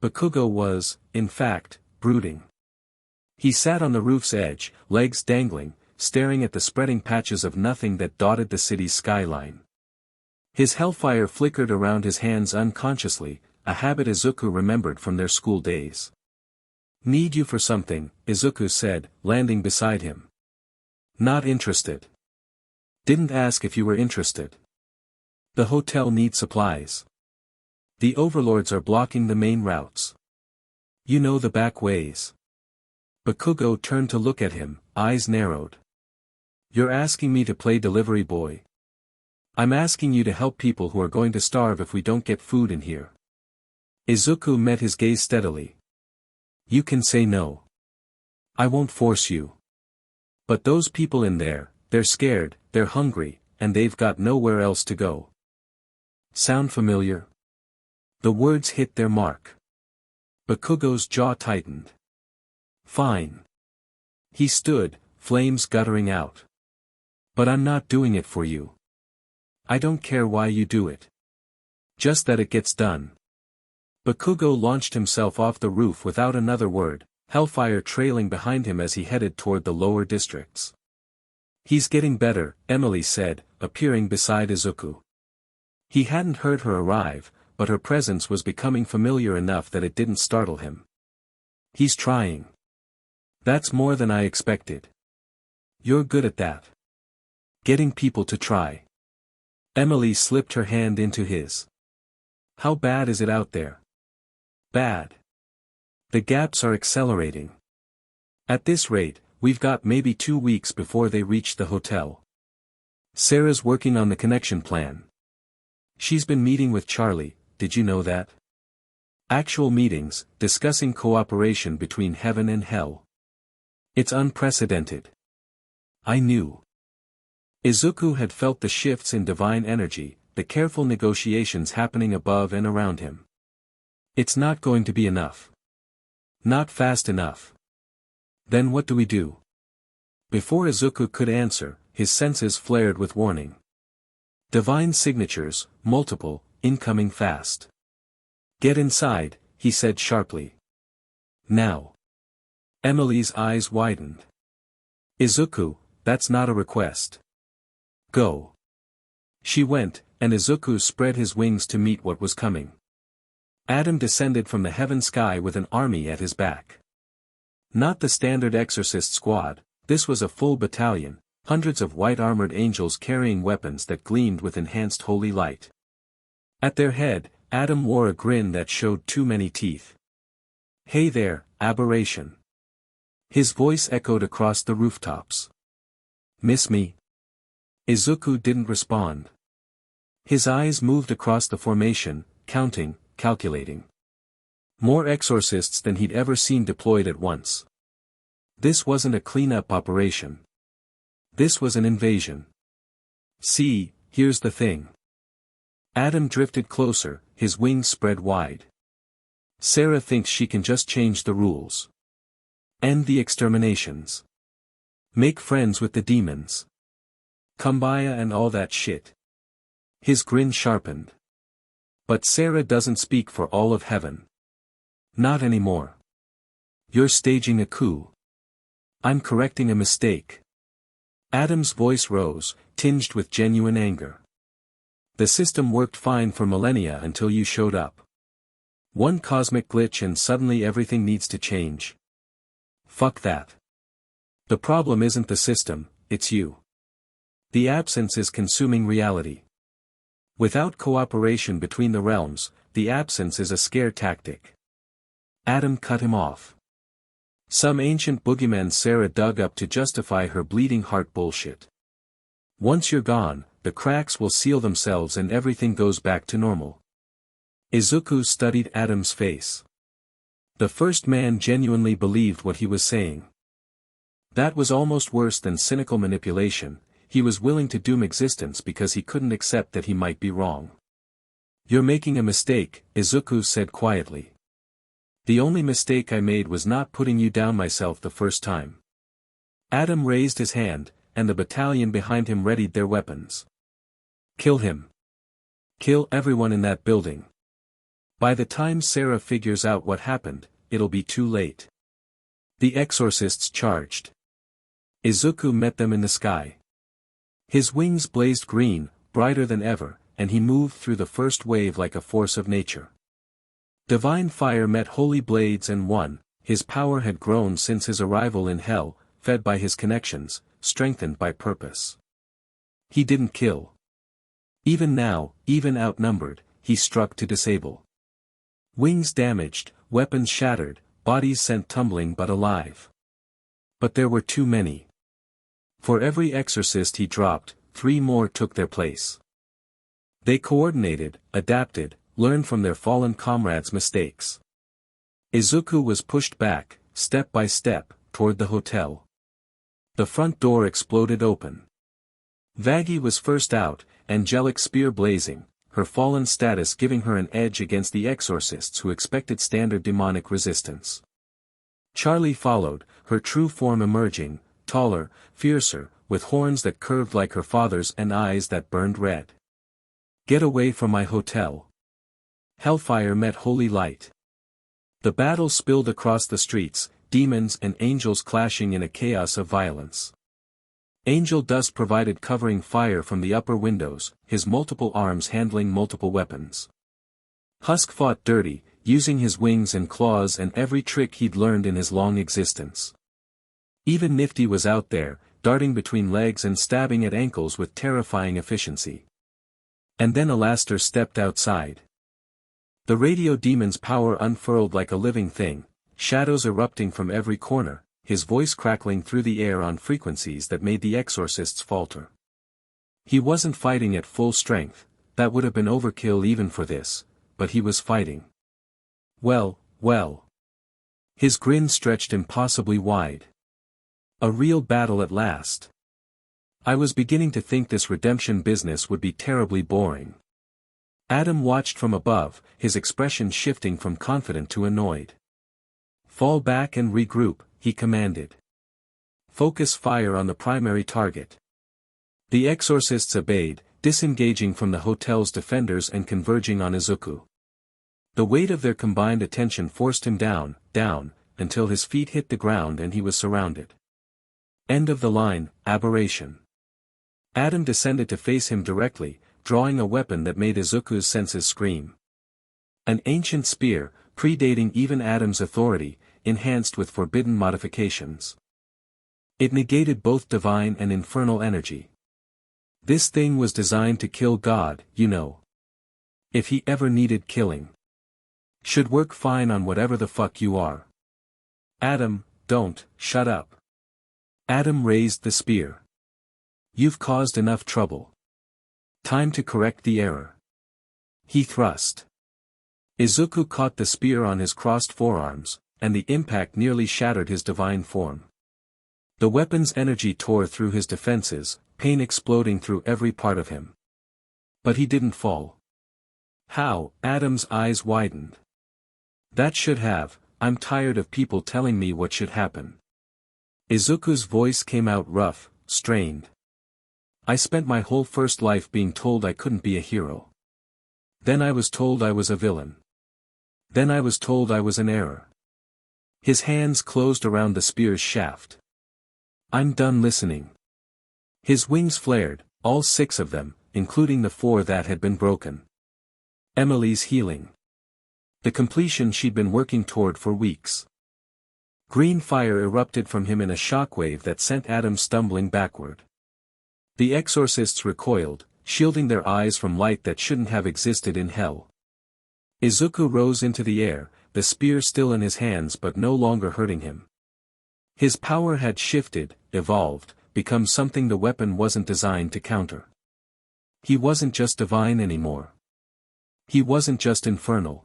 Bakugo was, in fact, brooding. He sat on the roof's edge, legs dangling, staring at the spreading patches of nothing that dotted the city's skyline. His hellfire flickered around his hands unconsciously, a habit Izuku remembered from their school days. "Need you for something," Izuku said, landing beside him. "Not interested." "Didn't ask if you were interested. The hotel needs supplies. The overlords are blocking the main routes. You know the back ways." Bakugo turned to look at him, eyes narrowed. "You're asking me to play delivery boy?" "I'm asking you to help people who are going to starve if we don't get food in here." Izuku met his gaze steadily. You can say no. I won't force you. But those people in there, they're scared, they're hungry, and they've got nowhere else to go. Sound familiar? The words hit their mark. Bakugo's jaw tightened. Fine. He stood, flames guttering out. But I'm not doing it for you. I don't care why you do it. Just that it gets done. Bakugo launched himself off the roof without another word, hellfire trailing behind him as he headed toward the lower districts. He's getting better, Emily said, appearing beside Izuku. He hadn't heard her arrive, but her presence was becoming familiar enough that it didn't startle him. He's trying. That's more than I expected. You're good at that. Getting people to try. Emily slipped her hand into his. How bad is it out there? Bad. The gaps are accelerating. At this rate, we've got maybe 2 weeks before they reach the hotel. Sera's working on the connection plan. She's been meeting with Charlie, did you know that? Actual meetings, discussing cooperation between heaven and hell. It's unprecedented. I knew. Izuku had felt the shifts in divine energy, the careful negotiations happening above and around him. It's not going to be enough. Not fast enough. Then what do we do? Before Izuku could answer, his senses flared with warning. Divine signatures, multiple, incoming fast. Get inside, he said sharply. Now. Emily's eyes widened. Izuku, that's not a request. Go. She went, and Izuku spread his wings to meet what was coming. Adam descended from the heaven sky with an army at his back. Not the standard exorcist squad, this was a full battalion, hundreds of white-armored angels carrying weapons that gleamed with enhanced holy light. At their head, Adam wore a grin that showed too many teeth. Hey there, aberration. His voice echoed across the rooftops. Miss me? Izuku didn't respond. His eyes moved across the formation, counting, calculating. More exorcists than he'd ever seen deployed at once. This wasn't a cleanup operation. This was an invasion. See, here's the thing. Adam drifted closer, his wings spread wide. Sera thinks she can just change the rules. End the exterminations. Make friends with the demons. Kumbaya and all that shit. His grin sharpened. But Sera doesn't speak for all of heaven. Not anymore. You're staging a coup. I'm correcting a mistake. Adam's voice rose, tinged with genuine anger. The system worked fine for millennia until you showed up. One cosmic glitch and suddenly everything needs to change. Fuck that. The problem isn't the system, it's you. The absence is consuming reality. Without cooperation between the realms, the absence is a scare tactic. Adam cut him off. Some ancient boogeyman Sera dug up to justify her bleeding heart bullshit. Once you're gone, the cracks will seal themselves and everything goes back to normal. Izuku studied Adam's face. The first man genuinely believed what he was saying. That was almost worse than cynical manipulation. He was willing to doom existence because he couldn't accept that he might be wrong. You're making a mistake, Izuku said quietly. The only mistake I made was not putting you down myself the first time. Adam raised his hand, and the battalion behind him readied their weapons. Kill him. Kill everyone in that building. By the time Sera figures out what happened, it'll be too late. The exorcists charged. Izuku met them in the sky. His wings blazed green, brighter than ever, and he moved through the first wave like a force of nature. Divine fire met holy blades and won. His power had grown since his arrival in hell, fed by his connections, strengthened by purpose. He didn't kill. Even now, even outnumbered, he struck to disable. Wings damaged, weapons shattered, bodies sent tumbling but alive. But there were too many. For every exorcist he dropped, 3 more took their place. They coordinated, adapted, learned from their fallen comrades' mistakes. Izuku was pushed back, step by step, toward the hotel. The front door exploded open. Vaggie was first out, angelic spear blazing, her fallen status giving her an edge against the exorcists who expected standard demonic resistance. Charlie followed, her true form emerging, taller, fiercer, with horns that curved like her father's and eyes that burned red. Get away from my hotel. Hellfire met holy light. The battle spilled across the streets, demons and angels clashing in a chaos of violence. Angel Dust provided covering fire from the upper windows, his multiple arms handling multiple weapons. Husk fought dirty, using his wings and claws and every trick he'd learned in his long existence. Even Nifty was out there, darting between legs and stabbing at ankles with terrifying efficiency. And then Alastor stepped outside. The radio demon's power unfurled like a living thing, shadows erupting from every corner, his voice crackling through the air on frequencies that made the exorcists falter. He wasn't fighting at full strength, that would have been overkill even for this, but he was fighting. Well, well. His grin stretched impossibly wide. A real battle at last. I was beginning to think this redemption business would be terribly boring. Adam watched from above, his expression shifting from confident to annoyed. Fall back and regroup, he commanded. Focus fire on the primary target. The exorcists obeyed, disengaging from the hotel's defenders and converging on Izuku. The weight of their combined attention forced him down, until his feet hit the ground and he was surrounded. End of the line, aberration. Adam descended to face him directly, drawing a weapon that made Izuku's senses scream. An ancient spear, predating even Adam's authority, enhanced with forbidden modifications. It negated both divine and infernal energy. This thing was designed to kill God, you know. If he ever needed killing. Should work fine on whatever the fuck you are. Adam, don't, shut up. Adam raised the spear. You've caused enough trouble. Time to correct the error. He thrust. Izuku caught the spear on his crossed forearms, and the impact nearly shattered his divine form. The weapon's energy tore through his defenses, pain exploding through every part of him. But he didn't fall. How? Adam's eyes widened. That should have, I'm tired of people telling me what should happen. Izuku's voice came out rough, strained. I spent my whole first life being told I couldn't be a hero. Then I was told I was a villain. Then I was told I was an error. His hands closed around the spear's shaft. I'm done listening. His wings flared, all 6 of them, including the 4 that had been broken. Emily's healing. The completion she'd been working toward for weeks. Green fire erupted from him in a shockwave that sent Adam stumbling backward. The exorcists recoiled, shielding their eyes from light that shouldn't have existed in hell. Izuku rose into the air, the spear still in his hands but no longer hurting him. His power had shifted, evolved, become something the weapon wasn't designed to counter. He wasn't just divine anymore. He wasn't just infernal.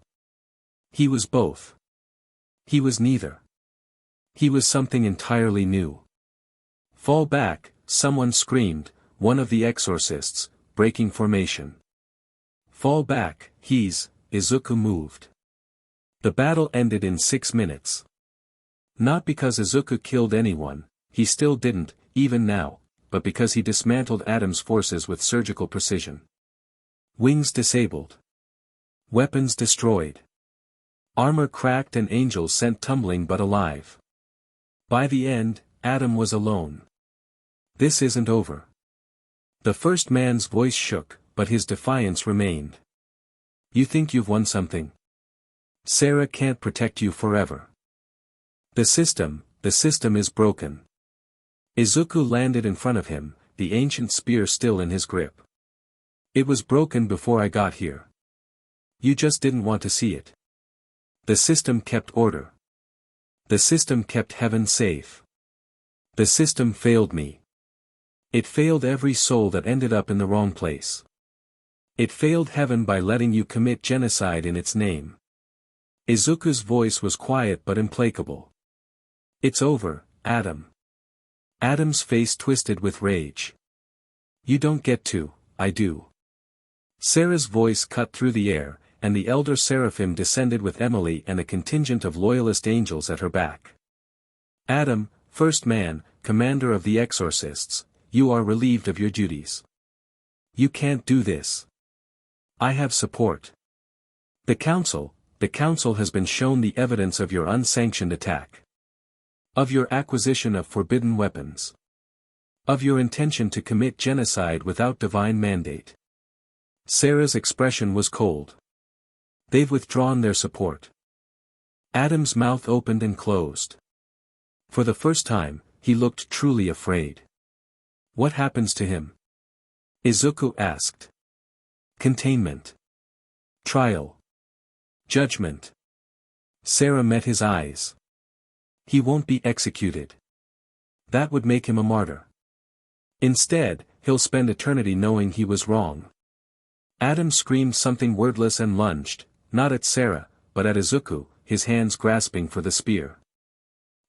He was both. He was neither. He was something entirely new. Fall back, someone screamed, one of the exorcists, breaking formation. Fall back, Izuku moved. The battle ended in 6 minutes. Not because Izuku killed anyone, he still didn't, even now, but because he dismantled Adam's forces with surgical precision. Wings disabled. Weapons destroyed. Armor cracked and angels sent tumbling but alive. By the end, Adam was alone. This isn't over. The first man's voice shook, but his defiance remained. You think you've won something? Sera can't protect you forever. The system is broken. Izuku landed in front of him, the ancient spear still in his grip. It was broken before I got here. You just didn't want to see it. The system kept order. The system kept heaven safe. The system failed me. It failed every soul that ended up in the wrong place. It failed heaven by letting you commit genocide in its name. Izuku's voice was quiet but implacable. It's over, Adam. Adam's face twisted with rage. You don't get to, I do. Sera's voice cut through the air, and the elder seraphim descended with Emily and a contingent of loyalist angels at her back. Adam, first man, commander of the exorcists, you are relieved of your duties. You can't do this. I have support. The council has been shown the evidence of your unsanctioned attack. Of your acquisition of forbidden weapons. Of your intention to commit genocide without divine mandate. Sera's expression was cold. They've withdrawn their support. Adam's mouth opened and closed. For the first time, he looked truly afraid. What happens to him? Izuku asked. Containment. Trial. Judgment. Sera met his eyes. He won't be executed. That would make him a martyr. Instead, he'll spend eternity knowing he was wrong. Adam screamed something wordless and lunged, not at Sera, but at Izuku, his hands grasping for the spear.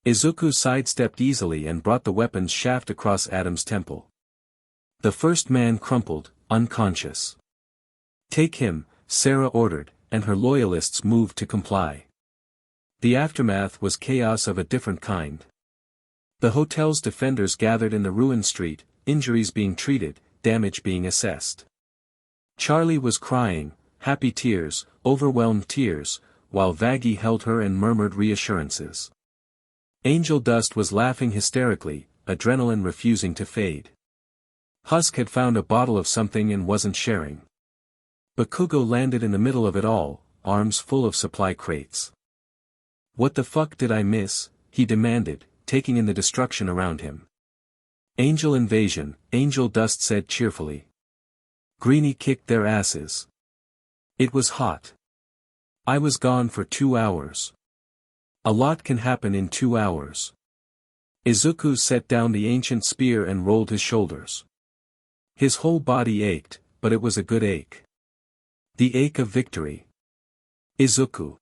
Izuku sidestepped easily and brought the weapon's shaft across Adam's temple. The first man crumpled, unconscious. Take him, Sera ordered, and her loyalists moved to comply. The aftermath was chaos of a different kind. The hotel's defenders gathered in the ruined street, injuries being treated, damage being assessed. Charlie was crying, happy tears, overwhelmed tears, while Vaggie held her and murmured reassurances. Angel Dust was laughing hysterically, adrenaline refusing to fade. Husk had found a bottle of something and wasn't sharing. Bakugo landed in the middle of it all, arms full of supply crates. What the fuck did I miss? He demanded, taking in the destruction around him. Angel invasion, Angel Dust said cheerfully. Greenie kicked their asses. It was hot. I was gone for 2 hours. A lot can happen in 2 hours. Izuku set down the ancient spear and rolled his shoulders. His whole body ached, but it was a good ache. The ache of victory. Izuku.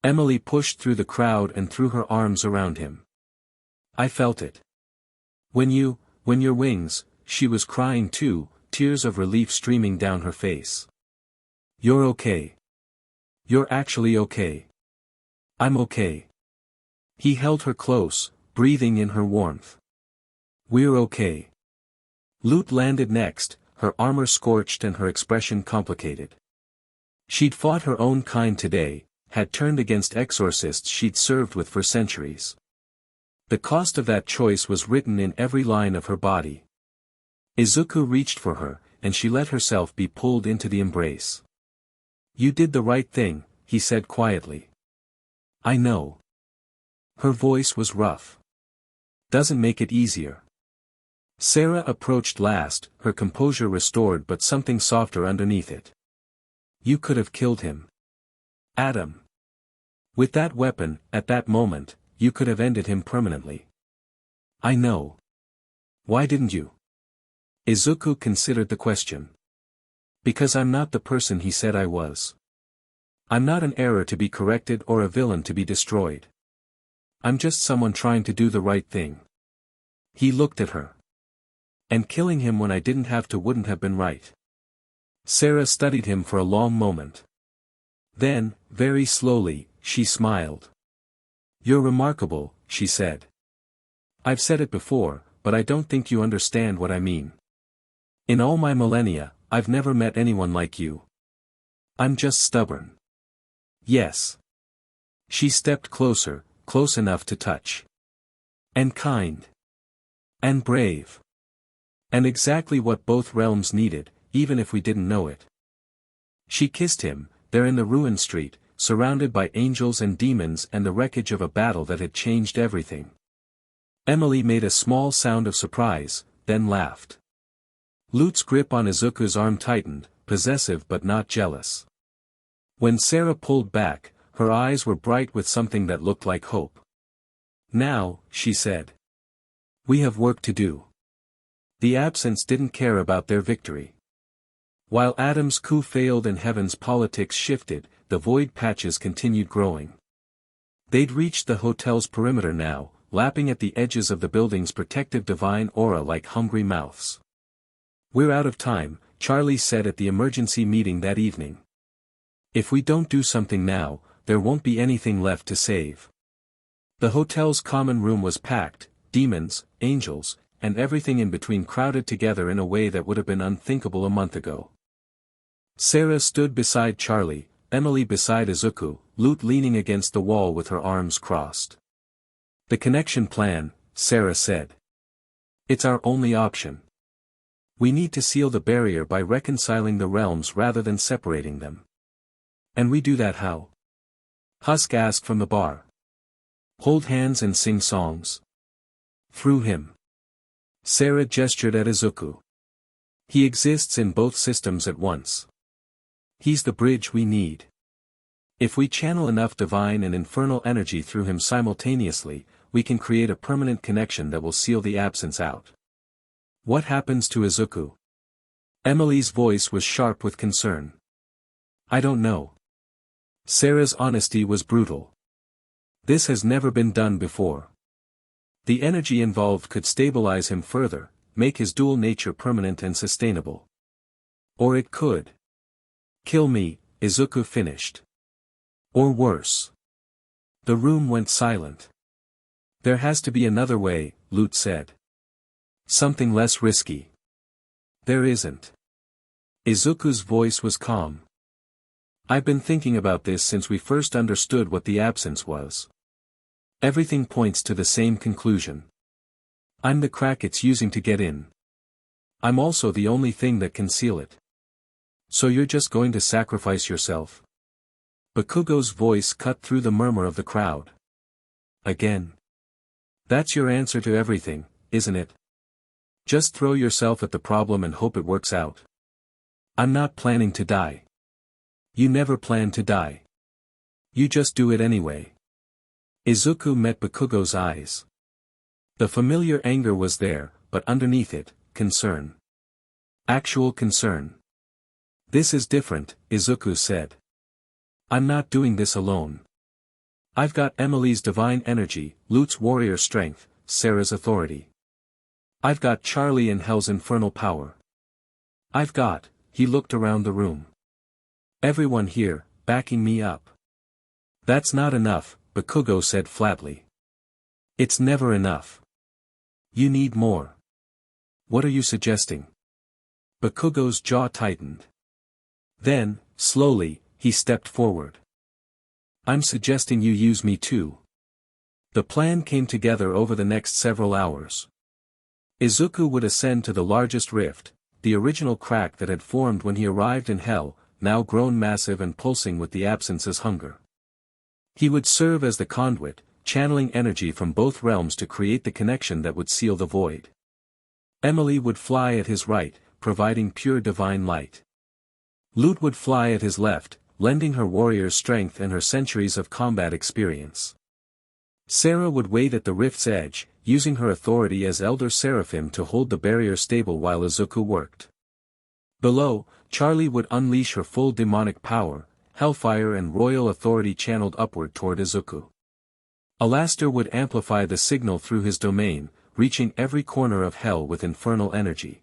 Emily pushed through the crowd and threw her arms around him. I felt it. When your wings, she was crying too, tears of relief streaming down her face. You're okay. You're actually okay. I'm okay. He held her close, breathing in her warmth. We're okay. Lute landed next, her armor scorched and her expression complicated. She'd fought her own kind today, had turned against exorcists she'd served with for centuries. The cost of that choice was written in every line of her body. Izuku reached for her, and she let herself be pulled into the embrace. You did the right thing, he said quietly. I know. Her voice was rough. Doesn't make it easier. Sera approached last, her composure restored but something softer underneath it. You could have killed him. Adam. With that weapon, at that moment, you could have ended him permanently. I know. Why didn't you? Izuku considered the question. Because I'm not the person he said I was. I'm not an error to be corrected or a villain to be destroyed. I'm just someone trying to do the right thing. He looked at her. And killing him when I didn't have to wouldn't have been right. Sera studied him for a long moment. Then, very slowly, she smiled. You're remarkable, she said. I've said it before, but I don't think you understand what I mean. In all my millennia, I've never met anyone like you. I'm just stubborn. Yes. She stepped closer, close enough to touch. And kind. And brave. And exactly what both realms needed, even if we didn't know it. She kissed him, there in the ruined street, surrounded by angels and demons and the wreckage of a battle that had changed everything. Emily made a small sound of surprise, then laughed. Lute's grip on Izuku's arm tightened, possessive but not jealous. When Sera pulled back, her eyes were bright with something that looked like hope. Now, she said. We have work to do. The absents didn't care about their victory. While Adam's coup failed and Heaven's politics shifted, the void patches continued growing. They'd reached the hotel's perimeter now, lapping at the edges of the building's protective divine aura like hungry mouths. "We're out of time," Charlie said at the emergency meeting that evening. "If we don't do something now, there won't be anything left to save." The hotel's common room was packed, demons, angels, and everything in between crowded together in a way that would have been unthinkable a month ago. Sera stood beside Charlie, Emily beside Izuku, Lute leaning against the wall with her arms crossed. "The connection plan," Sera said. "It's our only option. We need to seal the barrier by reconciling the realms rather than separating them." "And we do that how?" Husk asked from the bar. "Hold hands and sing songs." "Through him." Sera gestured at Izuku. "He exists in both systems at once. He's the bridge we need. If we channel enough divine and infernal energy through him simultaneously, we can create a permanent connection that will seal the absence out." "What happens to Izuku?" Emily's voice was sharp with concern. "I don't know." Sera's honesty was brutal. "This has never been done before. The energy involved could stabilize him further, make his dual nature permanent and sustainable. Or it could kill me," Izuku finished. "Or worse." The room went silent. "There has to be another way," Lute said. "Something less risky." "There isn't." Izuku's voice was calm. "I've been thinking about this since we first understood what the absence was. Everything points to the same conclusion. I'm the crack it's using to get in. I'm also the only thing that can seal it. So you're just going to sacrifice yourself?" Bakugo's voice cut through the murmur of the crowd. "Again? That's your answer to everything, isn't it? Just throw yourself at the problem and hope it works out." "I'm not planning to die." "You never plan to die. You just do it anyway." Izuku met Bakugo's eyes. The familiar anger was there, but underneath it, concern. Actual concern. "This is different," Izuku said. "I'm not doing this alone. I've got Emily's divine energy, Lute's warrior strength, Sera's authority. I've got Charlie and Hell's infernal power. I've got," he looked around the room, "everyone here, backing me up." "That's not enough," Bakugo said flatly. "It's never enough. You need more." "What are you suggesting?" Bakugo's jaw tightened. Then, slowly, he stepped forward. "I'm suggesting you use me too." The plan came together over the next several hours. Izuku would ascend to the largest rift, the original crack that had formed when he arrived in Hell, now grown massive and pulsing with the absence's hunger. He would serve as the conduit, channeling energy from both realms to create the connection that would seal the void. Emily would fly at his right, providing pure divine light. Lute would fly at his left, lending her warrior's strength and her centuries of combat experience. Sera would wait at the rift's edge, using her authority as Elder Seraphim to hold the barrier stable while Izuku worked. Below, Charlie would unleash her full demonic power, hellfire and royal authority channeled upward toward Izuku. Alastair would amplify the signal through his domain, reaching every corner of Hell with infernal energy.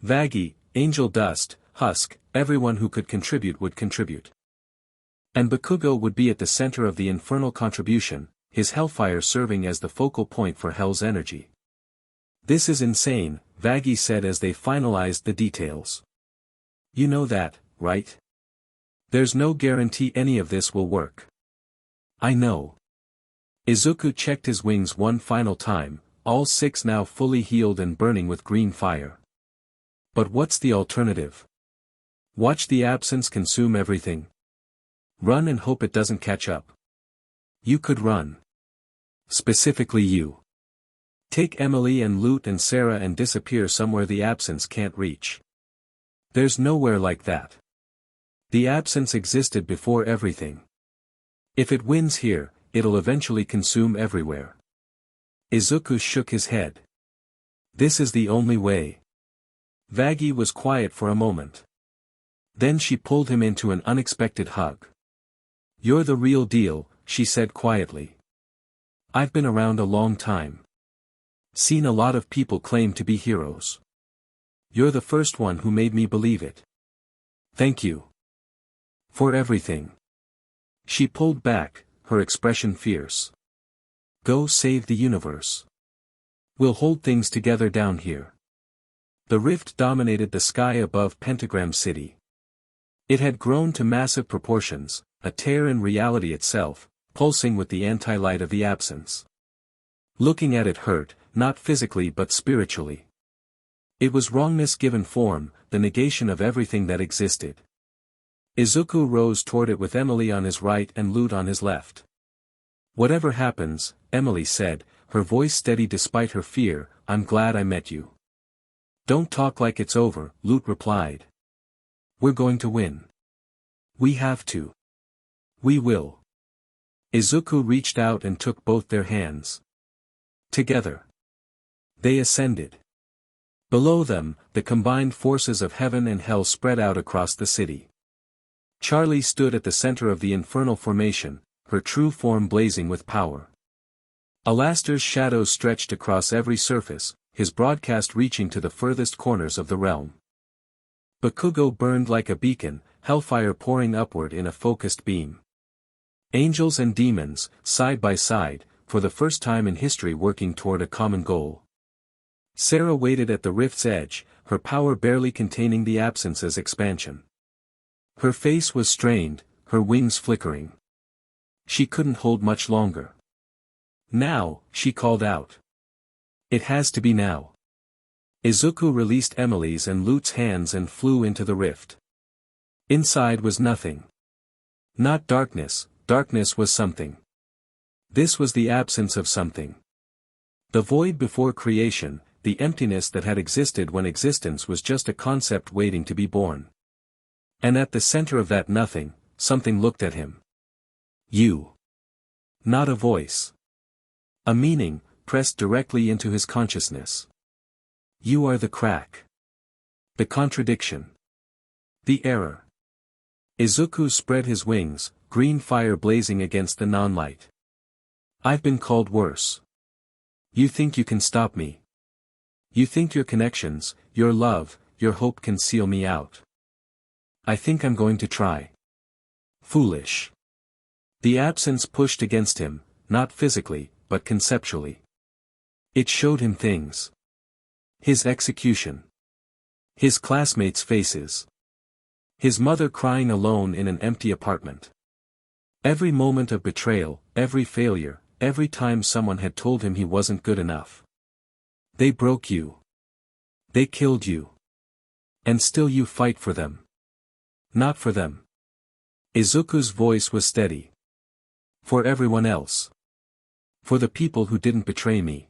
Vaggie, Angel Dust, Husk, everyone who could contribute would contribute. And Bakugo would be at the center of the infernal contribution, his hellfire serving as the focal point for Hell's energy. "This is insane," Vaggie said as they finalized the details. "You know that, right? There's no guarantee any of this will work." "I know." Izuku checked his wings one final time, all six now fully healed and burning with green fire. "But what's the alternative? Watch the absence consume everything? Run and hope it doesn't catch up? You could run. Specifically you. Take Emily and Lute and Sera and disappear somewhere the absence can't reach. There's nowhere like that. The absence existed before everything. If it wins here, it'll eventually consume everywhere." Izuku shook his head. "This is the only way." Vaggie was quiet for a moment. Then she pulled him into an unexpected hug. You're the real deal, she said quietly. I've been around a long time. Seen a lot of people claim to be heroes. You're the first one who made me believe it. Thank you. For everything. She pulled back, her expression fierce. Go save the universe. We'll hold things together down here. The rift dominated the sky above Pentagram City. It had grown to massive proportions, a tear in reality itself, pulsing with the anti-light of the absence. Looking at it hurt, not physically but spiritually. It was wrongness given form, the negation of everything that existed. Izuku rose toward it with Emily on his right and Lute on his left. Whatever happens, Emily said, her voice steady despite her fear, I'm glad I met you. Don't talk like it's over, Lute replied. We're going to win. We have to. We will. Izuku reached out and took both their hands. Together. They ascended. Below them, the combined forces of heaven and hell spread out across the city. Charlie stood at the center of the infernal formation, her true form blazing with power. Alastor's shadows stretched across every surface, his broadcast reaching to the furthest corners of the realm. Bakugo burned like a beacon, hellfire pouring upward in a focused beam. Angels and demons, side by side, for the first time in history working toward a common goal. Sera waited at the rift's edge, her power barely containing the absence's expansion. Her face was strained, her wings flickering. She couldn't hold much longer. Now, she called out. It has to be now. Izuku released Emily's and Lute's hands and flew into the rift. Inside was nothing. Not darkness, darkness was something. This was the absence of something. The void before creation, the emptiness that had existed when existence was just a concept waiting to be born. And at the center of that nothing, something looked at him. You. Not a voice. A meaning, pressed directly into his consciousness. You are the crack. The contradiction. The error. Izuku spread his wings, green fire blazing against the non-light. I've been called worse. You think you can stop me. You think your connections, your love, your hope can seal me out. I think I'm going to try. Foolish. The absence pushed against him, not physically, but conceptually. It showed him things. His execution. His classmates' faces. His mother crying alone in an empty apartment. Every moment of betrayal, every failure, every time someone had told him he wasn't good enough. They broke you. They killed you. And still you fight for them. Not for them. Izuku's voice was steady. For everyone else. For the people who didn't betray me.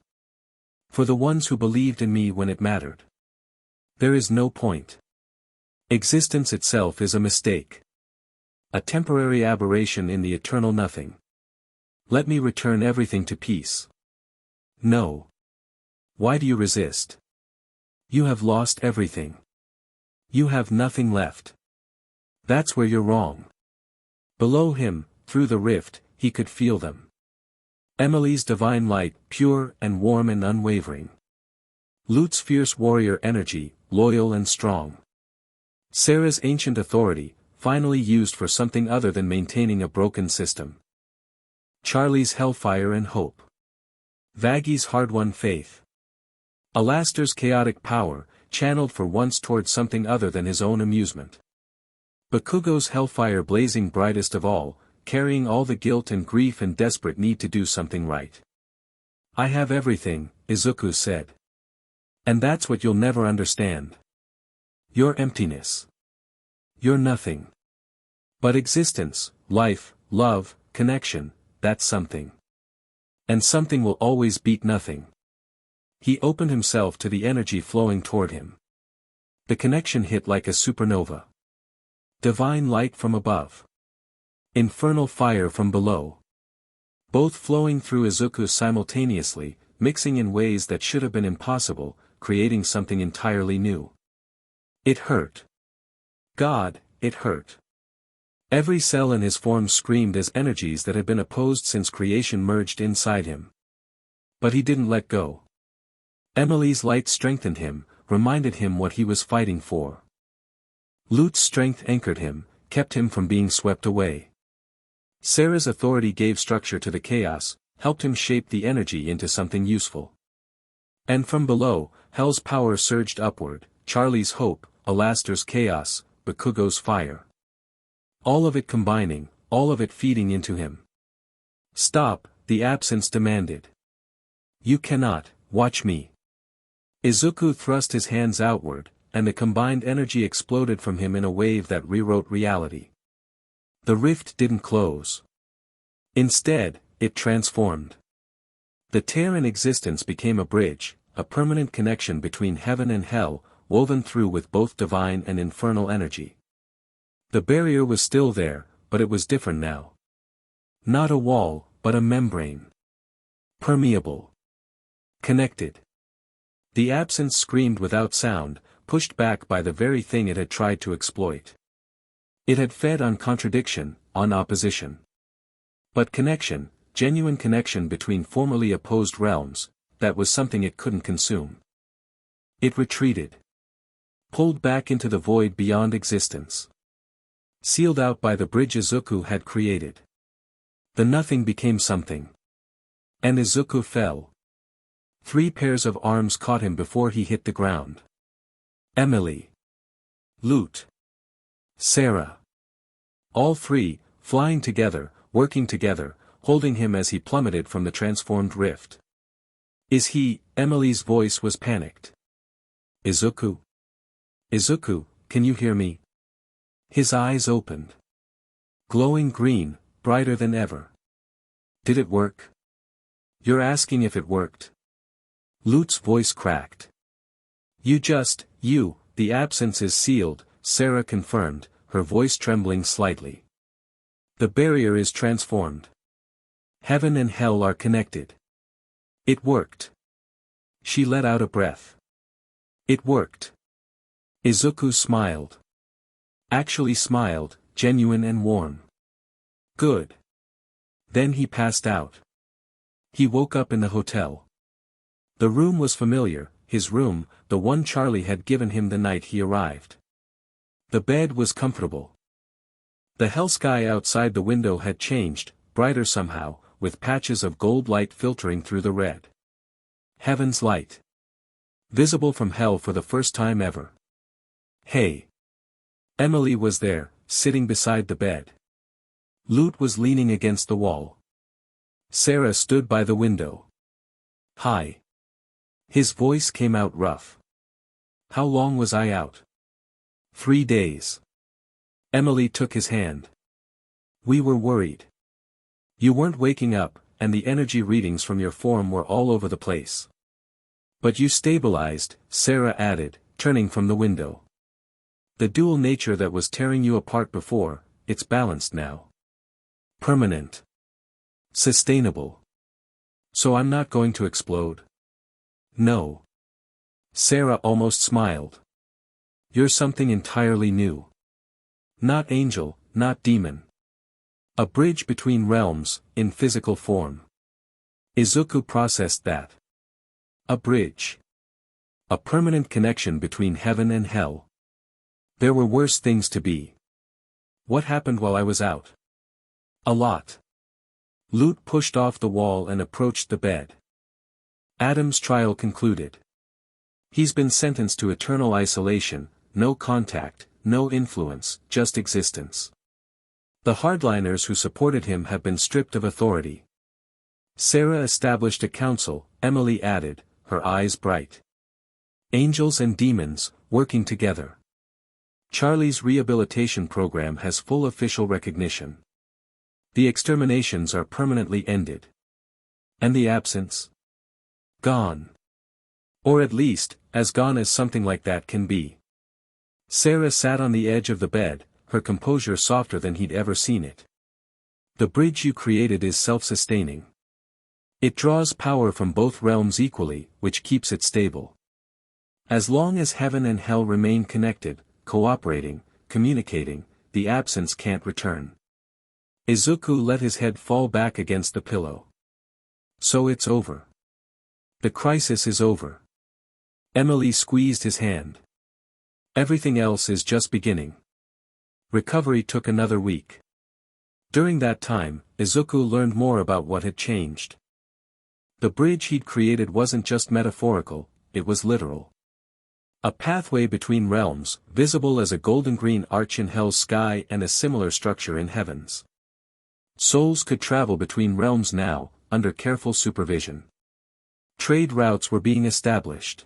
For the ones who believed in me when it mattered. There is no point. Existence itself is a mistake. A temporary aberration in the eternal nothing. Let me return everything to peace. No. Why do you resist? You have lost everything. You have nothing left. That's where you're wrong. Below him, through the rift, he could feel them. Emily's divine light, pure and warm and unwavering. Lute's fierce warrior energy, loyal and strong. Sera's ancient authority, finally used for something other than maintaining a broken system. Charlie's hellfire and hope. Vagi's hard-won faith. Alastor's chaotic power, channeled for once toward something other than his own amusement. Bakugo's hellfire blazing brightest of all, carrying all the guilt and grief and desperate need to do something right. I have everything, Izuku said. And that's what you'll never understand. Your emptiness. Your nothing. But existence, life, love, connection, that's something. And something will always beat nothing. He opened himself to the energy flowing toward him. The connection hit like a supernova. Divine light from above. Infernal fire from below. Both flowing through Izuku simultaneously, mixing in ways that should have been impossible, creating something entirely new. It hurt. God, it hurt. Every cell in his form screamed as energies that had been opposed since creation merged inside him. But he didn't let go. Emily's light strengthened him, reminded him what he was fighting for. Lute's strength anchored him, kept him from being swept away. Sera's authority gave structure to the chaos, helped him shape the energy into something useful. And from below, Hell's power surged upward, Charlie's hope, Alastor's chaos, Bakugo's fire. All of it combining, all of it feeding into him. Stop, the absence demanded. You cannot, watch me. Izuku thrust his hands outward, and the combined energy exploded from him in a wave that rewrote reality. The rift didn't close. Instead, it transformed. The tear in existence became a bridge, a permanent connection between heaven and hell, woven through with both divine and infernal energy. The barrier was still there, but it was different now. Not a wall, but a membrane. Permeable. Connected. The absence screamed without sound, pushed back by the very thing it had tried to exploit. It had fed on contradiction, on opposition. But connection, genuine connection between formerly opposed realms, that was something it couldn't consume. It retreated. Pulled back into the void beyond existence. Sealed out by the bridge Izuku had created. The nothing became something. And Izuku fell. 3 pairs of arms caught him before he hit the ground. Emily. Lute. Sera. All 3, flying together, working together, holding him as he plummeted from the transformed rift. Is he? Emily's voice was panicked. Izuku? Izuku, can you hear me? His eyes opened. Glowing green, brighter than ever. Did it work? You're asking if it worked? Lute's voice cracked. The absence is sealed, Sera confirmed, her voice trembling slightly. The barrier is transformed. Heaven and hell are connected. It worked. She let out a breath. It worked. Izuku smiled. Actually smiled, genuine and warm. Good. Then he passed out. He woke up in the hotel. The room was familiar, his room, the one Charlie had given him the night he arrived. The bed was comfortable. The hell sky outside the window had changed, brighter somehow, with patches of gold light filtering through the red. Heaven's light. Visible from hell for the first time ever. Hey. Emily was there, sitting beside the bed. Lute was leaning against the wall. Sera stood by the window. Hi. His voice came out rough. How long was I out? 3 days. Emily took his hand. We were worried. You weren't waking up, and the energy readings from your form were all over the place. But you stabilized, Sera added, turning from the window. The dual nature that was tearing you apart before, it's balanced now. Permanent. Sustainable. So I'm not going to explode? No. Sera almost smiled. You're something entirely new. Not angel, not demon. A bridge between realms, in physical form. Izuku processed that. A bridge. A permanent connection between heaven and hell. There were worse things to be. What happened while I was out? A lot. Lute pushed off the wall and approached the bed. Adam's trial concluded. He's been sentenced to eternal isolation, no contact, no influence, just existence. The hardliners who supported him have been stripped of authority. Sera established a council, Emily added, her eyes bright. Angels and demons, working together. Charlie's rehabilitation program has full official recognition. The exterminations are permanently ended. And the absence? Gone. Or at least, as gone as something like that can be. Sera sat on the edge of the bed, her composure softer than he'd ever seen it. The bridge you created is self-sustaining. It draws power from both realms equally, which keeps it stable. As long as heaven and hell remain connected, cooperating, communicating, the absence can't return. Izuku let his head fall back against the pillow. So it's over. The crisis is over. Emily squeezed his hand. Everything else is just beginning. Recovery took another week. During that time, Izuku learned more about what had changed. The bridge he'd created wasn't just metaphorical, it was literal. A pathway between realms, visible as a golden-green arch in hell's sky and a similar structure in heaven's. Souls could travel between realms now, under careful supervision. Trade routes were being established.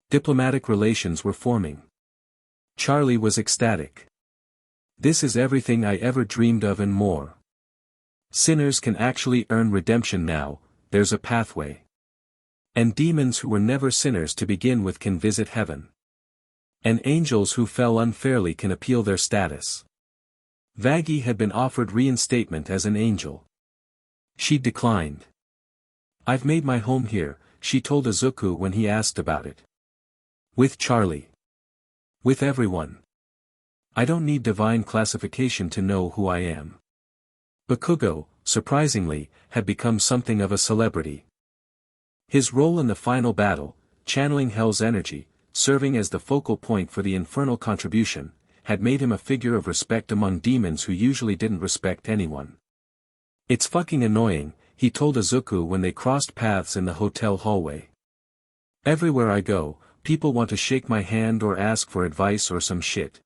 Diplomatic relations were forming. Charlie was ecstatic. This is everything I ever dreamed of and more. Sinners can actually earn redemption now, there's a pathway. And demons who were never sinners to begin with can visit heaven. And angels who fell unfairly can appeal their status. Vaggie had been offered reinstatement as an angel. She declined. I've made my home here, she told Izuku when he asked about it. With Charlie. With everyone. I don't need divine classification to know who I am. Bakugo, surprisingly, had become something of a celebrity. His role in the final battle, channeling Hell's energy, serving as the focal point for the infernal contribution, had made him a figure of respect among demons who usually didn't respect anyone. It's fucking annoying, he told Izuku when they crossed paths in the hotel hallway. Everywhere I go, people want to shake my hand or ask for advice or some shit.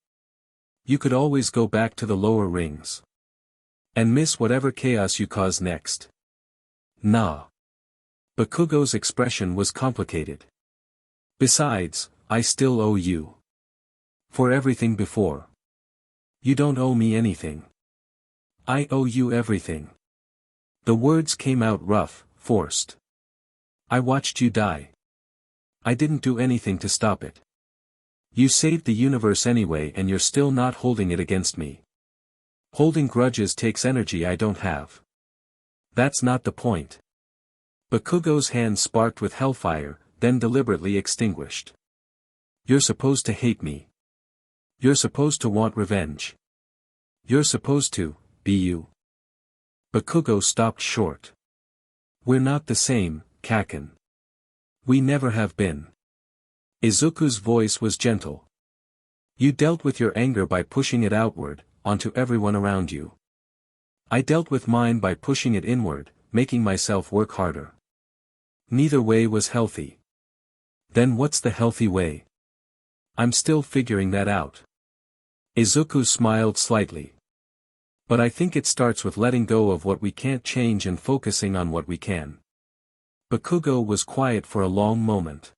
You could always go back to the lower rings. And miss whatever chaos you cause next. Nah. Bakugo's expression was complicated. Besides, I still owe you. For everything before. You don't owe me anything. I owe you everything. The words came out rough, forced. I watched you die. I didn't do anything to stop it. You saved the universe anyway and you're still not holding it against me. Holding grudges takes energy I don't have. That's not the point. Bakugo's hand sparked with hellfire, then deliberately extinguished. You're supposed to hate me. You're supposed to want revenge. You're supposed to, be you. Bakugo stopped short. We're not the same, Kaken. We never have been. Izuku's voice was gentle. You dealt with your anger by pushing it outward, onto everyone around you. I dealt with mine by pushing it inward, making myself work harder. Neither way was healthy. Then what's the healthy way? I'm still figuring that out. Izuku smiled slightly. But I think it starts with letting go of what we can't change and focusing on what we can. Bakugo was quiet for a long moment.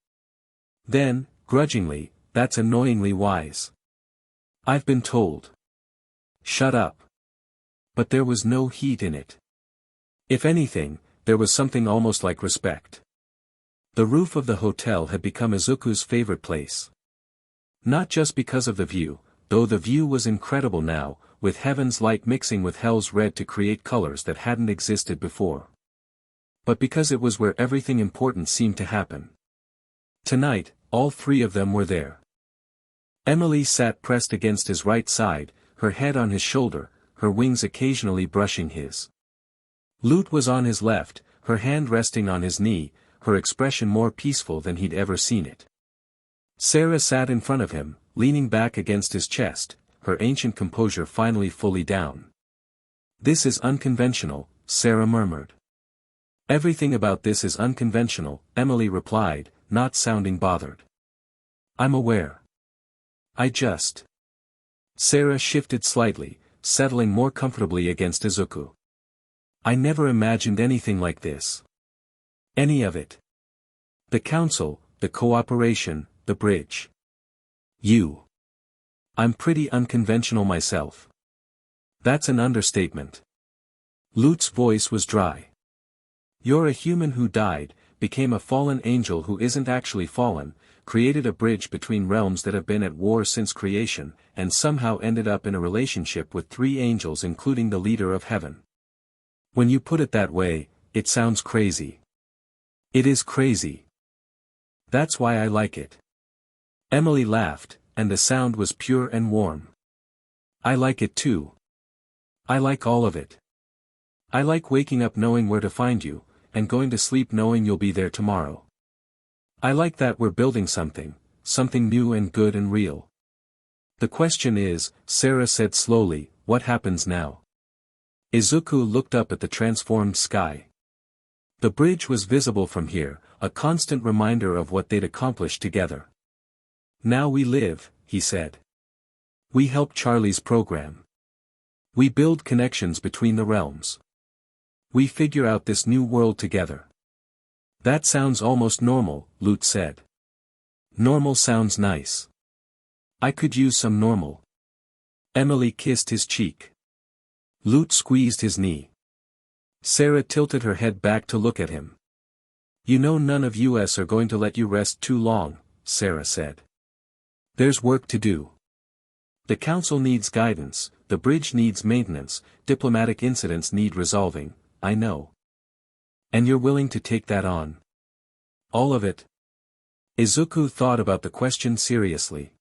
Then, grudgingly, that's annoyingly wise. I've been told. Shut up. But there was no heat in it. If anything, there was something almost like respect. The roof of the hotel had become Izuku's favorite place. Not just because of the view, though the view was incredible now, with heaven's light mixing with hell's red to create colors that hadn't existed before. But because it was where everything important seemed to happen. Tonight, all three of them were there. Emily sat pressed against his right side, her head on his shoulder, her wings occasionally brushing his. Lute was on his left, her hand resting on his knee, her expression more peaceful than he'd ever seen it. Sera sat in front of him, leaning back against his chest, her ancient composure finally fully down. This is unconventional, Sera murmured. Everything about this is unconventional, Emily replied, not sounding bothered. I'm aware. I just. Sera shifted slightly, settling more comfortably against Izuku. I never imagined anything like this. Any of it. The council, the cooperation, the bridge. You. I'm pretty unconventional myself. That's an understatement. Lute's voice was dry. You're a human who died, became a fallen angel who isn't actually fallen, created a bridge between realms that have been at war since creation, and somehow ended up in a relationship with three angels including the leader of heaven. When you put it that way, it sounds crazy. It is crazy. That's why I like it. Emily laughed, and the sound was pure and warm. I like it too. I like all of it. I like waking up knowing where to find you, and going to sleep knowing you'll be there tomorrow. I like that we're building something new and good and real. The question is, Sera said slowly, what happens now? Izuku looked up at the transformed sky. The bridge was visible from here, a constant reminder of what they'd accomplished together. Now we live, he said. We help Charlie's program. We build connections between the realms. We figure out this new world together. That sounds almost normal, Lute said. Normal sounds nice. I could use some normal. Emily kissed his cheek. Lute squeezed his knee. Sera tilted her head back to look at him. You know none of us are going to let you rest too long, Sera said. There's work to do. The council needs guidance, the bridge needs maintenance, diplomatic incidents need resolving, I know. And you're willing to take that on? All of it? Izuku thought about the question seriously.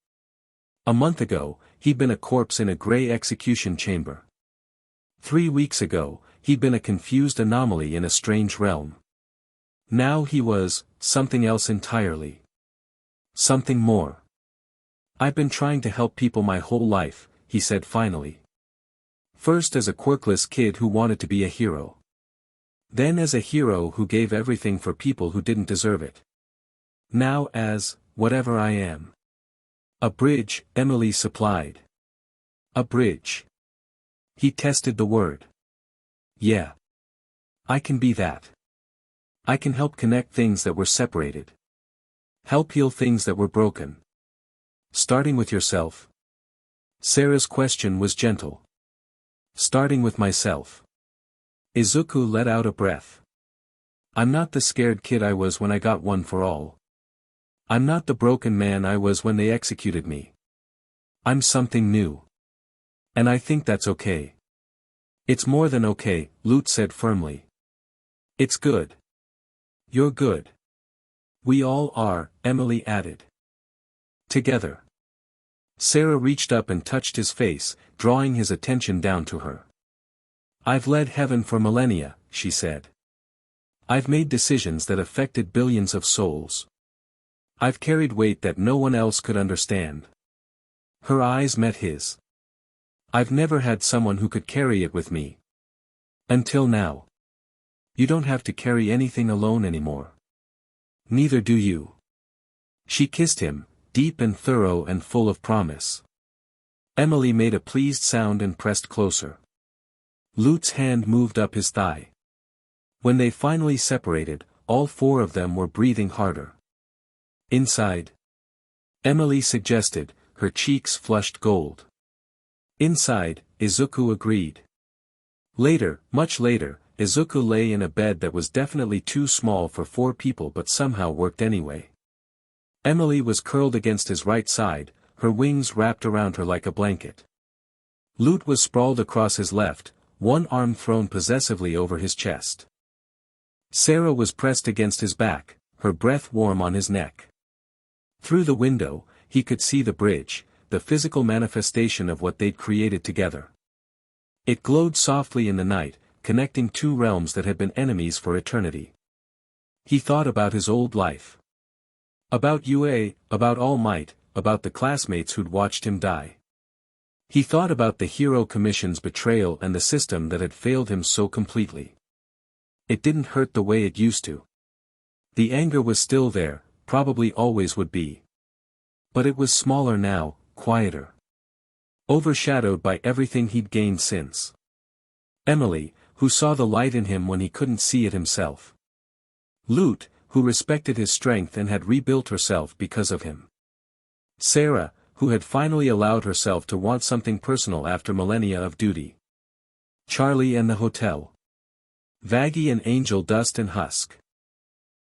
A month ago, he'd been a corpse in a gray execution chamber. 3 weeks ago, he'd been a confused anomaly in a strange realm. Now he was, something else entirely. Something more. I've been trying to help people my whole life, he said finally. First as a quirkless kid who wanted to be a hero. Then as a hero who gave everything for people who didn't deserve it. Now as, whatever I am. A bridge, Emily supplied. A bridge. He tested the word. Yeah. I can be that. I can help connect things that were separated. Help heal things that were broken. Starting with yourself? Sera's question was gentle. Starting with myself. Izuku let out a breath. I'm not the scared kid I was when I got one for all. I'm not the broken man I was when they executed me. I'm something new. And I think that's okay. It's more than okay, Lute said firmly. It's good. You're good. We all are, Emily added. Together. Sera reached up and touched his face, drawing his attention down to her. I've led heaven for millennia, she said. I've made decisions that affected billions of souls. I've carried weight that no one else could understand. Her eyes met his. I've never had someone who could carry it with me. Until now. You don't have to carry anything alone anymore. Neither do you. She kissed him, deep and thorough and full of promise. Emily made a pleased sound and pressed closer. Lute's hand moved up his thigh. When they finally separated, all 4 of them were breathing harder. Inside? Emily suggested, her cheeks flushed gold. Inside, Izuku agreed. Later, much later, Izuku lay in a bed that was definitely too small for 4 people but somehow worked anyway. Emily was curled against his right side, her wings wrapped around her like a blanket. Lute was sprawled across his left, one arm thrown possessively over his chest. Sera was pressed against his back, her breath warm on his neck. Through the window, he could see the bridge, the physical manifestation of what they'd created together. It glowed softly in the night, connecting 2 realms that had been enemies for eternity. He thought about his old life. About UA, about All Might, about the classmates who'd watched him die. He thought about the Hero Commission's betrayal and the system that had failed him so completely. It didn't hurt the way it used to. The anger was still there, probably always would be. But it was smaller now, quieter. Overshadowed by everything he'd gained since. Emily, who saw the light in him when he couldn't see it himself. Lute, who respected his strength and had rebuilt herself because of him. Sera, who had finally allowed herself to want something personal after millennia of duty. Charlie and the hotel. Vaggie and Angel Dust and Husk.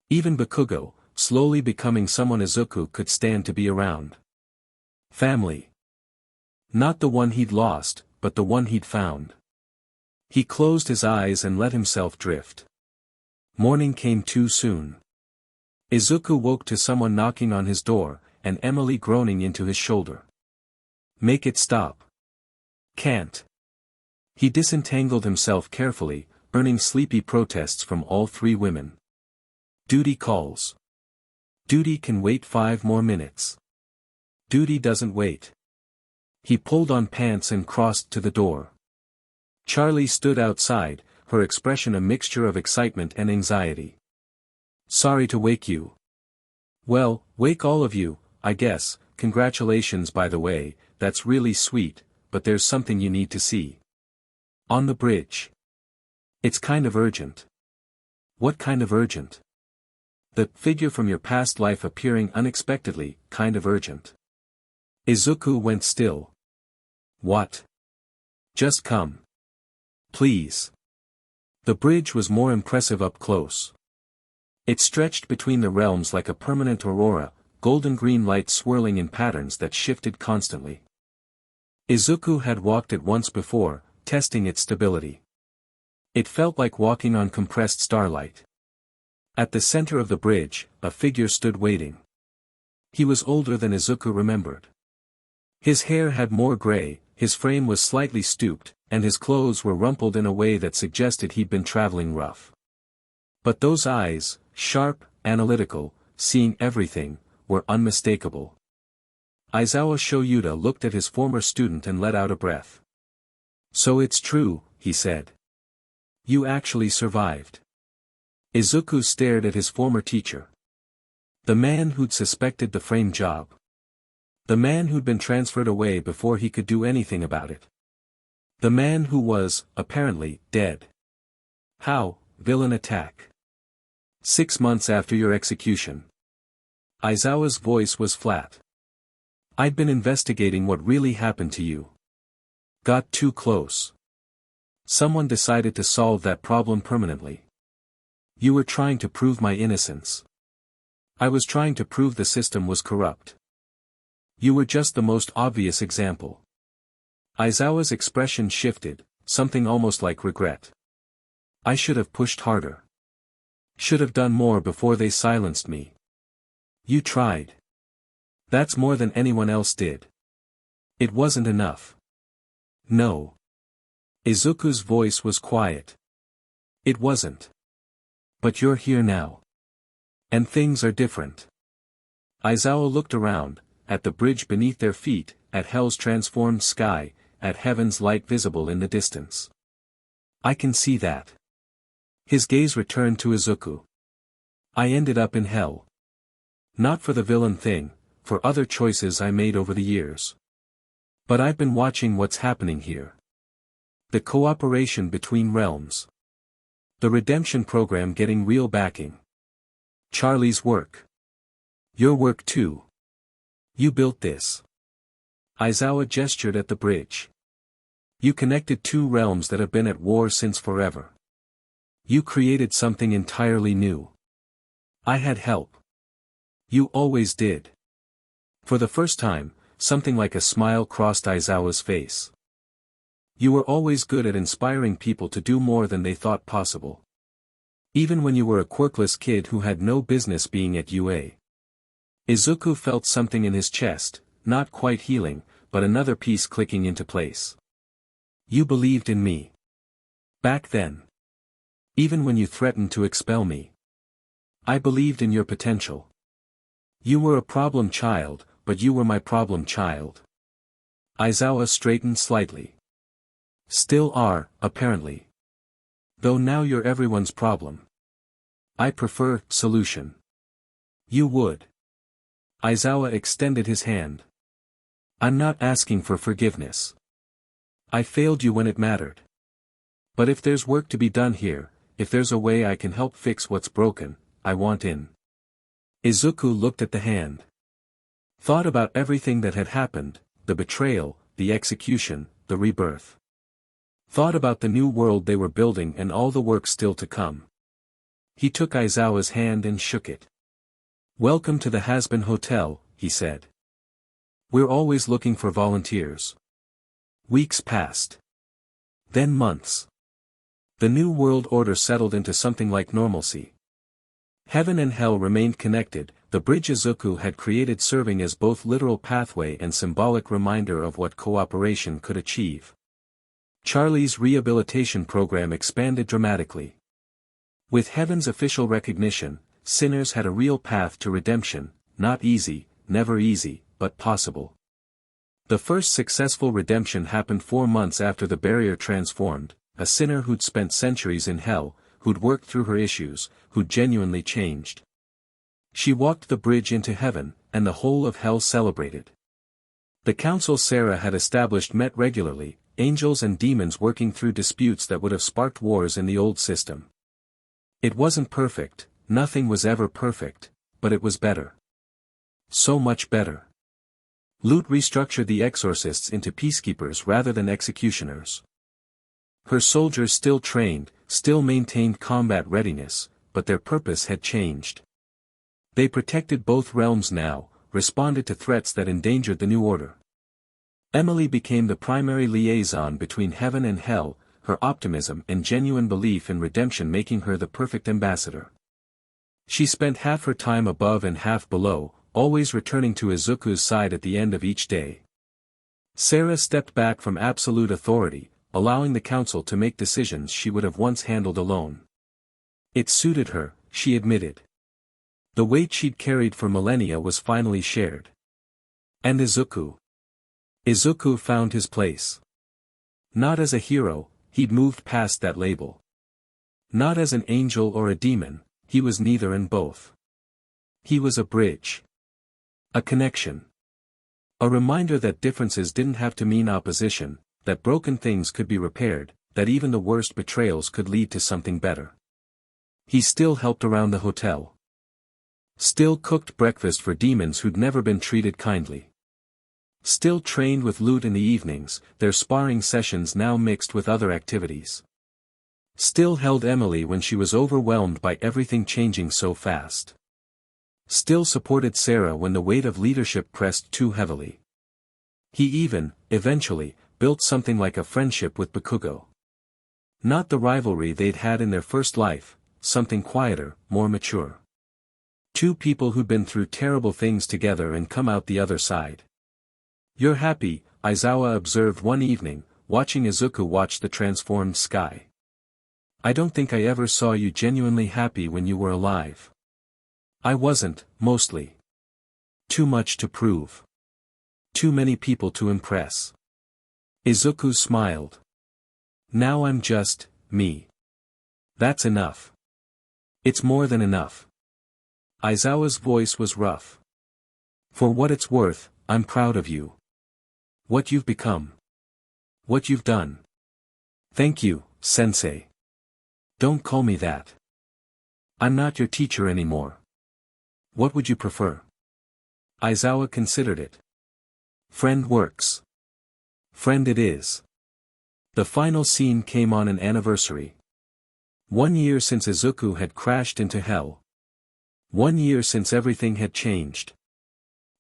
Even Bakugo, slowly becoming someone Izuku could stand to be around. Family. Not the one he'd lost, but the one he'd found. He closed his eyes and let himself drift. Morning came too soon. Izuku woke to someone knocking on his door, and Emily groaning into his shoulder. Make it stop. Can't. He disentangled himself carefully, earning sleepy protests from all three women. Duty calls. Duty can wait 5 more minutes. Duty doesn't wait. He pulled on pants and crossed to the door. Charlie stood outside, her expression a mixture of excitement and anxiety. Sorry to wake you. Well, wake all of you, I guess. Congratulations by the way, that's really sweet, but there's something you need to see. On the bridge. It's kind of urgent. What kind of urgent? The figure from your past life appearing unexpectedly, kind of urgent. Izuku went still. What? Just come. Please. The bridge was more impressive up close. It stretched between the realms like a permanent aurora, golden green light swirling in patterns that shifted constantly. Izuku had walked it once before, testing its stability. It felt like walking on compressed starlight. At the center of the bridge, a figure stood waiting. He was older than Izuku remembered. His hair had more gray, his frame was slightly stooped, and his clothes were rumpled in a way that suggested he'd been traveling rough. But those eyes, sharp, analytical, seeing everything, were unmistakable. Aizawa Shoyuta looked at his former student and let out a breath. So it's true, he said. You actually survived. Izuku stared at his former teacher. The man who'd suspected the frame job. The man who'd been transferred away before he could do anything about it. The man who was, apparently, dead. How, villain attack. 6 months after your execution. Aizawa's voice was flat. I'd been investigating what really happened to you. Got too close. Someone decided to solve that problem permanently. You were trying to prove my innocence. I was trying to prove the system was corrupt. You were just the most obvious example. Aizawa's expression shifted, something almost like regret. I should have pushed harder. Should have done more before they silenced me. You tried. That's more than anyone else did. It wasn't enough. No. Izuku's voice was quiet. It wasn't. But you're here now. And things are different. Aizawa looked around, at the bridge beneath their feet, at hell's transformed sky, at heaven's light visible in the distance. I can see that. His gaze returned to Izuku. I ended up in hell. Not for the villain thing, for other choices I made over the years. But I've been watching what's happening here. The cooperation between realms. The redemption program getting real backing. Charlie's work. Your work too. You built this. Aizawa gestured at the bridge. You connected 2 realms that have been at war since forever. You created something entirely new. I had help. You always did. For the first time, something like a smile crossed Aizawa's face. You were always good at inspiring people to do more than they thought possible. Even when you were a quirkless kid who had no business being at UA. Izuku felt something in his chest, not quite healing, but another piece clicking into place. You believed in me. Back then. Even when you threatened to expel me. I believed in your potential. You were a problem child, but you were my problem child. Aizawa straightened slightly. Still are, apparently. Though now you're everyone's problem. I prefer solution. You would. Aizawa extended his hand. I'm not asking for forgiveness. I failed you when it mattered. But if there's work to be done here, if there's a way I can help fix what's broken, I want in. Izuku looked at the hand. Thought about everything that had happened, the betrayal, the execution, the rebirth. Thought about the new world they were building and all the work still to come. He took Aizawa's hand and shook it. Welcome to the Hazbin Hotel, he said. We're always looking for volunteers. Weeks passed. Then months. The new world order settled into something like normalcy. Heaven and hell remained connected, the bridge Izuku had created serving as both literal pathway and symbolic reminder of what cooperation could achieve. Charlie's rehabilitation program expanded dramatically. With heaven's official recognition, sinners had a real path to redemption, not easy, never easy, but possible. The first successful redemption happened 4 months after the barrier transformed, a sinner who'd spent centuries in hell, who'd worked through her issues, who'd genuinely changed. She walked the bridge into heaven, and the whole of hell celebrated. The council Sera had established met regularly, angels and demons working through disputes that would have sparked wars in the old system. It wasn't perfect, nothing was ever perfect, but it was better. So much better. Lute restructured the exorcists into peacekeepers rather than executioners. Her soldiers still trained, still maintained combat readiness, but their purpose had changed. They protected both realms now, responded to threats that endangered the new order. Emily became the primary liaison between heaven and hell, her optimism and genuine belief in redemption making her the perfect ambassador. She spent half her time above and half below, always returning to Izuku's side at the end of each day. Sera stepped back from absolute authority, allowing the council to make decisions she would have once handled alone. It suited her, she admitted. The weight she'd carried for millennia was finally shared. And Izuku. Izuku found his place. Not as a hero, he'd moved past that label. Not as an angel or a demon, he was neither and both. He was a bridge. A connection. A reminder that differences didn't have to mean opposition, that broken things could be repaired, that even the worst betrayals could lead to something better. He still helped around the hotel. Still cooked breakfast for demons who'd never been treated kindly. Still trained with Lute in the evenings, their sparring sessions now mixed with other activities. Still held Emily when she was overwhelmed by everything changing so fast. Still supported Sera when the weight of leadership pressed too heavily. He even, eventually, built something like a friendship with Bakugo. Not the rivalry they'd had in their first life, something quieter, more mature. Two people who'd been through terrible things together and come out the other side. "You're happy," Aizawa observed one evening, watching Izuku watch the transformed sky. "I don't think I ever saw you genuinely happy when you were alive." "I wasn't, mostly. Too much to prove. Too many people to impress." Izuku smiled. "Now I'm just, me. That's enough. It's more than enough." Aizawa's voice was rough. "For what it's worth, I'm proud of you. What you've become. What you've done." "Thank you, sensei." "Don't call me that. I'm not your teacher anymore. What would you prefer?" Aizawa considered it. "Friend works. Friend it is." The final scene came on an anniversary. 1 year since Izuku had crashed into hell. 1 year since everything had changed.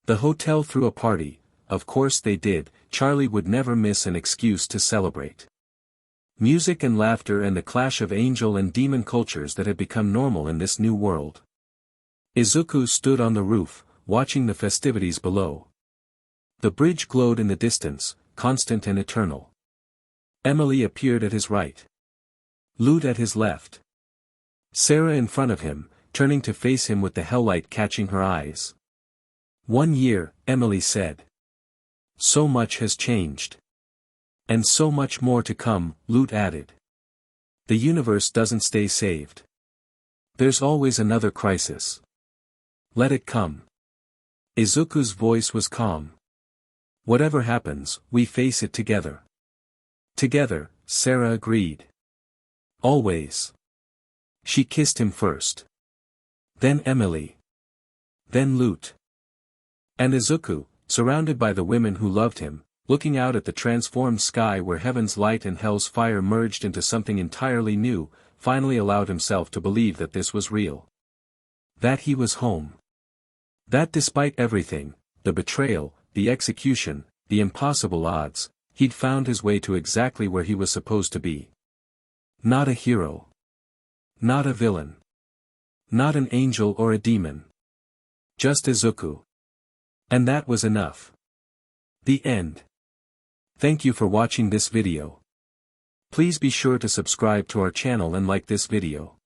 The hotel threw a party, of course they did, Charlie would never miss an excuse to celebrate. Music and laughter and the clash of angel and demon cultures that had become normal in this new world. Izuku stood on the roof, watching the festivities below. The bridge glowed in the distance, constant and eternal. Emily appeared at his right. Lute at his left. Sera in front of him, turning to face him with the hell-light catching her eyes. 1 year, Emily said. So much has changed. And so much more to come, Lute added. The universe doesn't stay saved. There's always another crisis. Let it come. Izuku's voice was calm. Whatever happens, we face it together. Together, Sera agreed. Always. She kissed him first. Then Emily. Then Lute. And Izuku, surrounded by the women who loved him, looking out at the transformed sky where heaven's light and hell's fire merged into something entirely new, finally allowed himself to believe that this was real. That he was home. That despite everything, the betrayal, the execution, the impossible odds, he'd found his way to exactly where he was supposed to be. Not a hero. Not a villain. Not an angel or a demon. Just Izuku. And that was enough. The end. Thank you for watching this video. Please be sure to subscribe to our channel and like this video.